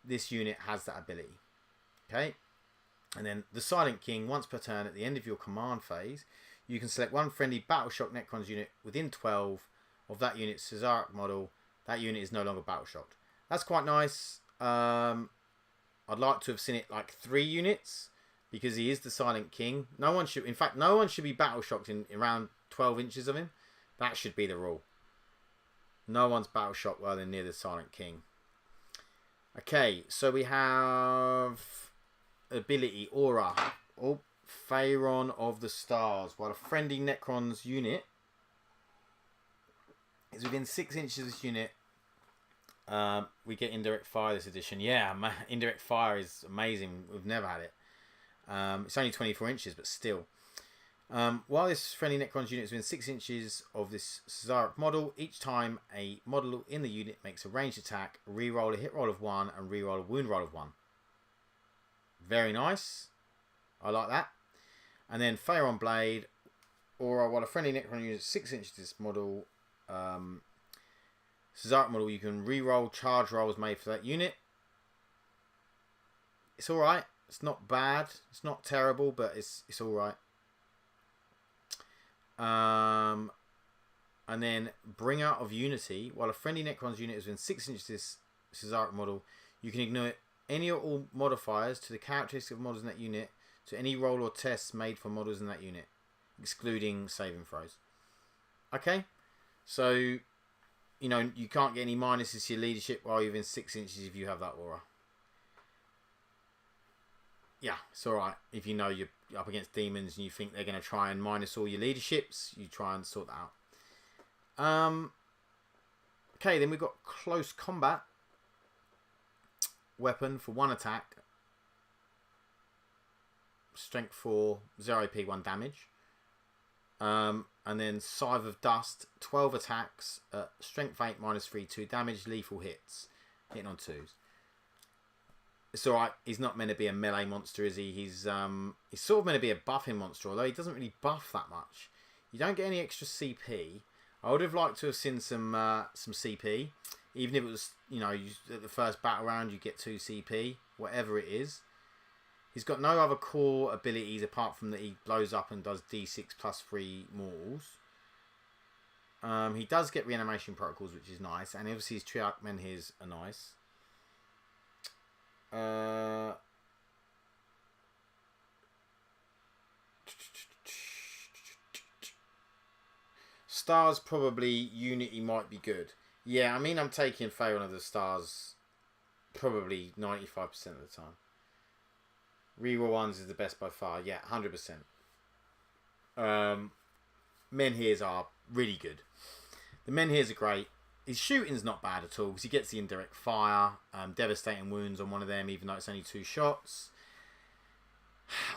this unit has that ability. Okay? And then the Silent King, once per turn at the end of your command phase, you can select 1 friendly Battle Shock Necrons unit within 12 of that unit's Cesaric model. That unit is no longer Battle Shocked. That's quite nice. I'd like to have seen it like 3 units because he is the Silent King. No one should, in fact, no one should be Battle Shocked in around 12 inches of him. That should be the rule. No one's Battle Shocked while they're near the Silent King. Okay, so we have ability Aura. Oh, Pharaon of the Stars. While a friendly Necrons unit is within 6 inches of this unit, we get indirect fire this edition. Yeah, indirect fire is amazing. We've never had it. It's only 24 inches, but still. While this friendly Necrons unit is within 6 inches of this Cesaric model, each time a model in the unit makes a ranged attack, reroll a hit roll of 1 and reroll a wound roll of 1. Very nice. I like that. And then Pharaon Blade, or while a friendly Necron unit is 6 inches of this model, Cesaric model, you can reroll charge rolls made for that unit. It's alright. It's not bad. It's not terrible, but it's alright. And then Bringer of Unity. While a friendly Necrons unit is within 6 inches of this Cesaric model, you can ignore any or all modifiers to the characteristics of models in that unit to any roll or tests made for models in that unit, excluding saving throws. Okay, so you know you can't get any minuses to your leadership while you're within 6 inches if you have that aura. Yeah, it's alright. If you know you're up against demons and you think they're going to try and minus all your leaderships, you try and sort that out. Okay, then we've got Close Combat. Weapon for 1 attack. Strength 4, 0 AP, 1 damage. And then Scythe of Dust, 12 attacks, strength 8, -3, 2 damage, lethal hits. Hitting on 2s. It's alright, he's not meant to be a melee monster, is he? He's sort of meant to be a buffing monster, although he doesn't really buff that much. You don't get any extra CP. I would have liked to have seen some CP. Even if it was, you know, at the first battle round you get 2 CP, whatever it is. He's got no other core abilities apart from that he blows up and does D6 +3 mortals. He does get reanimation protocols, which is nice, and obviously his Triarch Menhirs are nice. stars probably Unity might be good. Yeah, I mean I'm taking Fey one of the stars probably 95% of the time. Reroll ones is the best by far. Yeah, 100%. Menhirs are really good. The Menhirs are great. His shooting's not bad at all because he gets the indirect fire, devastating wounds on one of them, even though it's only 2 shots.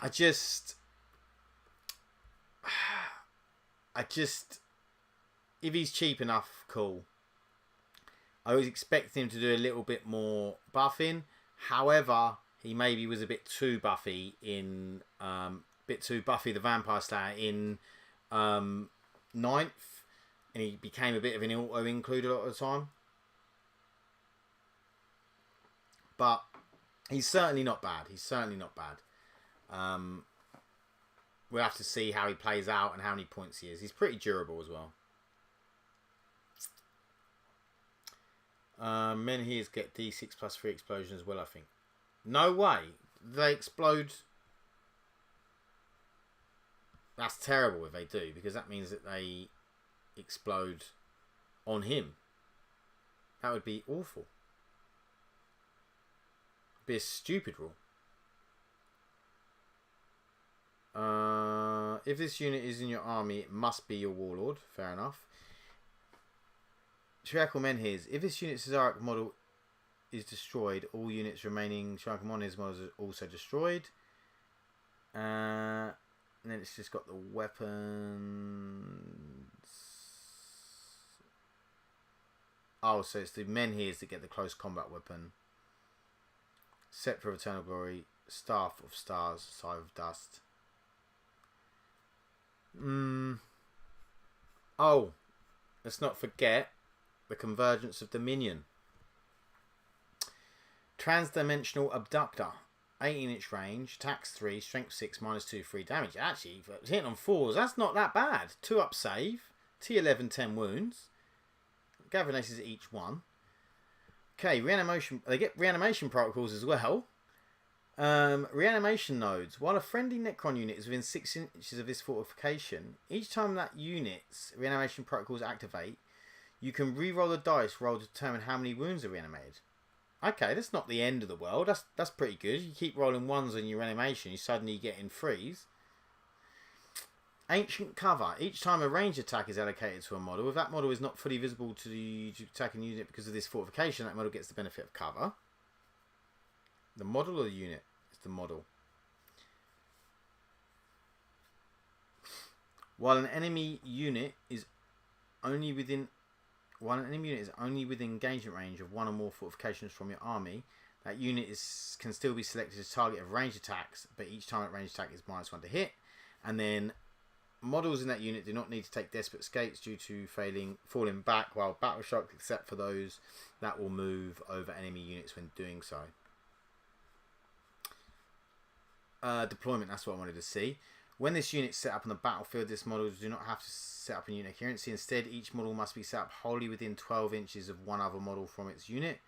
I just, if he's cheap enough, cool. I was expecting him to do a little bit more buffing. However, he maybe was a bit too buffy in, the Vampire Slayer in 9th. And he became a bit of an auto-include a lot of the time. But he's certainly not bad. We'll have to see how he plays out and how many points he is. He's pretty durable as well. Menhirs get D6 plus 3 explosion as well, I think. No way. They explode. That's terrible if they do, because that means that they explode on him. That would be awful. Be a stupid rule. If this unit is in your army, it must be your warlord. Fair enough. Triacal Menhirs. If this unit's Cesaric model is destroyed, all units remaining Triacal Menhirs models are also destroyed. And then it's just got the weapons. Oh, so it's the Menhirs that get the close combat weapon. Scepter of Eternal Glory, Staff of Stars, Scythe of Dust. Oh, let's not forget the Convergence of Dominion. Transdimensional Abductor. 18-inch range, attacks 3, strength 6, -2, 3 damage. Actually, hitting on 4s, that's not that bad. 2 up save, T11, 10 wounds. Gathering aces each one. Okay, reanimation. They get reanimation protocols as well. Reanimation nodes. While a friendly Necron unit is within 6 inches of this fortification, each time that unit's reanimation protocols activate, you can re-roll the dice roll to determine how many wounds are reanimated. Okay, that's not the end of the world. That's pretty good. You keep rolling 1s on your reanimation, you suddenly get in 3s. Ancient Cover. Each time a range attack is allocated to a model, if that model is not fully visible to the attacking unit because of this fortification, that model gets the benefit of cover. The model or the unit? It's the model. While an enemy unit is only within engagement range of 1 or more fortifications from your army, that unit can still be selected as target of range attacks, but each time that range attack is -1 to hit. And then models in that unit do not need to take desperate escapes due to falling back while battle shocked, except for those that will move over enemy units when doing so. Deployment, that's what I wanted to see. When this unit is set up on the battlefield, this model do not have to set up a unit coherency. Instead, each model must be set up wholly within 12 inches of one other model from its unit.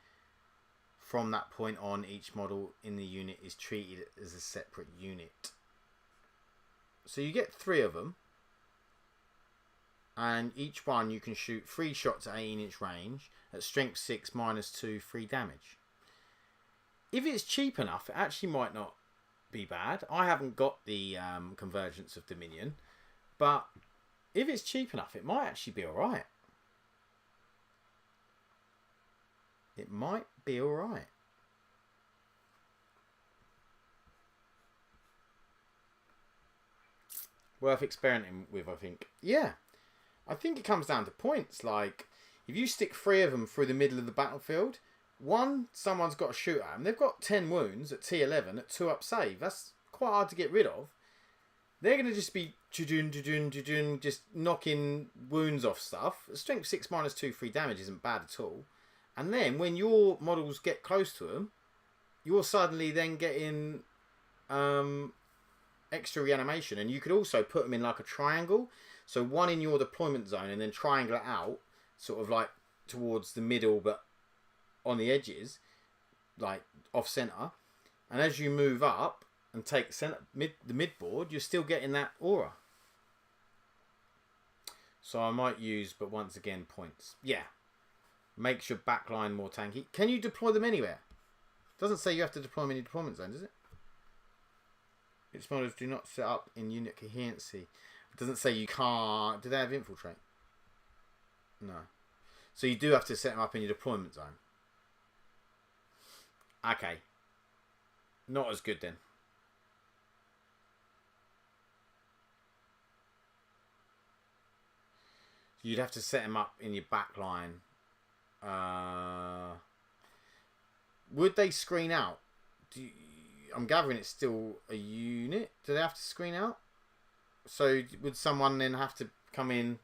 From that point on, each model in the unit is treated as a separate unit. So you get 3 of them. And each one you can shoot 3 shots at 18-inch range at strength 6, -2, 3 damage. If it's cheap enough, it actually might not be bad. I haven't got the Convergence of Dominion, but if it's cheap enough, it might actually be alright. It might be alright. Worth experimenting with, I think. Yeah. I think it comes down to points. Like, if you stick 3 of them through the middle of the battlefield, someone's got to shoot at them. They've got 10 wounds at T11 at 2 up save. That's quite hard to get rid of. They're going to just be just knocking wounds off stuff. Strength 6 -2, 3 damage isn't bad at all. And then when your models get close to them, you're suddenly then getting extra reanimation. And you could also put them in like a triangle. So 1 in your deployment zone and then triangle it out, sort of like towards the middle, but on the edges, like off center. And as you move up and take the mid board, you're still getting that aura. So I might use, but once again, points. Yeah. Makes your backline more tanky. Can you deploy them anywhere? Doesn't say you have to deploy them in your deployment zone, does it? Its models do not set up in unit coherency. It doesn't say you can't. Do they have infiltrate? No. So you do have to set them up in your deployment zone. Okay. Not as good then. You'd have to set them up in your backline. Would they screen out? I'm gathering it's still a unit. Do they have to screen out? So would someone then have to come in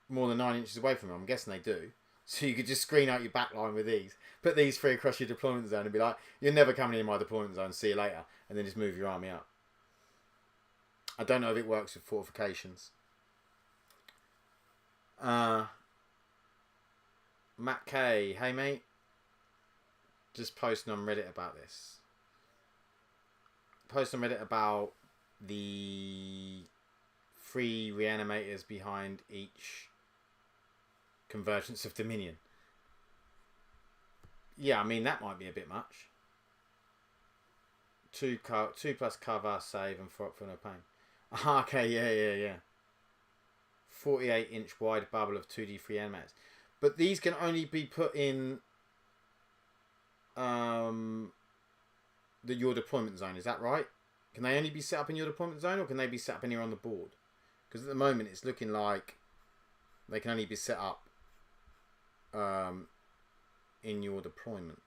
more than 9 inches away from them? I'm guessing they do. So you could just screen out your backline with these. Put these 3 across your deployment zone and be like, you're never coming in my deployment zone, see you later. And then just move your army out. I don't know if it works with fortifications. Matt K, hey mate. Just posting on Reddit about this. Post on Reddit about the 3 reanimators behind each Convergence of Dominion. Yeah, I mean that might be a bit much. 2 plus cover, save, and for no pain. Okay, yeah. 48-inch wide bubble of 2D free animators. But these can only be put in your deployment zone, is that right? Can they only be set up in your deployment zone, or can they be set up anywhere on the board? Because at the moment it's looking like they can only be set up in your deployment.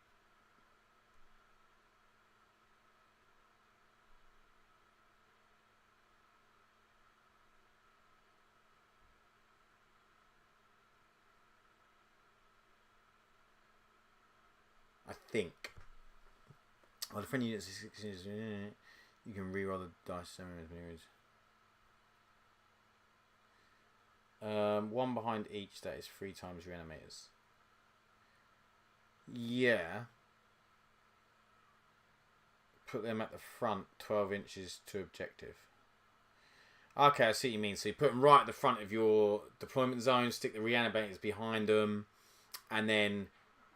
I think. Well, the friendly units you can reroll the dice. 1 behind each, that is 3 times reanimators. Yeah. Put them at the front, 12 inches to objective. Okay, I see what you mean. So you put them right at the front of your deployment zone, stick the reanimators behind them, and then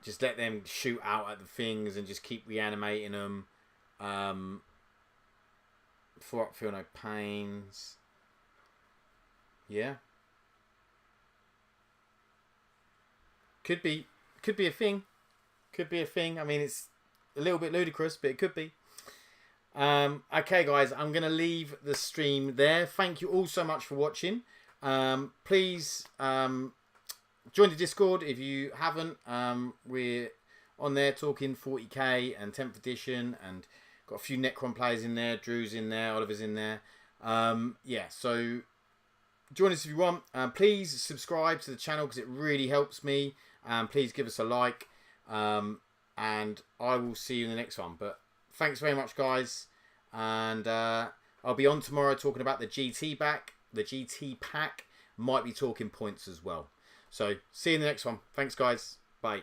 just let them shoot out at the things and just keep reanimating them. Feel no pains. Yeah. Could be a thing. Could be a thing. I mean, it's a little bit ludicrous, but it could be. Okay, guys, I'm going to leave the stream there. Thank you all so much for watching. Please join the Discord if you haven't. We're on there talking 40k and 10th edition, and got a few Necron players in there. Drew's in there. Oliver's in there. Yeah, so join us if you want. Please subscribe to the channel because it really helps me. Please give us a like. And I will see you in the next one. But thanks very much, guys. And I'll be on tomorrow talking about the GT pack. Might be talking points as well. So see you in the next one. Thanks, guys. Bye.